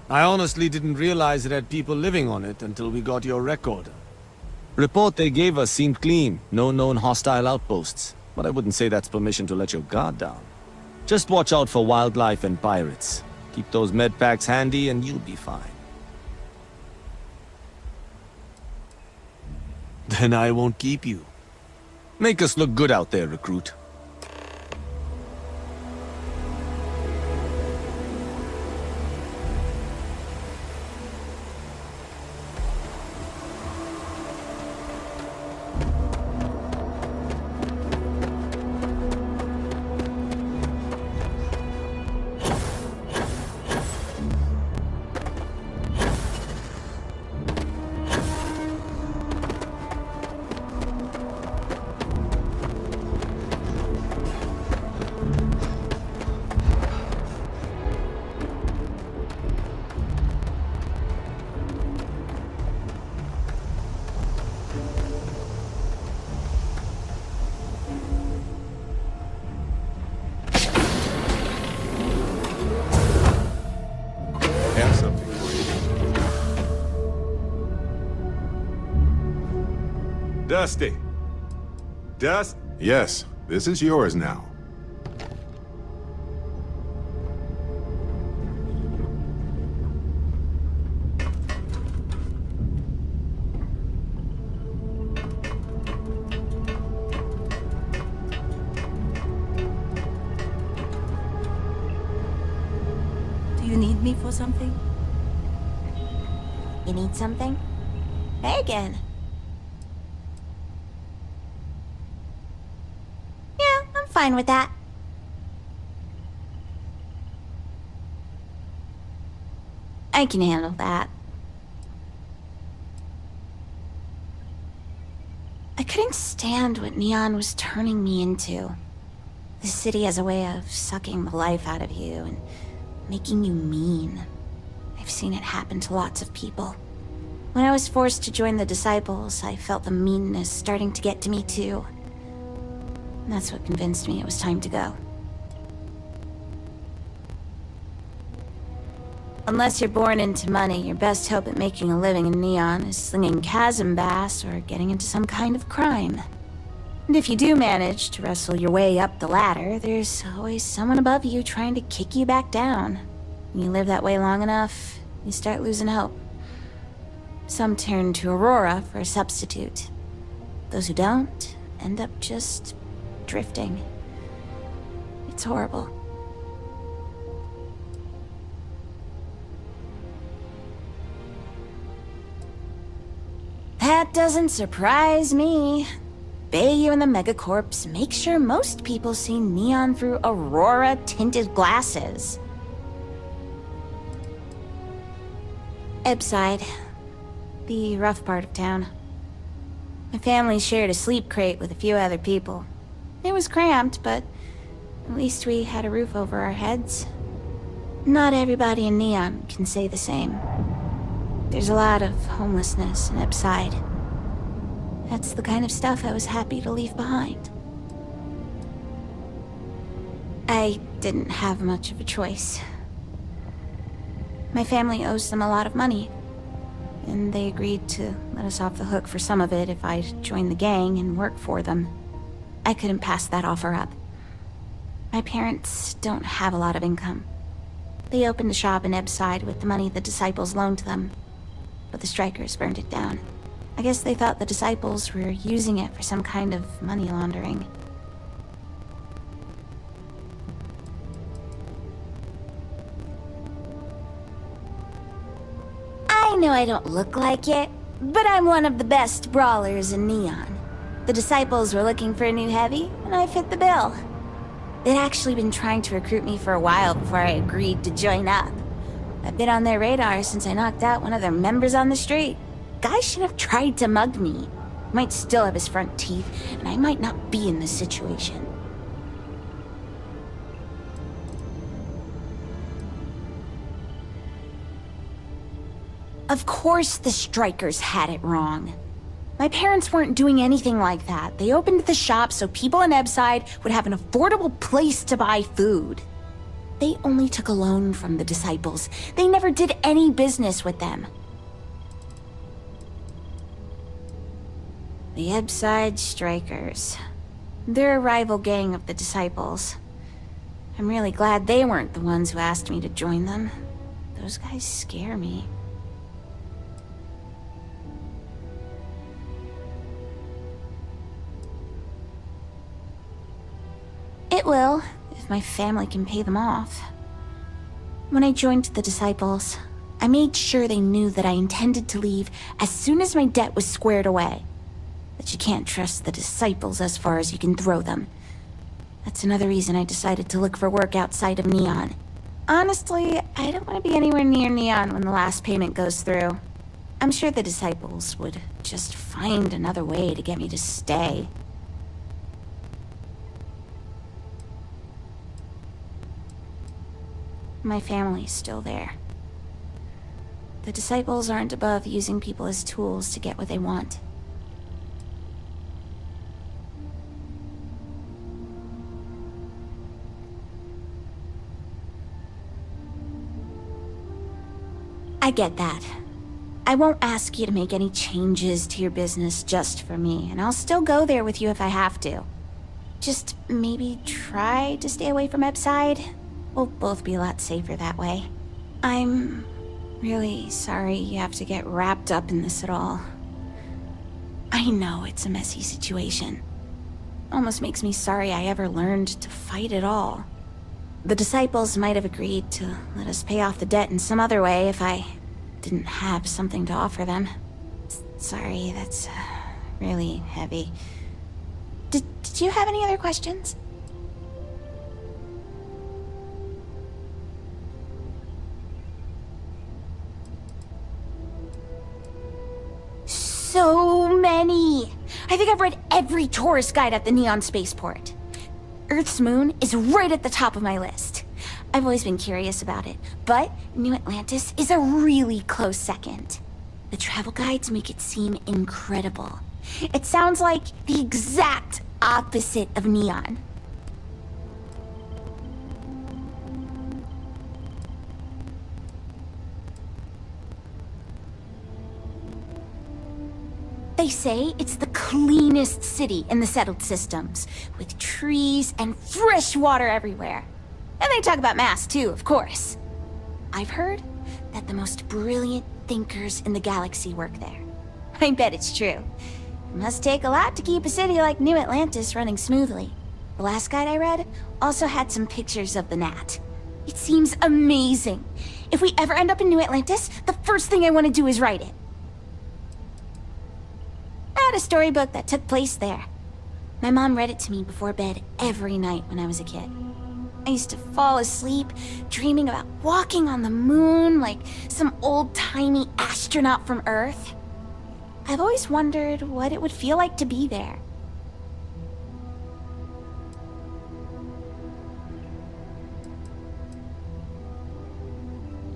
I honestly didn't realize it had people living on it until we got your recorder. Report they gave us seemed clean, no known hostile outposts. But I wouldn't say that's permission to let your guard down. Just watch out for wildlife and pirates. Keep those med packs handy and you'll be fine. Then I won't keep you. Make us look good out there, recruit. Dusty. Yes, this is yours now. Do you need me for something? You need something? Hey again. Yeah, I'm fine with that. I can handle that. I couldn't stand what Neon was turning me into. The city has a way of sucking the life out of you and making you mean. I've seen it happen to lots of people. When I was forced to join the Disciples, I felt the meanness starting to get to me too. And that's what convinced me it was time to go. Unless you're born into money, your best hope at making a living in Neon is slinging chasm bass or getting into some kind of crime. And if you do manage to wrestle your way up the ladder, there's always someone above you trying to kick you back down. When you live that way long enough, you start losing hope. Some turn to Aurora for a substitute. Those who don't end up just drifting. It's horrible. That doesn't surprise me. Bayou and the Megacorps make sure most people see Neon through Aurora-tinted glasses. Ebbside. The rough part of town. My family shared a sleep crate with a few other people. It was cramped, but at least we had a roof over our heads. Not everybody in Neon can say the same. There's a lot of homelessness in Ebbside. That's the kind of stuff I was happy to leave behind. I didn't have much of a choice. My family owes them a lot of money, and they agreed to let us off the hook for some of it if I'd join the gang and work for them. I couldn't pass that offer up. My parents don't have a lot of income. They opened a shop in Ebbside with the money the Disciples loaned them, but the strikers burned it down. I guess they thought the Disciples were using it for some kind of money laundering. I know I don't look like it, but I'm one of the best brawlers in Neon. The Disciples were looking for a new heavy, and I fit the bill. They'd actually been trying to recruit me for a while before I agreed to join up. I've been on their radar since I knocked out one of their members on the street. Guy should have tried to mug me. He might still have his front teeth, and I might not be in this situation. Of course the strikers had it wrong. My parents weren't doing anything like that. They opened the shop so people in Ebbside would have an affordable place to buy food. They only took a loan from the Disciples. They never did any business with them. The Ebbside Strikers. They're a rival gang of the Disciples. I'm really glad they weren't the ones who asked me to join them. Those guys scare me. It will, if my family can pay them off. When I joined the Disciples, I made sure they knew that I intended to leave as soon as my debt was squared away. That you can't trust the Disciples as far as you can throw them. That's another reason I decided to look for work outside of Neon. Honestly, I don't want to be anywhere near Neon when the last payment goes through. I'm sure the Disciples would just find another way to get me to stay. My family's still there. The Disciples aren't above using people as tools to get what they want. I get that. I won't ask you to make any changes to your business just for me, and I'll still go there with you if I have to. Just maybe try to stay away from Epside. We'll both be a lot safer that way. I'm really sorry you have to get wrapped up in this at all. I know it's a messy situation. Almost makes me sorry I ever learned to fight at all. The disciples might have agreed to let us pay off the debt in some other way if I didn't have something to offer them. Sorry, that's really heavy. Did you have any other questions? So many! I think I've read every tourist guide at the Neon Spaceport. Earth's moon is right at the top of my list. I've always been curious about it, but New Atlantis is a really close second. The travel guides make it seem incredible. It sounds like the exact opposite of Neon. They say it's the cleanest city in the settled systems, with trees and fresh water everywhere. And they talk about mass too, of course. I've heard that the most brilliant thinkers in the galaxy work there. I bet it's true. It must take a lot to keep a city like New Atlantis running smoothly. The last guide I read also had some pictures of the Nat. It seems amazing. If we ever end up in New Atlantis, the first thing I want to do is write it. I had a storybook that took place there. My mom read it to me before bed every night when I was a kid. I used to fall asleep dreaming about walking on the moon like some old-timey astronaut from Earth. I've always wondered what it would feel like to be there.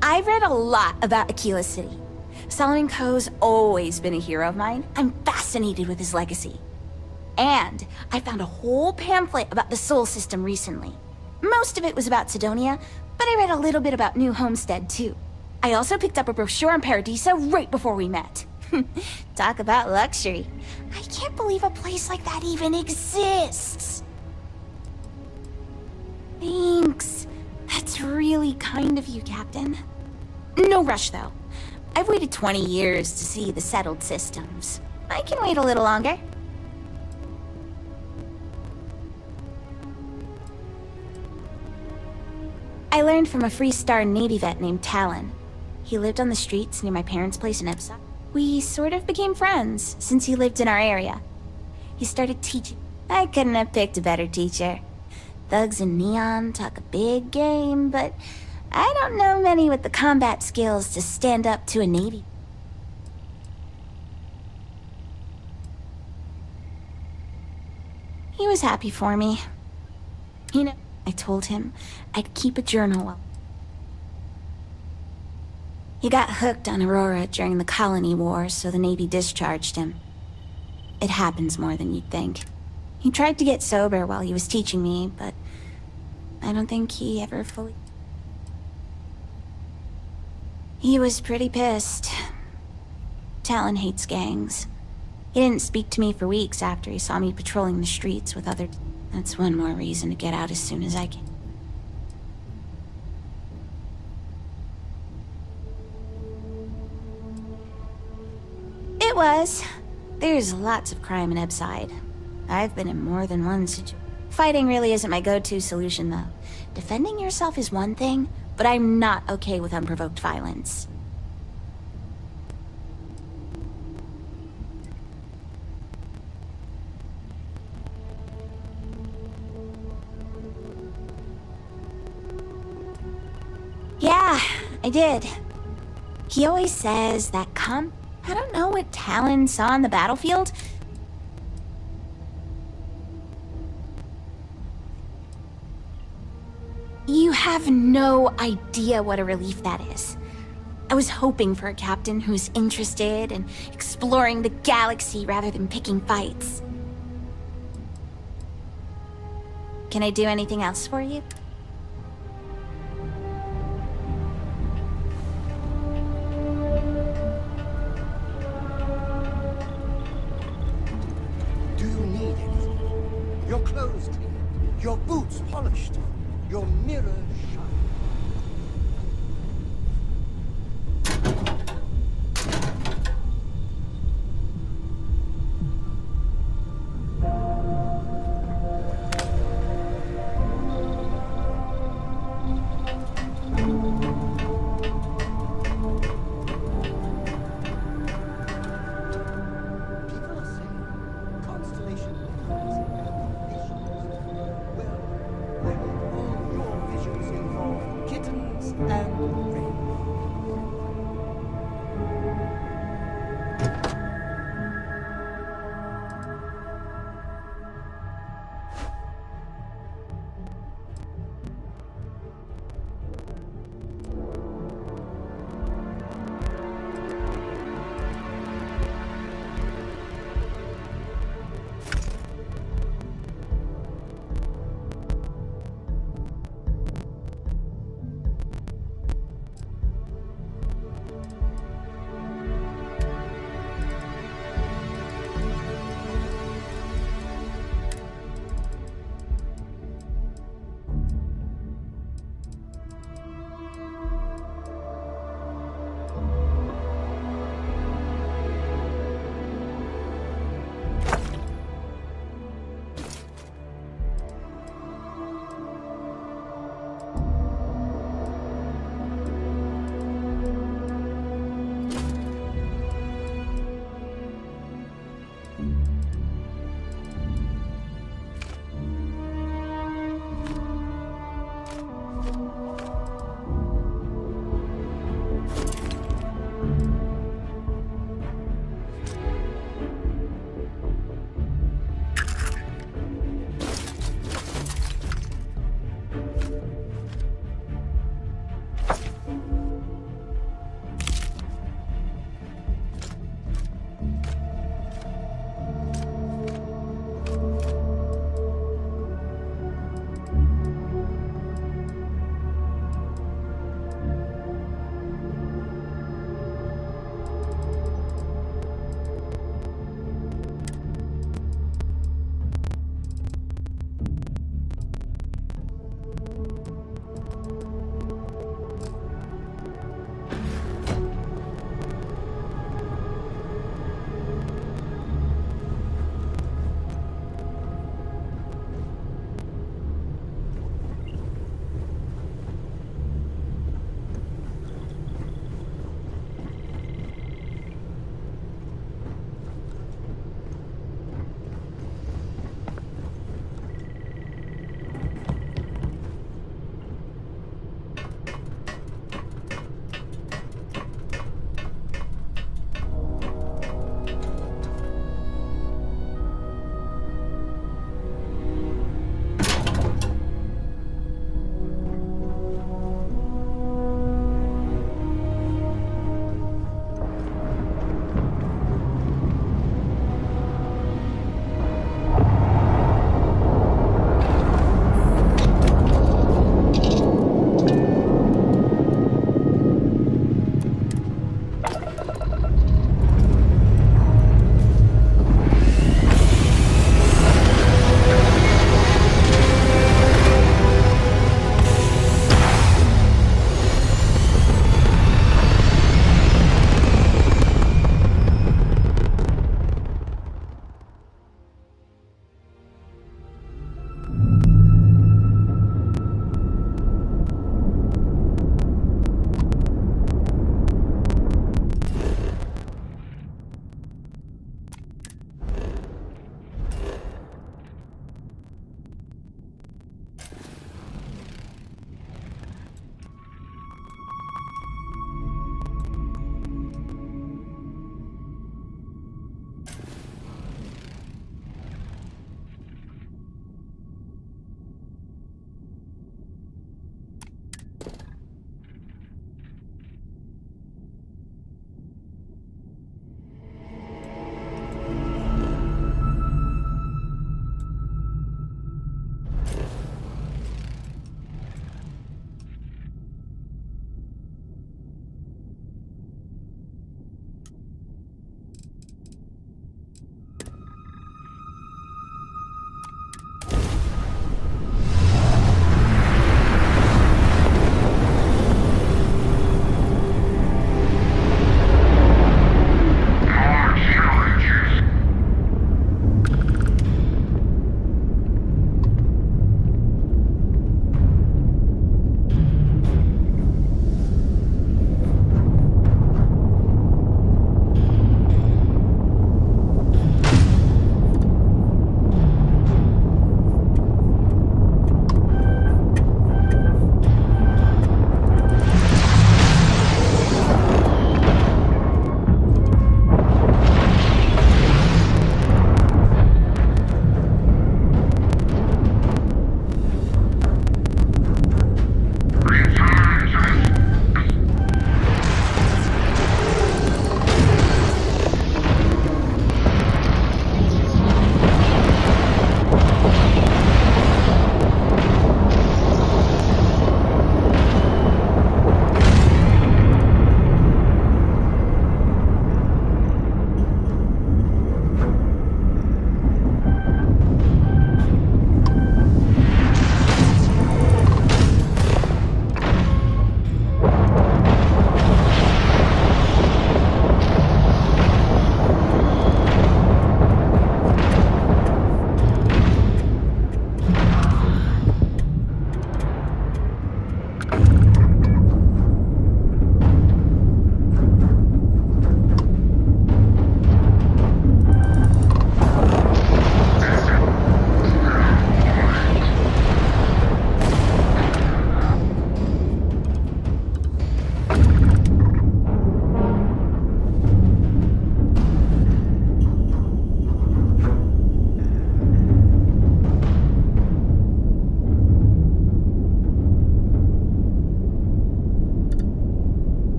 I've read a lot about Aquila City. Solomon Coe's always been a hero of mine. I'm fascinated with his legacy. And I found a whole pamphlet about the Sol system recently. Most of it was about Sidonia, but I read a little bit about New Homestead too. I also picked up a brochure on Paradiso right before we met. Talk about luxury. I can't believe a place like that even exists. Thanks. That's really kind of you, Captain. No rush though. I've waited 20 years to see the settled systems. I can wait a little longer. I learned from a Freestar Navy vet named Talon. He lived on the streets near my parents' place in Epside. We sort of became friends since he lived in our area. He started teaching. I couldn't have picked a better teacher. Thugs in Neon talk a big game, but I don't know many with the combat skills to stand up to a Navy. He was happy for me. You know, I told him I'd keep a journal. He got hooked on Aurora during the Colony War, so the Navy discharged him. It happens more than you'd think. He tried to get sober while he was teaching me, but I don't think he ever fully... He was pretty pissed. Talon hates gangs. He didn't speak to me for weeks after he saw me patrolling the streets with other... That's one more reason to get out as soon as I can. It was. There's lots of crime in Epside. I've been in more than one situation. Fighting really isn't my go-to solution, though. Defending yourself is one thing, but I'm not okay with unprovoked violence. Yeah, I did. He always says that I don't know what Talon saw on the battlefield. You have no idea what a relief that is. I was hoping for a captain who's interested in exploring the galaxy rather than picking fights. Can I do anything else for you? boots polished, your mirror shine.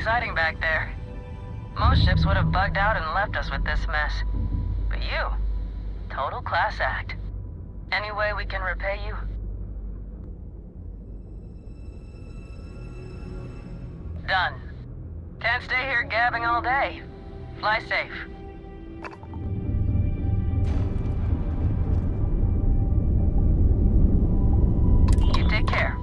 exciting back there. Most ships would have bugged out and left us with this mess. But you, total class act. Any way we can repay you? Done. Can't stay here gabbing all day. Fly safe. You take care.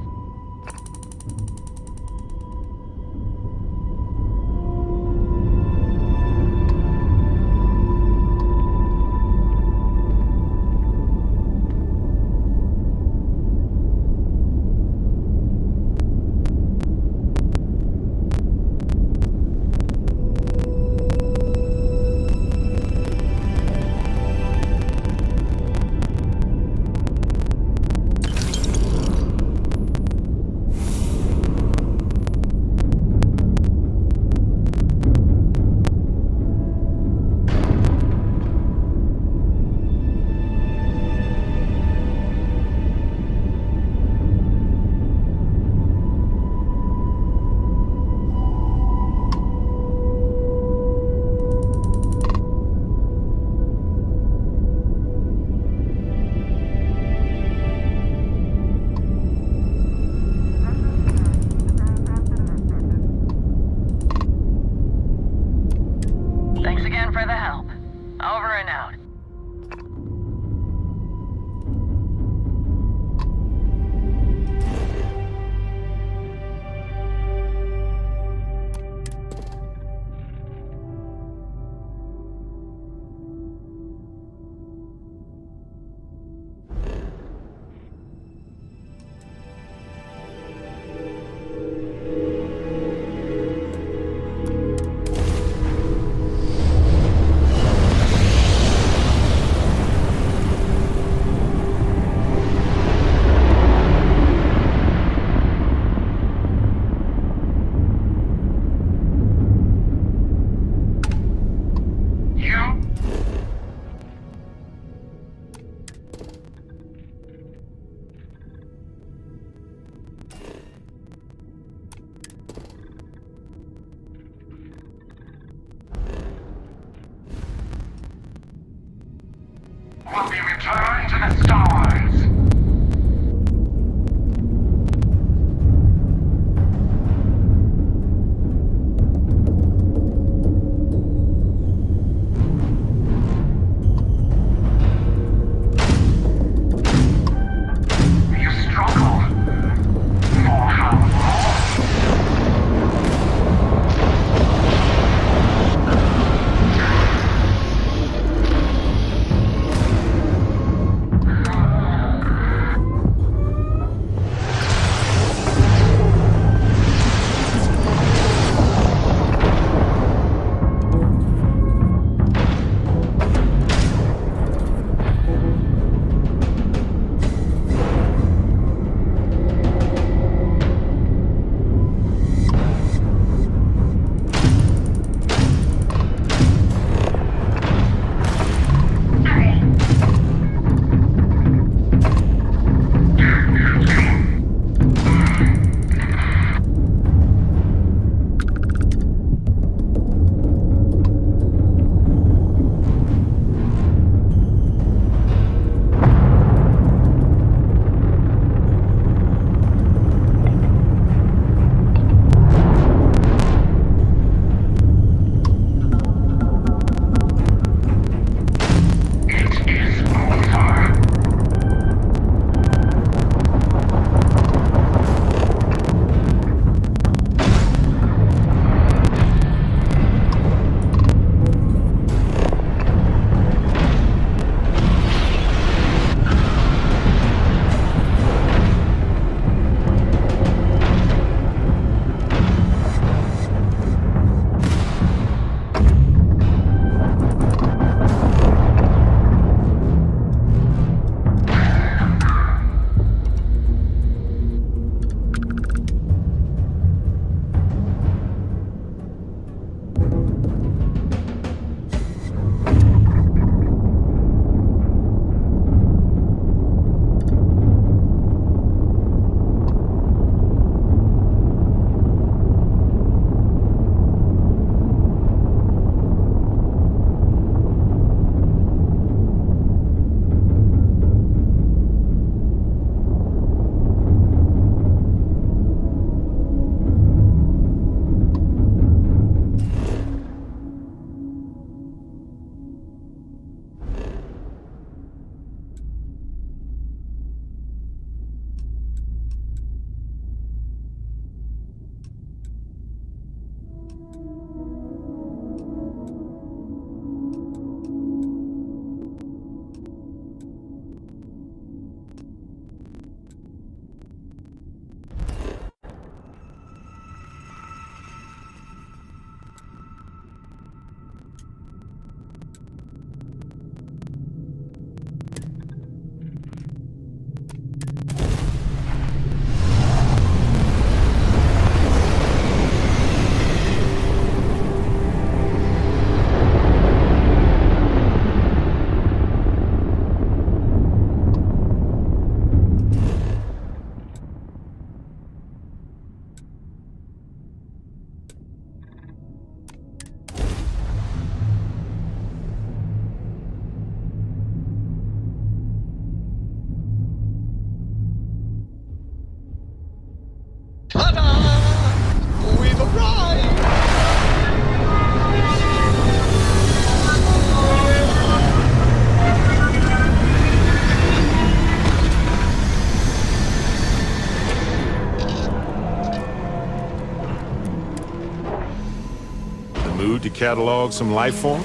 Mood to catalog some life forms?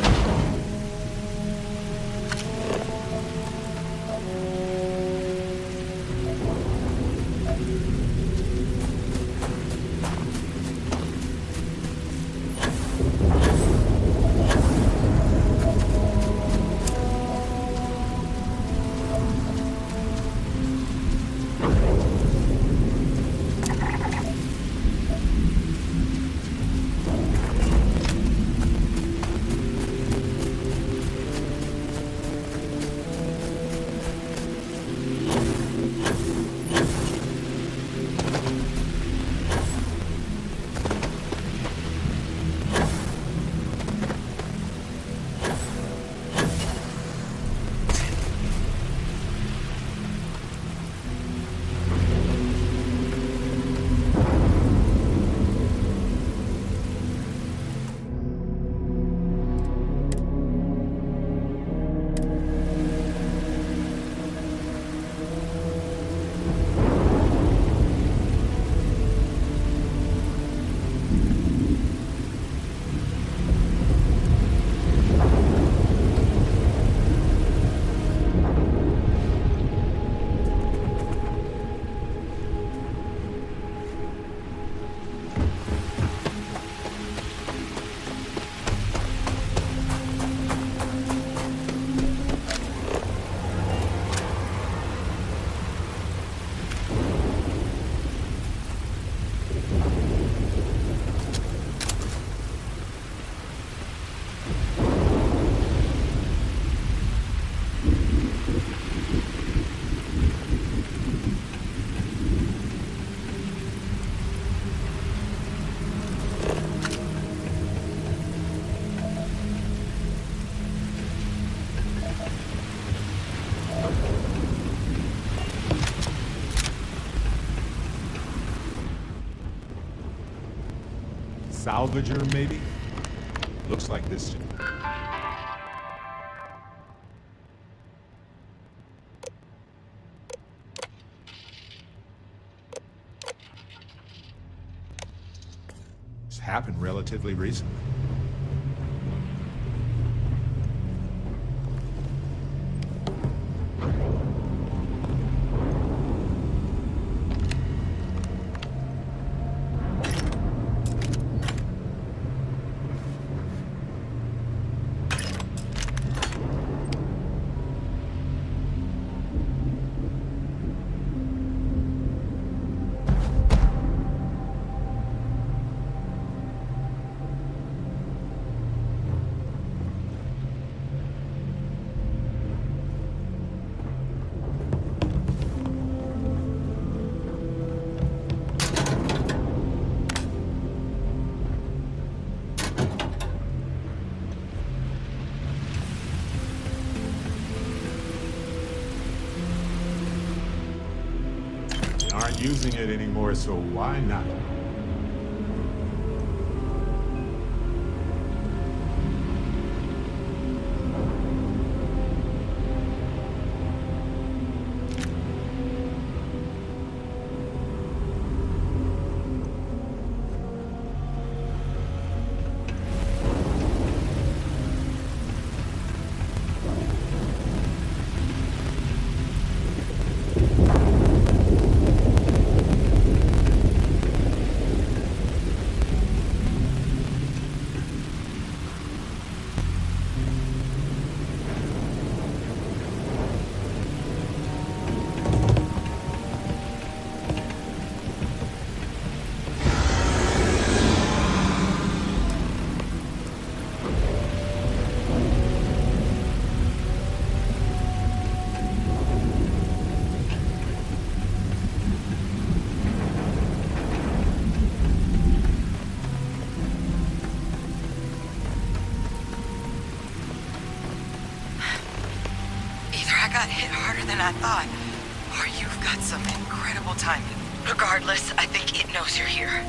Salvager, maybe? Looks like this. It's happened relatively recently. Aren't using it anymore, so why not? got hit harder than I thought. Or you've got some incredible timing. Regardless, I think it knows you're here.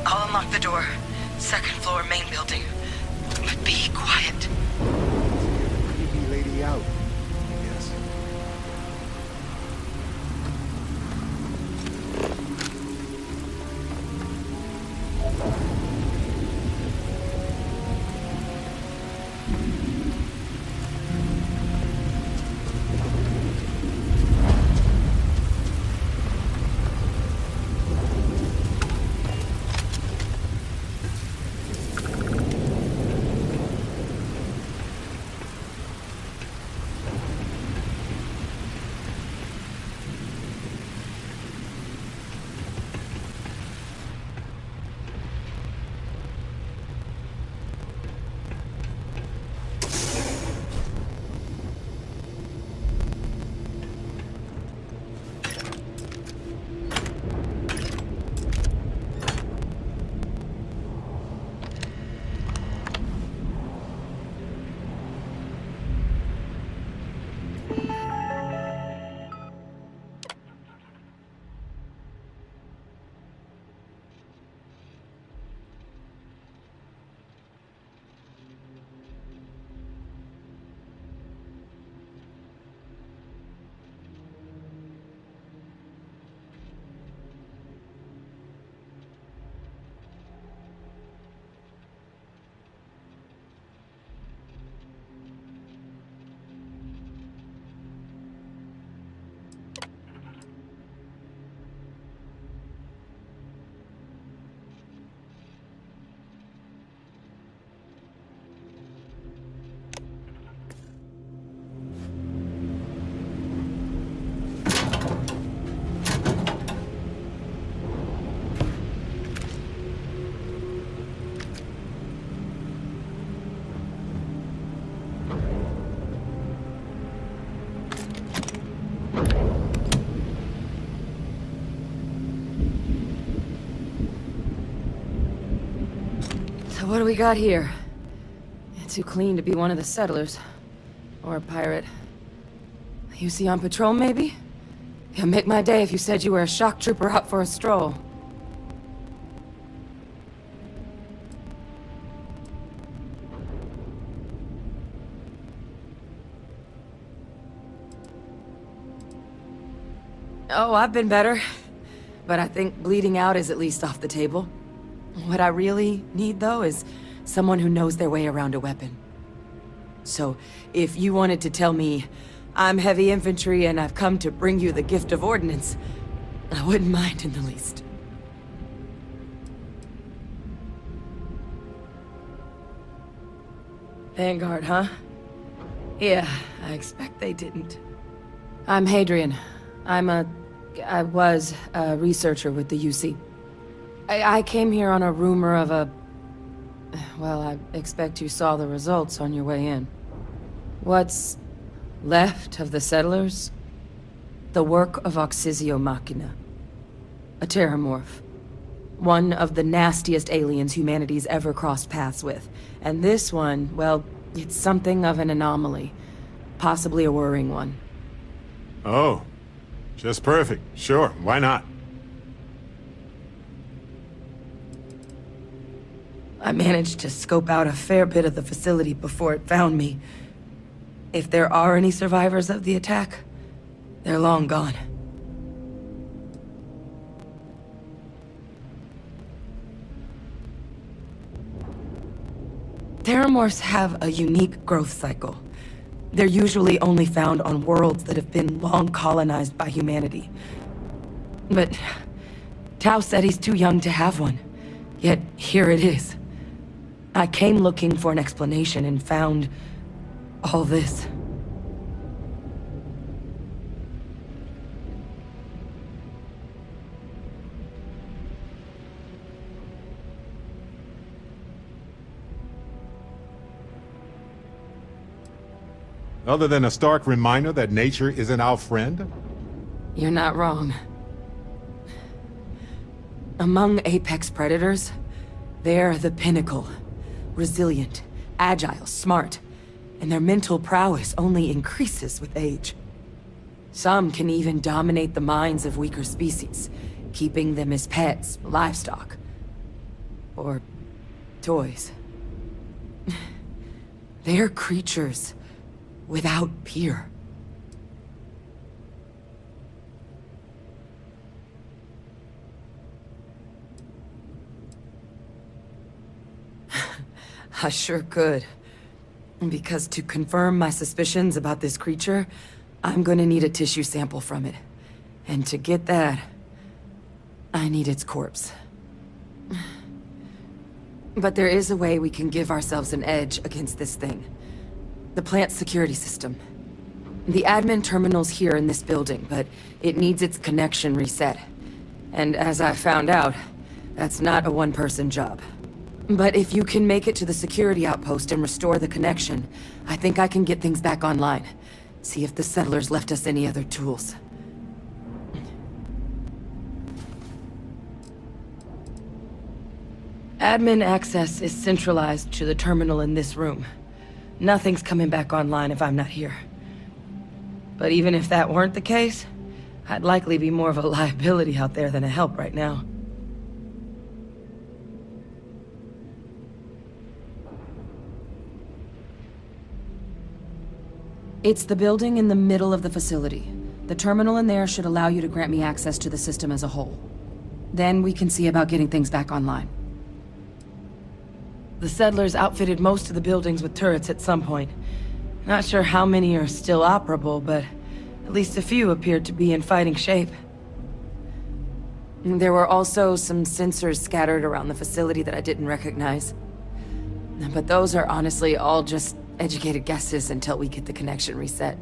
I'll unlock the door. Second floor, main building. But be quiet. Creepy lady out. Yes. So what do we got here? Too clean to be one of the settlers. Or a pirate. You see on patrol, maybe? It'd make my day if you said you were a shock trooper out for a stroll. Oh, I've been better. But I think bleeding out is at least off the table. What I really need, though, is someone who knows their way around a weapon. So, if you wanted to tell me, I'm heavy infantry and I've come to bring you the gift of ordnance, I wouldn't mind in the least. Vanguard, huh? Yeah, I expect they didn't. I'm Hadrian. I was a researcher with the UC. I came here on a rumor of a... Well, I expect you saw the results on your way in. What's left of the settlers? The work of Oxysio Machina. A terramorph. One of the nastiest aliens humanity's ever crossed paths with. And this one, well, it's something of an anomaly. Possibly a worrying one. Oh, just perfect. Sure, why not? I managed to scope out a fair bit of the facility before it found me. If there are any survivors of the attack, they're long gone. Terramorphs have a unique growth cycle. They're usually only found on worlds that have been long colonized by humanity. But Tau said he's too young to have one. Yet here it is. I came looking for an explanation and found all this. Other than a stark reminder that nature isn't our friend? You're not wrong. Among apex predators, they're the pinnacle. Resilient, agile, smart, and their mental prowess only increases with age. Some can even dominate the minds of weaker species, keeping them as pets, livestock, or toys. They're creatures without peer. I sure could. Because to confirm my suspicions about this creature, I'm gonna need a tissue sample from it. And to get that, I need its corpse. But there is a way we can give ourselves an edge against this thing. The plant's security system. The admin terminal's here in this building, but it needs its connection reset. And as I found out, that's not a one-person job. But if you can make it to the security outpost and restore the connection, I think I can get things back online. See if the settlers left us any other tools. Admin access is centralized to the terminal in this room. Nothing's coming back online if I'm not here. But even if that weren't the case, I'd likely be more of a liability out there than a help right now. It's the building in the middle of the facility. The terminal in there should allow you to grant me access to the system as a whole. Then we can see about getting things back online. The settlers outfitted most of the buildings with turrets at some point. Not sure how many are still operable, but at least a few appeared to be in fighting shape. There were also some sensors scattered around the facility that I didn't recognize. But those are honestly all just educated guesses until we get the connection reset.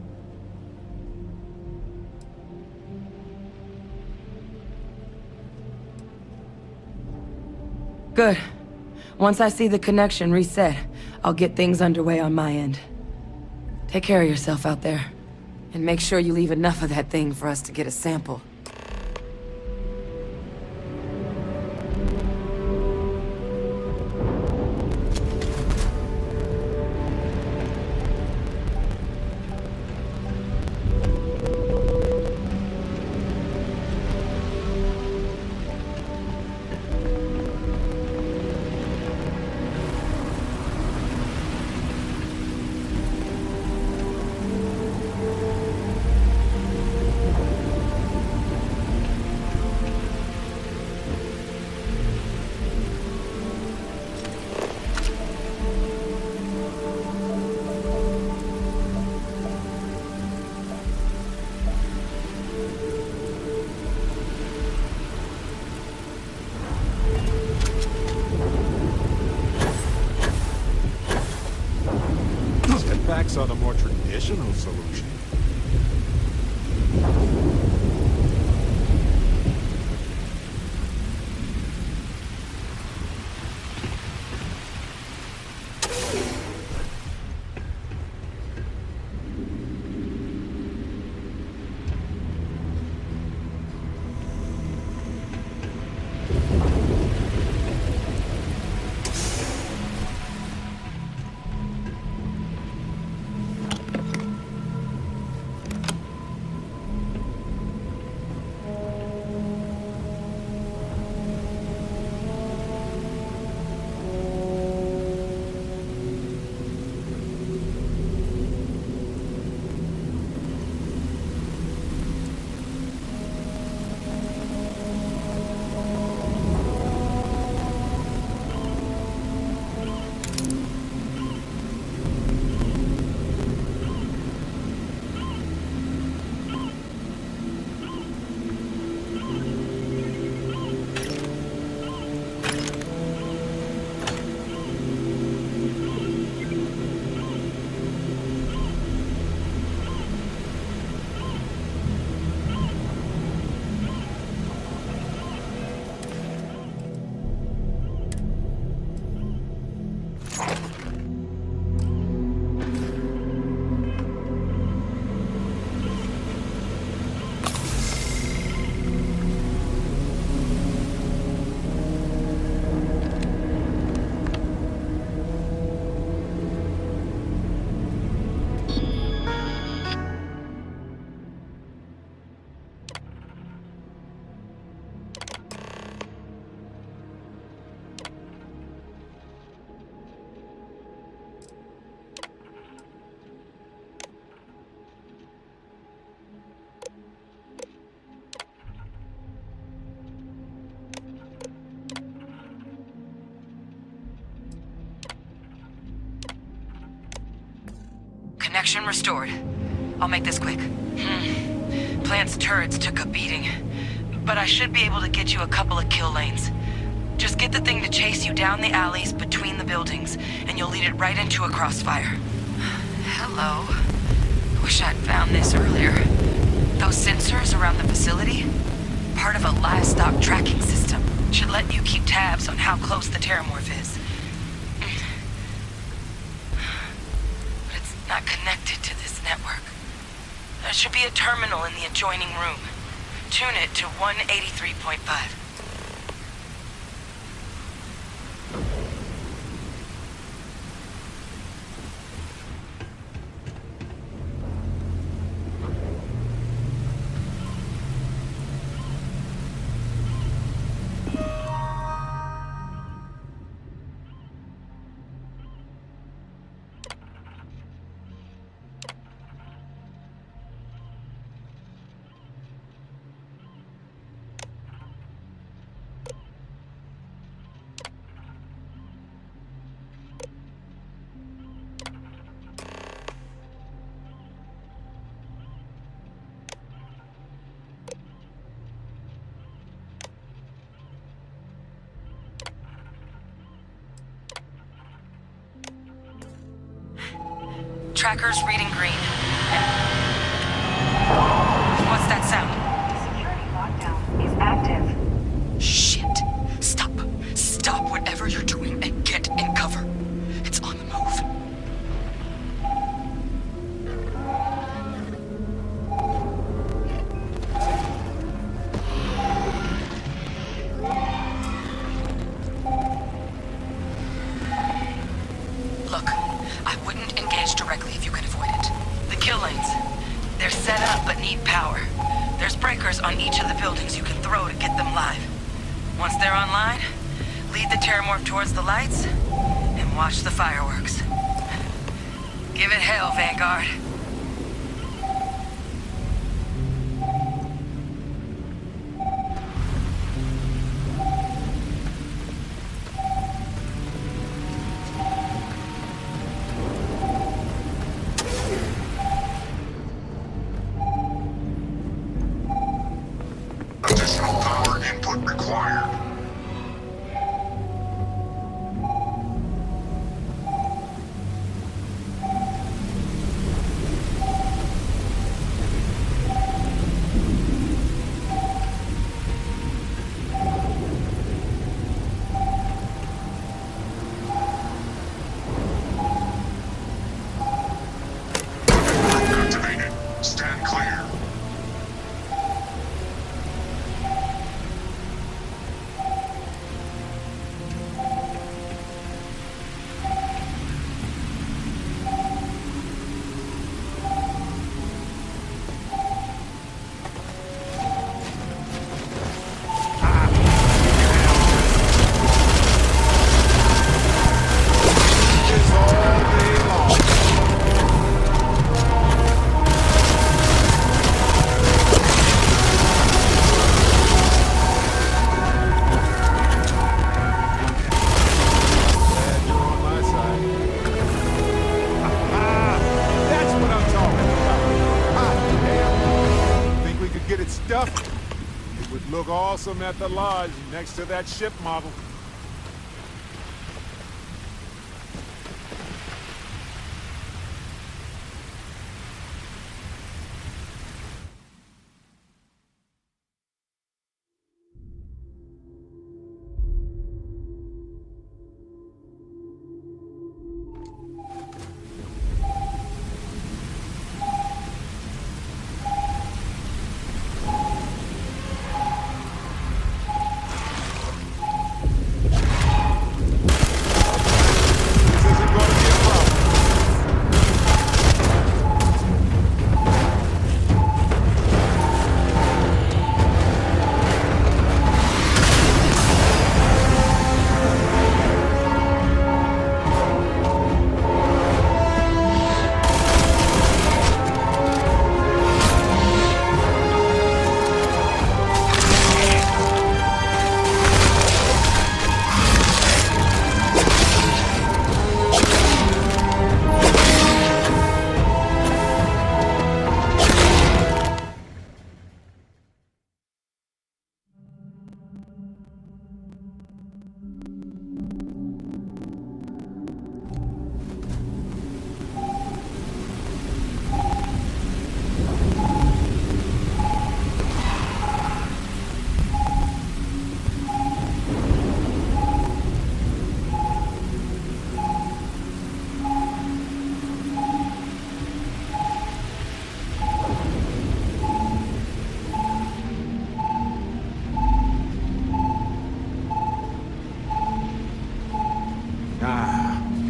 Good. Once I see the connection reset, I'll get things underway on my end. Take care of yourself out there. And make sure you leave enough of that thing for us to get a sample. Mechs are the more traditional solution. Connection restored. I'll make this quick. Plant's turrets took a beating, but I should be able to get you a couple of kill lanes. Just get the thing to chase you down the alleys between the buildings, and you'll lead it right into a crossfire. Hello. Wish I'd found this earlier. Those sensors around the facility? Part of a livestock tracking system. Should let you keep tabs on how close the terramorph is. But it's not connected to this network. There should be a terminal in the adjoining room. Tune it to 183.5. Tracker's reading green. What's that sound? Security lockdown is active. Shit. Stop. Stop whatever you're doing and get in cover. It's on the move. Look, I wouldn't engage directly if you can avoid it. The kill lanes. They're set up but need power. There's breakers on each of the buildings you can throw to get them live. Once they're online, lead the terramorph towards the lights and watch the fireworks. Give it hell, Vanguard. Additional power input required. them at the lodge next to that ship model.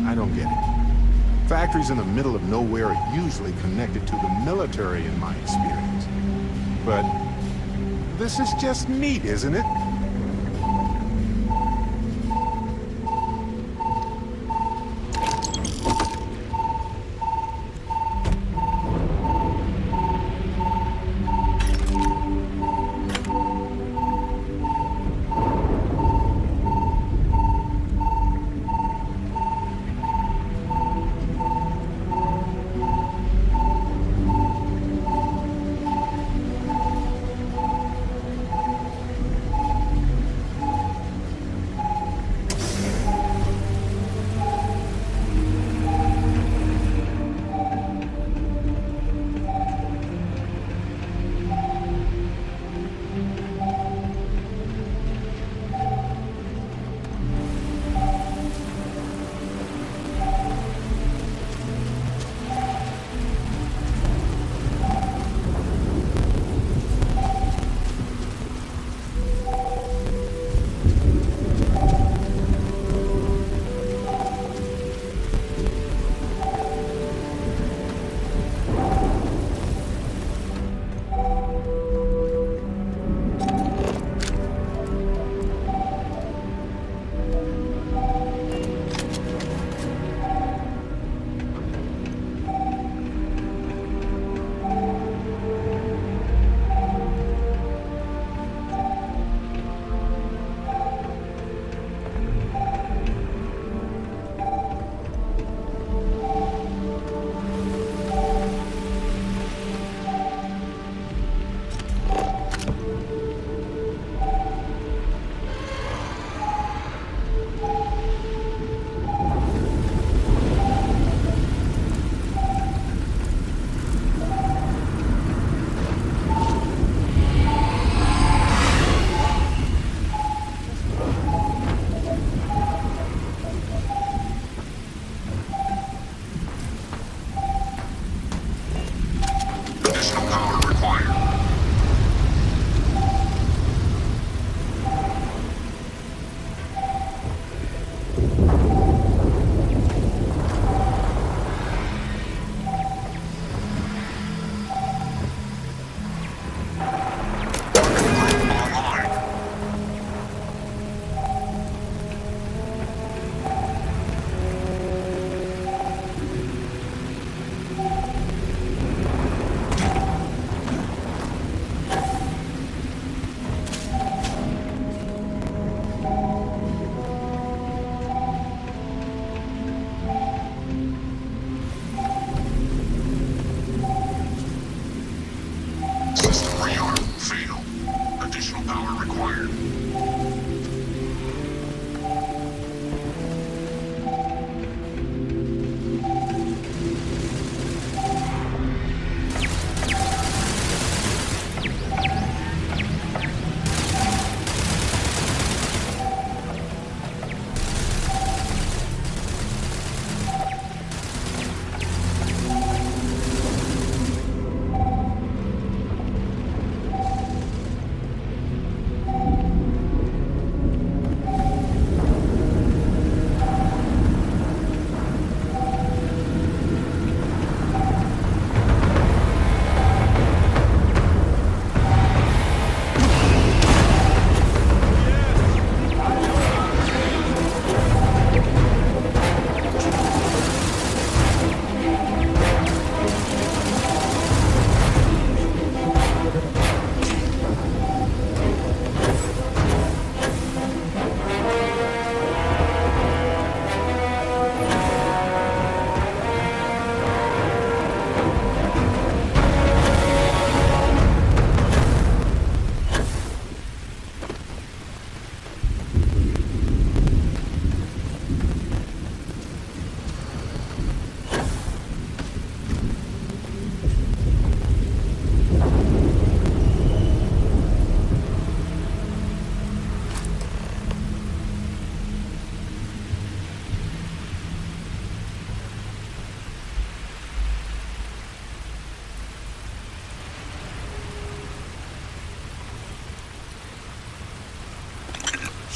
I don't get it. Factories in the middle of nowhere are usually connected to the military in my experience. But this is just neat, isn't it?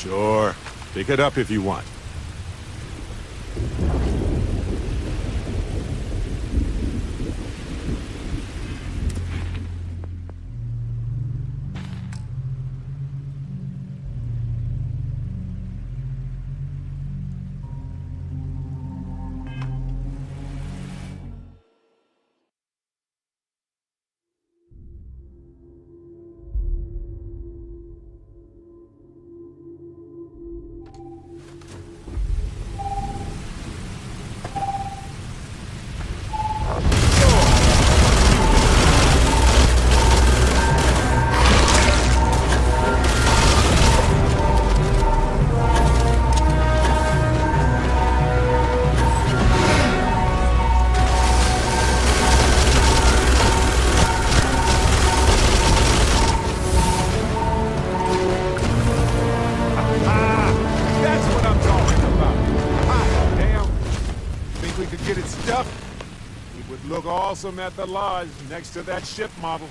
Sure. Pick it up if you want. Look awesome at the lodge next to that ship model.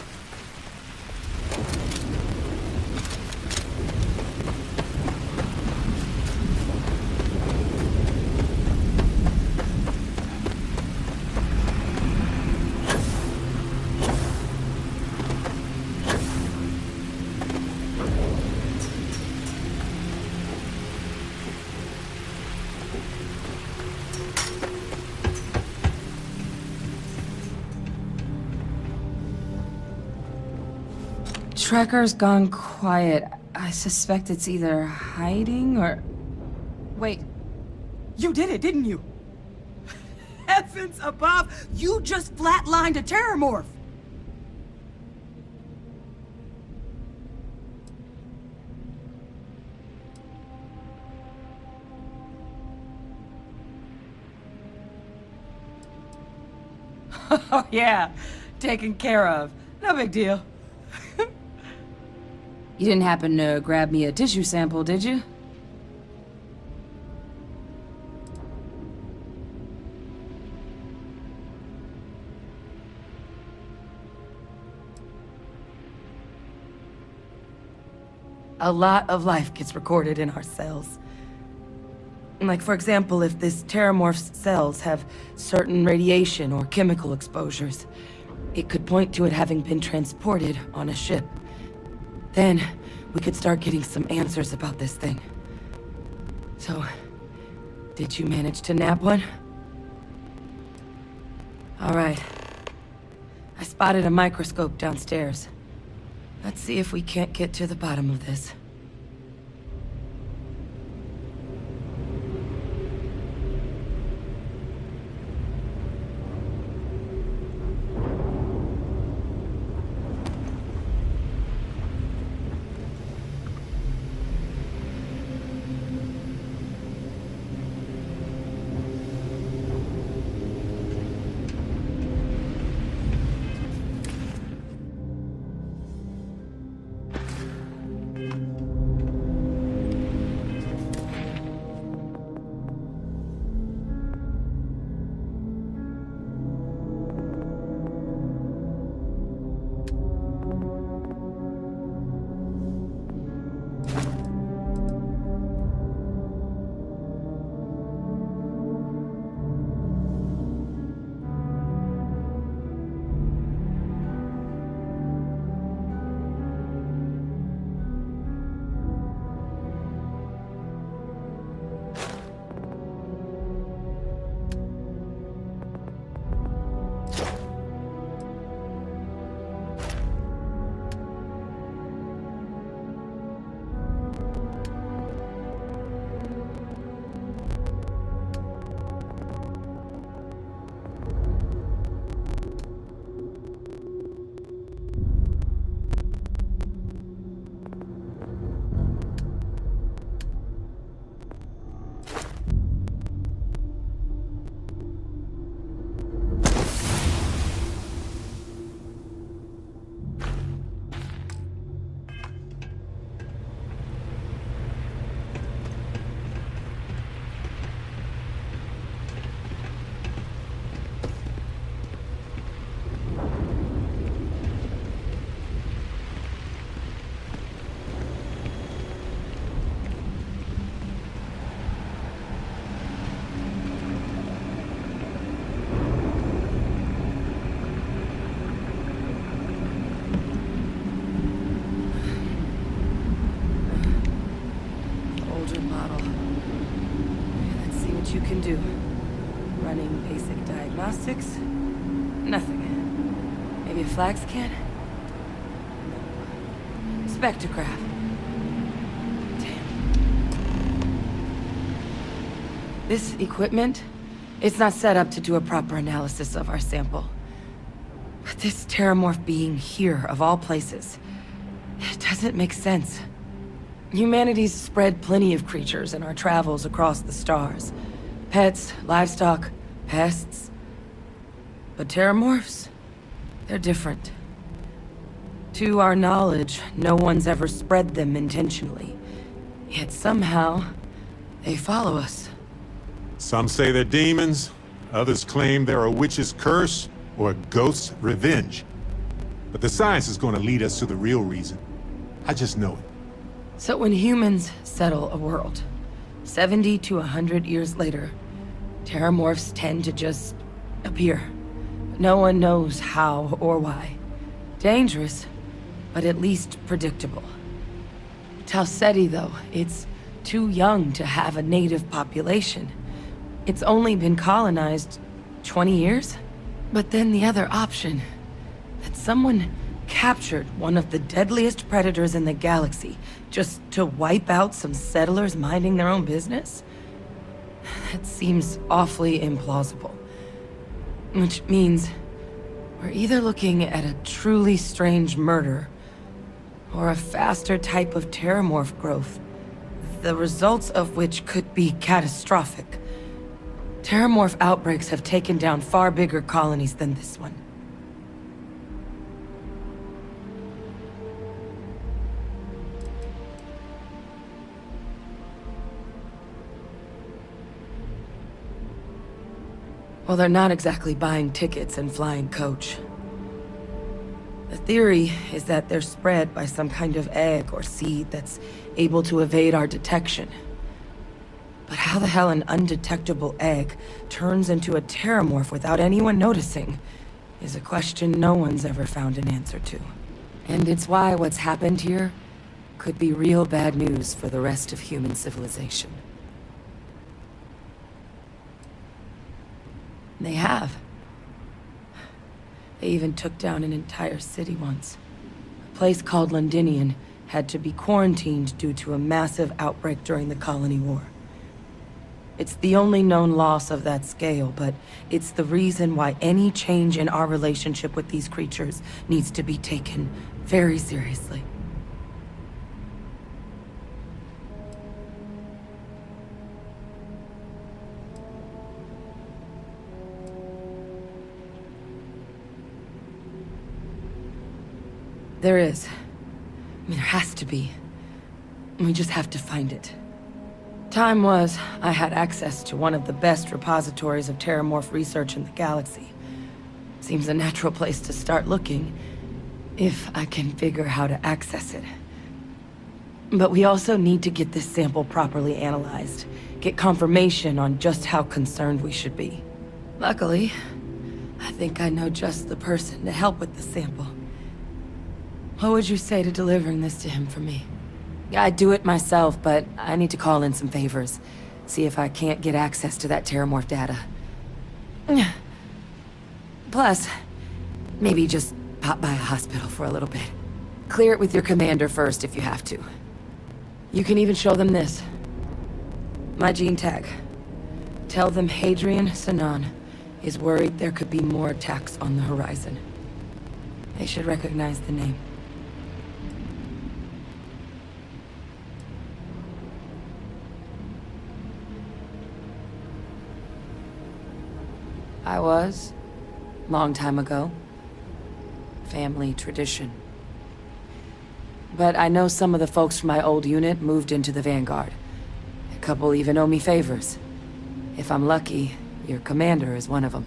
Tracker's gone quiet. I suspect it's either hiding or... Wait. You did it, didn't you? Heavens above! You just flatlined a terramorph! Oh yeah, taken care of. No big deal. You didn't happen to grab me a tissue sample, did you? A lot of life gets recorded in our cells. Like, for example, if this terramorph's cells have certain radiation or chemical exposures, it could point to it having been transported on a ship. Then, we could start getting some answers about this thing. So, did you manage to nab one? All right. I spotted a microscope downstairs. Let's see if we can't get to the bottom of this. a model. Let's see what you can do. Running basic diagnostics? Nothing. Maybe a flag scan? No. Spectrograph. Damn. This equipment, it's not set up to do a proper analysis of our sample. But this terramorph being here, of all places, it doesn't make sense. Humanity's spread plenty of creatures in our travels across the stars. Pets, livestock, pests. But terramorphs? They're different. To our knowledge, no one's ever spread them intentionally. Yet somehow, they follow us. Some say they're demons, others claim they're a witch's curse or a ghost's revenge. But the science is going to lead us to the real reason. I just know it. So when humans settle a world, 70 to 100 years later, terramorphs tend to just appear. No one knows how or why. Dangerous, but at least predictable. Tau Ceti, though, it's too young to have a native population. It's only been colonized 20 years? But then the other option, that someone captured one of the deadliest predators in the galaxy just to wipe out some settlers minding their own business? That seems awfully implausible. Which means we're either looking at a truly strange murder or a faster type of terramorph growth, the results of which could be catastrophic. Terramorph outbreaks have taken down far bigger colonies than this one. Well, they're not exactly buying tickets and flying coach. The theory is that they're spread by some kind of egg or seed that's able to evade our detection. But how the hell an undetectable egg turns into a terramorph without anyone noticing is a question no one's ever found an answer to. And it's why what's happened here could be real bad news for the rest of human civilization. They have. They even took down an entire city once. A place called Londinian had to be quarantined due to a massive outbreak during the Colony War. It's the only known loss of that scale, but it's the reason why any change in our relationship with these creatures needs to be taken very seriously. There is. I mean, there has to be. We just have to find it. Time was, I had access to one of the best repositories of terramorph research in the galaxy. Seems a natural place to start looking, if I can figure how to access it. But we also need to get this sample properly analyzed, get confirmation on just how concerned we should be. Luckily, I think I know just the person to help with the sample. What would you say to delivering this to him for me? I'd do it myself, but I need to call in some favors. See if I can't get access to that terramorph data. Plus, maybe just pop by a hospital for a little bit. Clear it with your commander first if you have to. You can even show them this. My gene tag. Tell them Hadrian Sinan is worried there could be more attacks on the horizon. They should recognize the name. I was, long time ago. Family tradition. But I know some of the folks from my old unit moved into the Vanguard. A couple even owe me favors. If I'm lucky, your commander is one of them.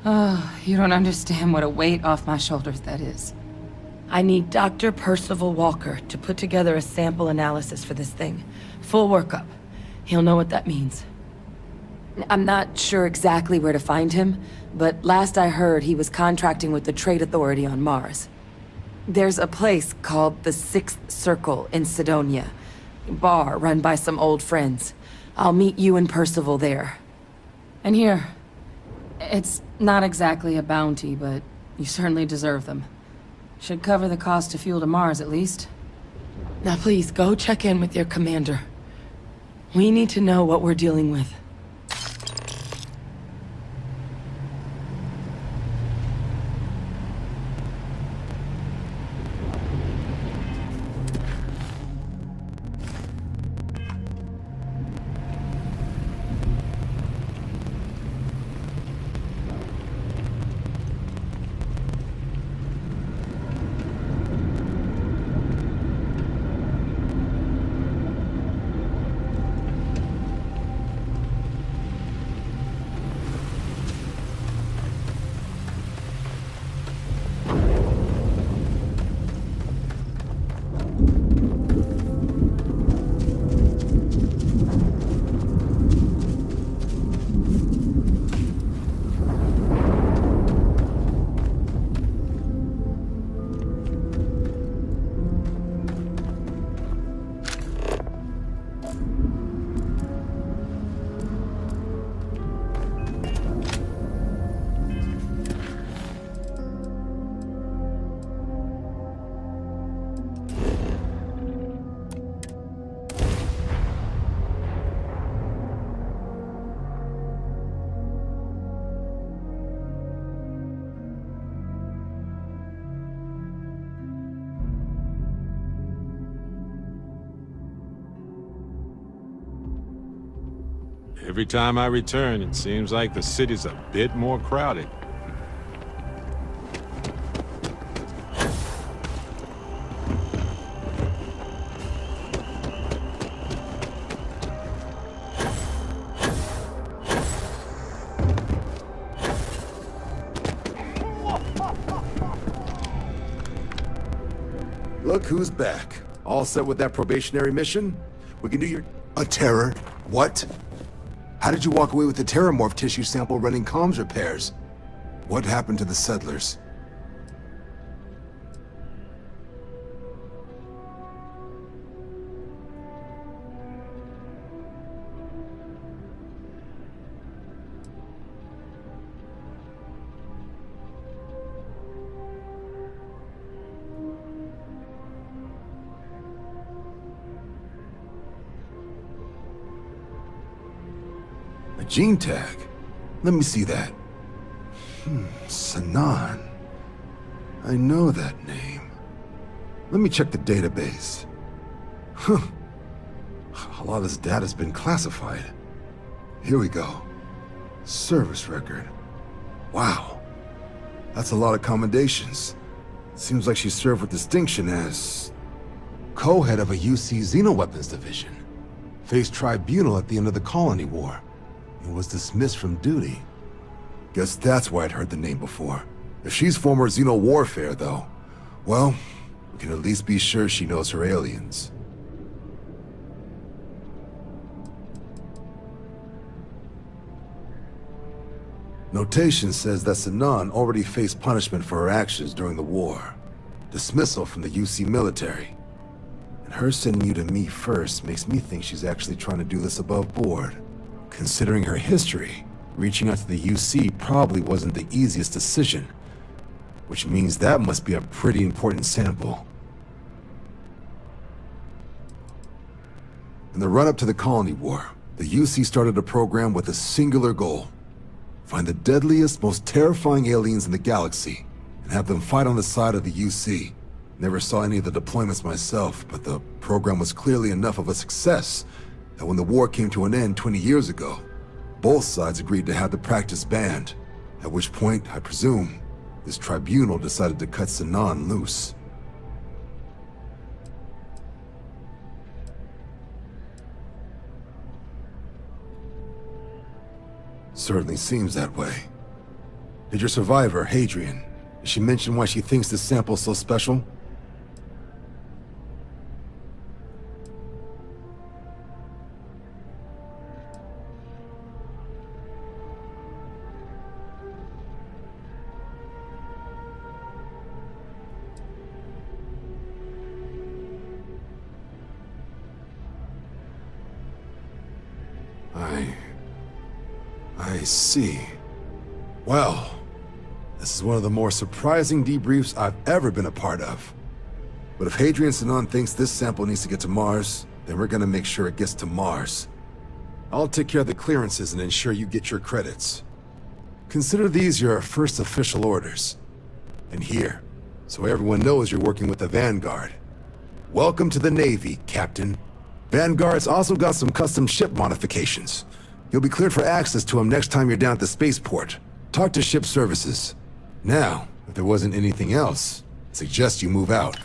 Oh, you don't understand what a weight off my shoulders that is. I need Dr. Percival Walker to put together a sample analysis for this thing. Full workup. He'll know what that means. I'm not sure exactly where to find him, but last I heard he was contracting with the Trade Authority on Mars. There's a place called the Sixth Circle in Sidonia. Bar run by some old friends. I'll meet you and Percival there. And here, it's not exactly a bounty, but you certainly deserve them. Should cover the cost of fuel to Mars, at least. Now please, go check in with your commander. We need to know what we're dealing with. Every time I return, it seems like the city's a bit more crowded. Look who's back. All set with that probationary mission? We can do your... A terror? What? How did you walk away with the terramorph tissue sample running comms repairs? What happened to the settlers? Gene tag? Let me see that. Sanan. I know that name. Let me check the database. Huh. A lot of this data's been classified. Here we go. Service record. Wow. That's a lot of commendations. Seems like she served with distinction as co-head of a UC Xenoweapons division. Faced tribunal at the end of the Colony War. Was dismissed from duty. Guess that's why I'd heard the name before. If she's former Xeno warfare, though, well, we can at least be sure she knows her aliens. Notation says that Sanan already faced punishment for her actions during the war. Dismissal from the UC military. And her sending you to me first makes me think she's actually trying to do this above board. Considering her history, reaching out to the UC probably wasn't the easiest decision, which means that must be a pretty important sample. In the run-up to the Colony War, the UC started a program with a singular goal: find the deadliest, most terrifying aliens in the galaxy, and have them fight on the side of the UC. Never saw any of the deployments myself, but the program was clearly enough of a success that when the war came to an end 20 years ago, both sides agreed to have the practice banned, at which point, I presume, this tribunal decided to cut Sanan loose. Certainly seems that way. Did your survivor, Hadrian, did she mention why she thinks this sample's so special? see. Well, this is one of the more surprising debriefs I've ever been a part of. But if Hadrian Sinon thinks this sample needs to get to Mars, then we're gonna make sure it gets to Mars. I'll take care of the clearances and ensure you get your credits. Consider these your first official orders. And here, so everyone knows you're working with the Vanguard. Welcome to the Navy, Captain. Vanguard's also got some custom ship modifications. You'll be cleared for access to them next time you're down at the spaceport. Talk to ship services. Now, if there wasn't anything else, I suggest you move out.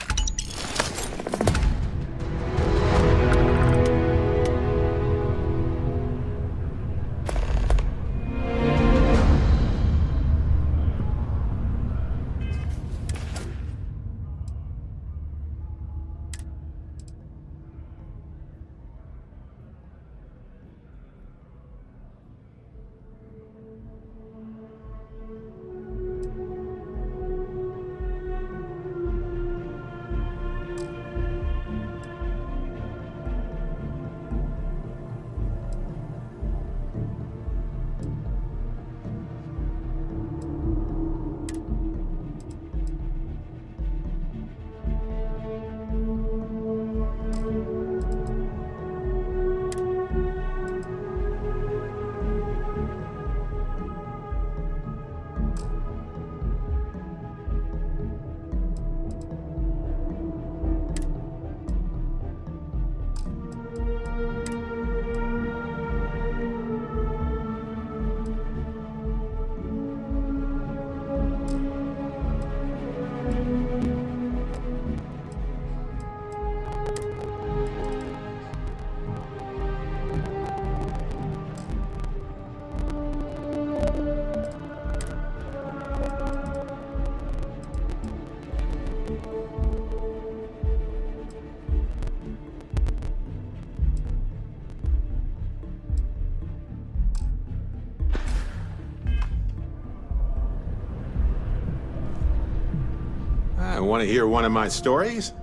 Want to hear one of my stories?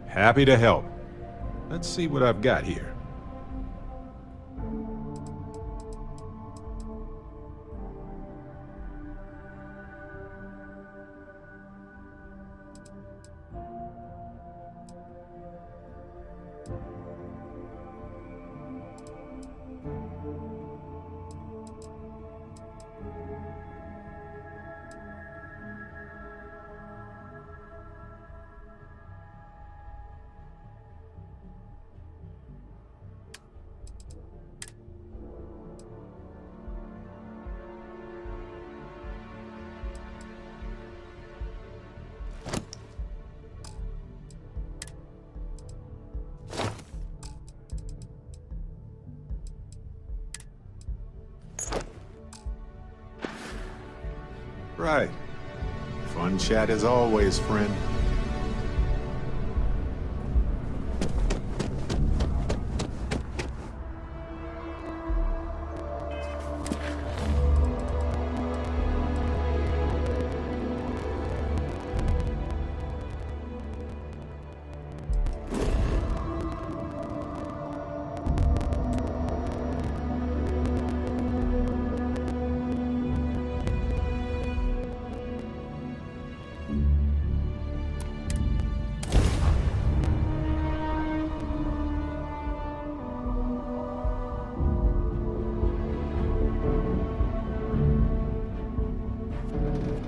Happy to help. Let's see what I've got here. Right. Fun chat as always, friend.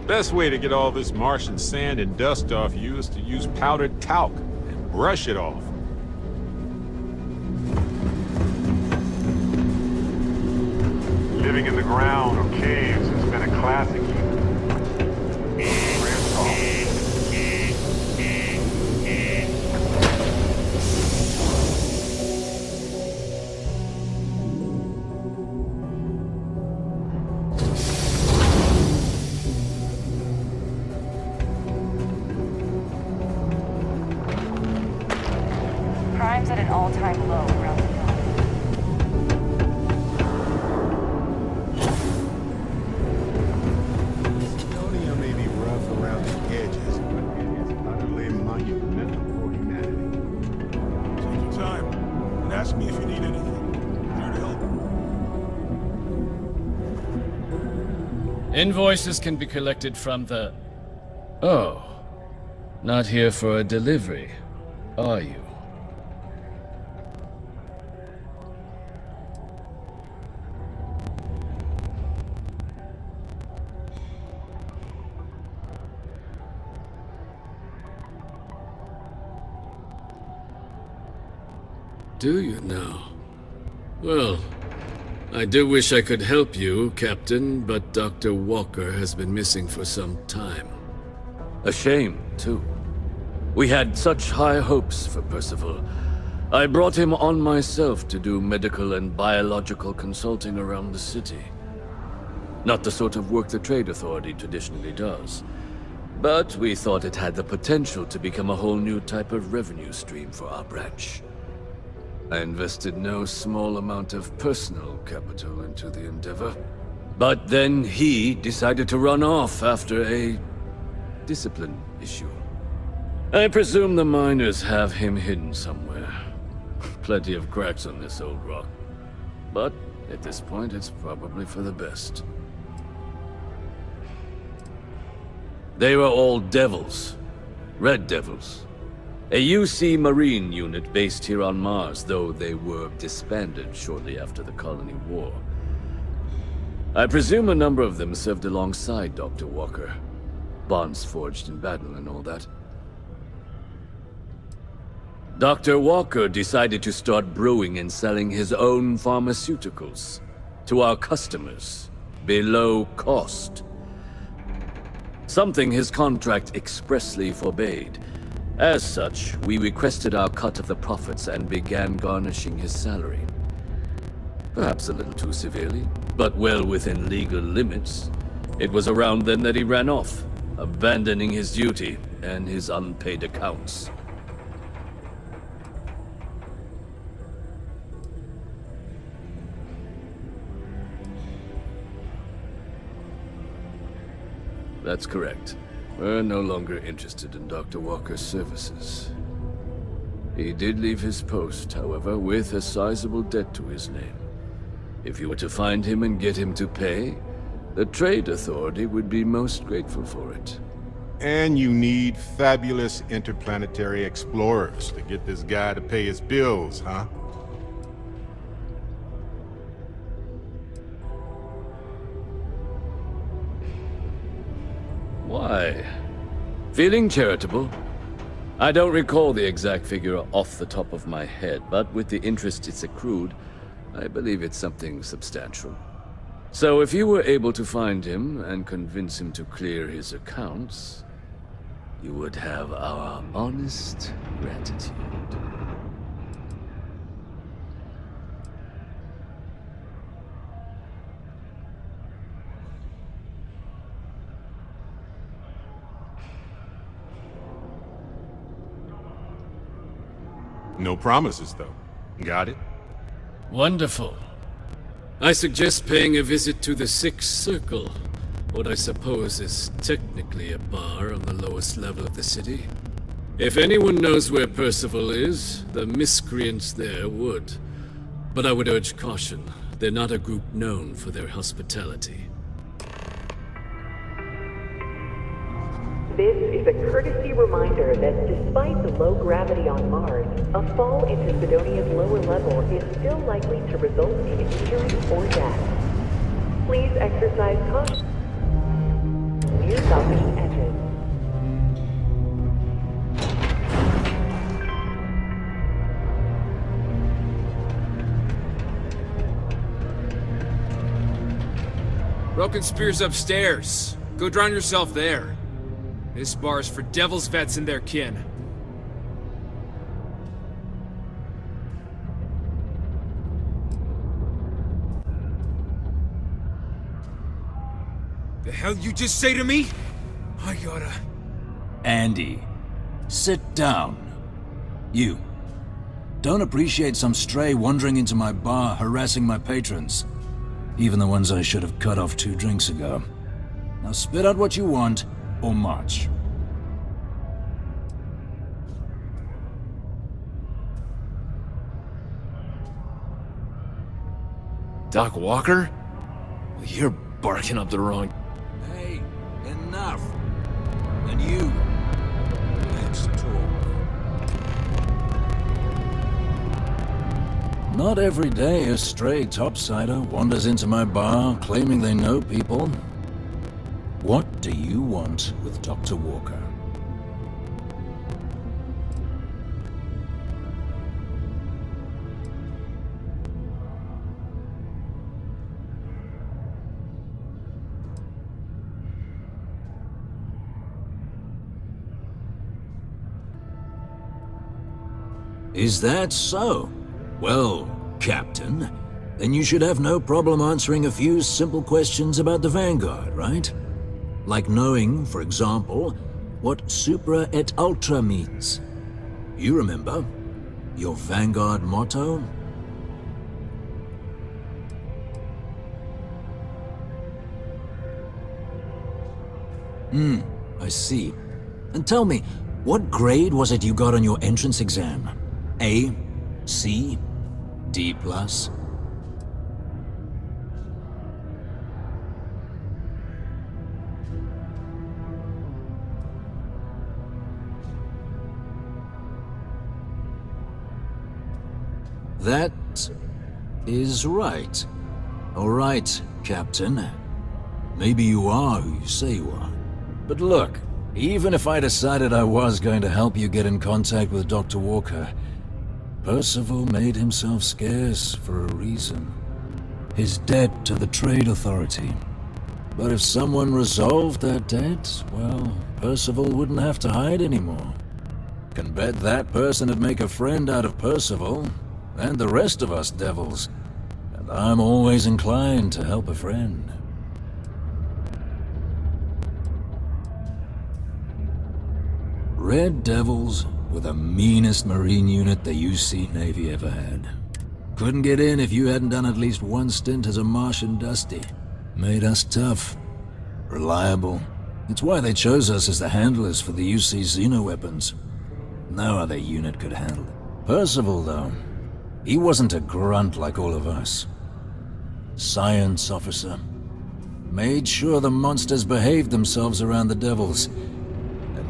Best way to get all this Martian sand and dust off you is to use powdered talc and brush it off. Living in the ground or caves has been a classic. Crime's at an all-time low around the clock. Estonia may be rough around the edges, but it is utterly monumental for humanity. Take your time and ask me if you need anything. I'm here to help. Invoices can be collected from the... Oh. Not here for a delivery, are you? Do you now? Well, I do wish I could help you, Captain, but Dr. Walker has been missing for some time. A shame, too. We had such high hopes for Percival. I brought him on myself to do medical and biological consulting around the city. Not the sort of work the Trade Authority traditionally does. But we thought it had the potential to become a whole new type of revenue stream for our branch. I invested no small amount of personal capital into the endeavor. But then he decided to run off after a discipline issue. I presume the miners have him hidden somewhere. Plenty of cracks on this old rock. But at this point, it's probably for the best. They were all devils. Red devils. A UC Marine unit based here on Mars, though they were disbanded shortly after the Colony War. I presume a number of them served alongside Dr. Walker. Bonds forged in battle and all that. Dr. Walker decided to start brewing and selling his own pharmaceuticals to our customers, below cost. Something his contract expressly forbade. As such, we requested our cut of the profits and began garnishing his salary. Perhaps a little too severely, but well within legal limits. It was around then that he ran off, abandoning his duty and his unpaid accounts. That's correct. We're no longer interested in Dr. Walker's services. He did leave his post, however, with a sizable debt to his name. If you were to find him and get him to pay, the Trade Authority would be most grateful for it. And you need fabulous interplanetary explorers to get this guy to pay his bills, huh? Why? Feeling charitable? I don't recall the exact figure off the top of my head, but with the interest it's accrued, I believe it's something substantial. So if you were able to find him and convince him to clear his accounts, you would have our honest gratitude. No promises, though. Got it? Wonderful. I suggest paying a visit to the Sixth Circle, what I suppose is technically a bar on the lowest level of the city. If anyone knows where Percival is, the miscreants there would. But I would urge caution. They're not a group known for their hospitality. This is a courtesy reminder that despite the low gravity on Mars, a fall into Sidonia's lower level is still likely to result in injury or death. Please exercise caution near balcony edges. Broken Spear's upstairs. Go drown yourself there. This bar's for Devil's vets and their kin. The hell you just say to me? I gotta... Andy, sit down. You. Don't appreciate some stray wandering into my bar harassing my patrons. Even the ones I should have cut off 2 drinks ago. Now spit out what you want, or march. Doc Walker? Well, you're barking up the wrong... enough. And you, let's talk. Not every day a stray topsider wanders into my bar claiming they know people. What do you want with Dr. Walker? Is that so? Well, Captain, then you should have no problem answering a few simple questions about the Vanguard, right? Like knowing, for example, what Supra et Ultra means. You remember? Your Vanguard motto? I see. And tell me, what grade was it you got on your entrance exam? A? C? D+? That is right. All right, Captain. Maybe you are who you say you are. But look, even if I decided I was going to help you get in contact with Dr. Walker, Percival made himself scarce for a reason. His debt to the Trade Authority. But if someone resolved that debt, well, Percival wouldn't have to hide anymore. Can bet that person would make a friend out of Percival, and the rest of us devils. And I'm always inclined to help a friend. Red Devils were the meanest Marine unit the UC Navy ever had. Couldn't get in if you hadn't done at least one stint as a Martian Dusty. Made us tough, reliable. It's why they chose us as the handlers for the UC Xenoweapons. No other unit could handle it. Percival, though, he wasn't a grunt like all of us. Science officer. Made sure the monsters behaved themselves around the Devils,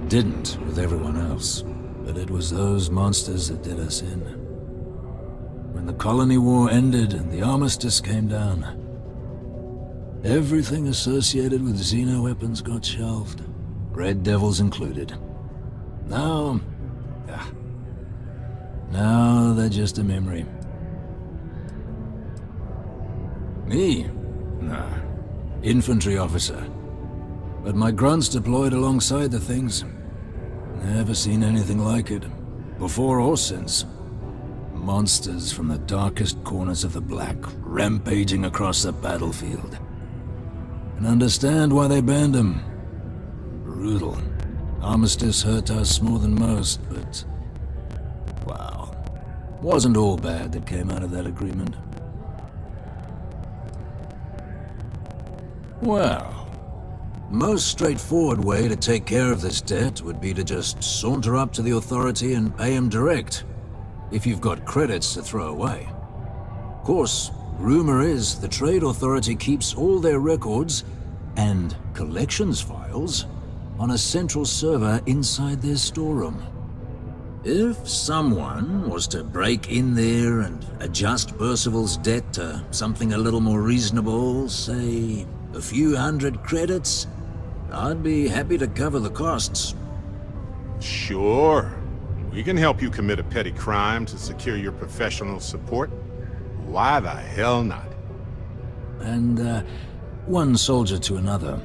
didn't with everyone else. But it was those monsters that did us in. When the colony war ended and the armistice came down, everything associated with Xenoweapons got shelved, Red Devils included. Now they're just a memory. Me? Nah. Infantry officer. But my grunts deployed alongside the things. Never seen anything like it, before or since. Monsters from the darkest corners of the Black, rampaging across the battlefield. And understand why they banned them. Brutal. Armistice hurt us more than most, but... wow. Wasn't all bad that came out of that agreement. Well... most straightforward way to take care of this debt would be to just saunter up to the Authority and pay him direct, if you've got credits to throw away. Of course, rumor is the Trade Authority keeps all their records and collections files on a central server inside their storeroom. If someone was to break in there and adjust Percival's debt to something a little more reasonable, say a few hundred credits, I'd be happy to cover the costs. Sure. We can help you commit a petty crime to secure your professional support. Why the hell not? And, one soldier to another.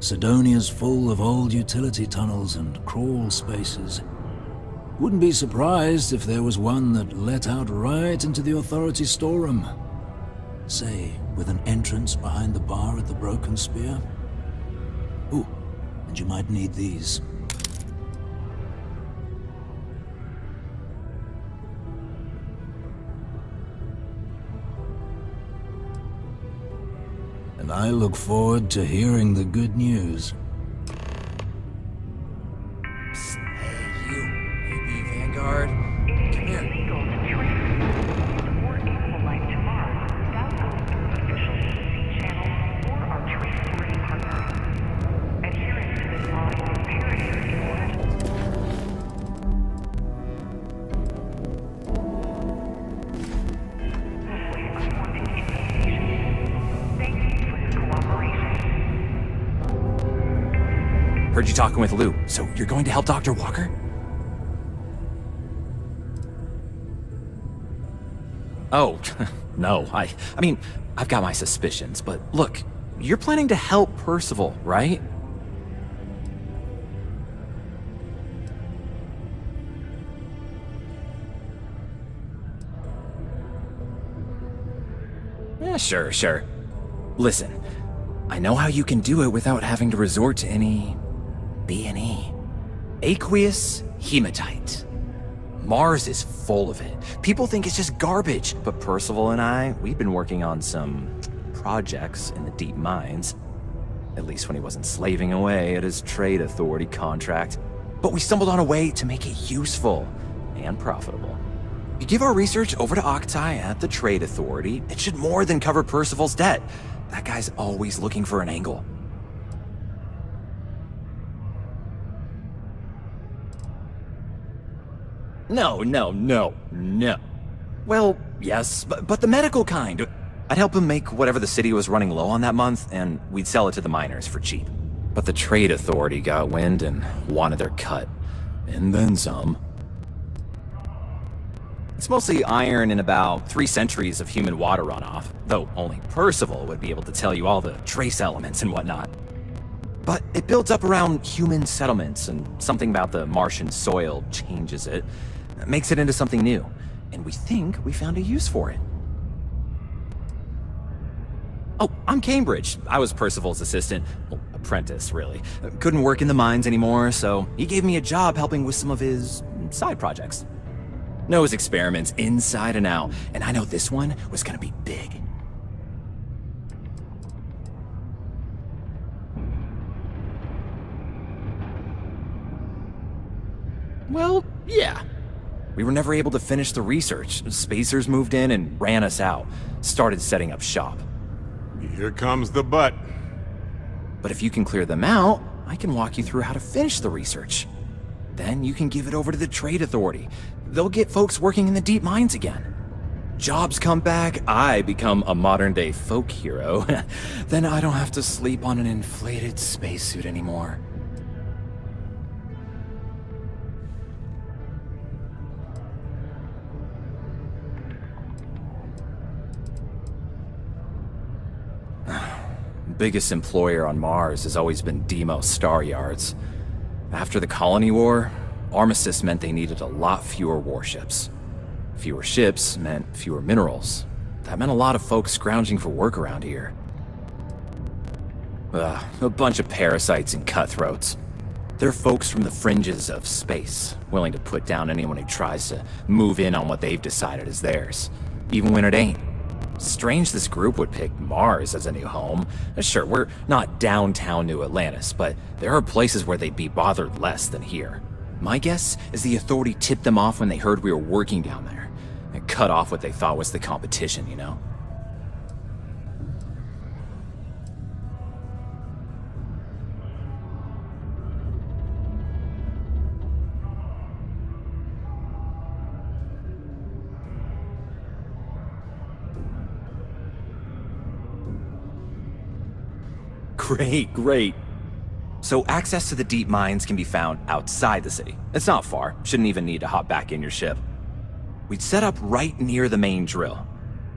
Sidonia's full of old utility tunnels and crawl spaces. Wouldn't be surprised if there was one that let out right into the Authority storeroom. Say, with an entrance behind the bar at the Broken Spear. Ooh, and you might need these. And I look forward to hearing the good news. Psst, hey, you be Vanguard. Come here. Heard you talking with Lou, so you're going to help Dr. Walker? Oh, no, I mean, I've got my suspicions, but look, you're planning to help Percival, right? Yeah, sure. Listen, I know how you can do it without having to resort to any B&E. Aqueous hematite. Mars is full of it. People think it's just garbage, but Percival and I, we've been working on some projects in the deep mines. At least when he wasn't slaving away at his trade authority contract. But we stumbled on a way to make it useful and profitable. You give our research over to Octai at the trade authority, it should more than cover Percival's debt. That guy's always looking for an angle. No. Well, yes, but the medical kind. I'd help him make whatever the city was running low on that month, and we'd sell it to the miners for cheap. But the trade authority got wind and wanted their cut. And then some. It's mostly iron and about 3 centuries of human water runoff, though only Percival would be able to tell you all the trace elements and whatnot. But it builds up around human settlements, and something about the Martian soil changes it, makes it into something new, and we think we found a use for it. Oh, I'm Cambridge. I was Percival's assistant. Well, apprentice, really. Couldn't work in the mines anymore, so he gave me a job helping with some of his side projects. Knows experiments inside and out, and I know this one was gonna be big. Well, yeah. We were never able to finish the research. Spacers moved in and ran us out. Started setting up shop. Here comes the but. But if you can clear them out, I can walk you through how to finish the research. Then you can give it over to the trade authority. They'll get folks working in the deep mines again. Jobs come back, I become a modern-day folk hero. Then I don't have to sleep on an inflated spacesuit anymore. Biggest employer on Mars has always been Deimos Star Yards. After the Colony War, armistice meant they needed a lot fewer warships. Fewer ships meant fewer minerals. That meant a lot of folks scrounging for work around here. A bunch of parasites and cutthroats. They're folks from the fringes of space, willing to put down anyone who tries to move in on what they've decided is theirs, even when it ain't. Strange this group would pick Mars as a new home. Sure, we're not downtown New Atlantis, but there are places where they'd be bothered less than here. My guess is the authority tipped them off when they heard we were working down there, and cut off what they thought was the competition, you know? Great. So access to the deep mines can be found outside the city. It's not far, shouldn't even need to hop back in your ship. We'd set up right near the main drill.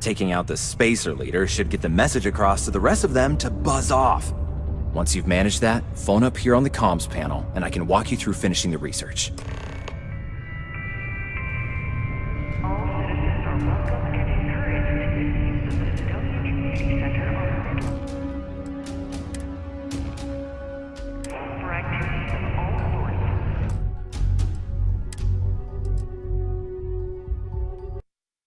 Taking out the spacer leader should get the message across to the rest of them to buzz off. Once you've managed that, phone up here on the comms panel, and I can walk you through finishing the research.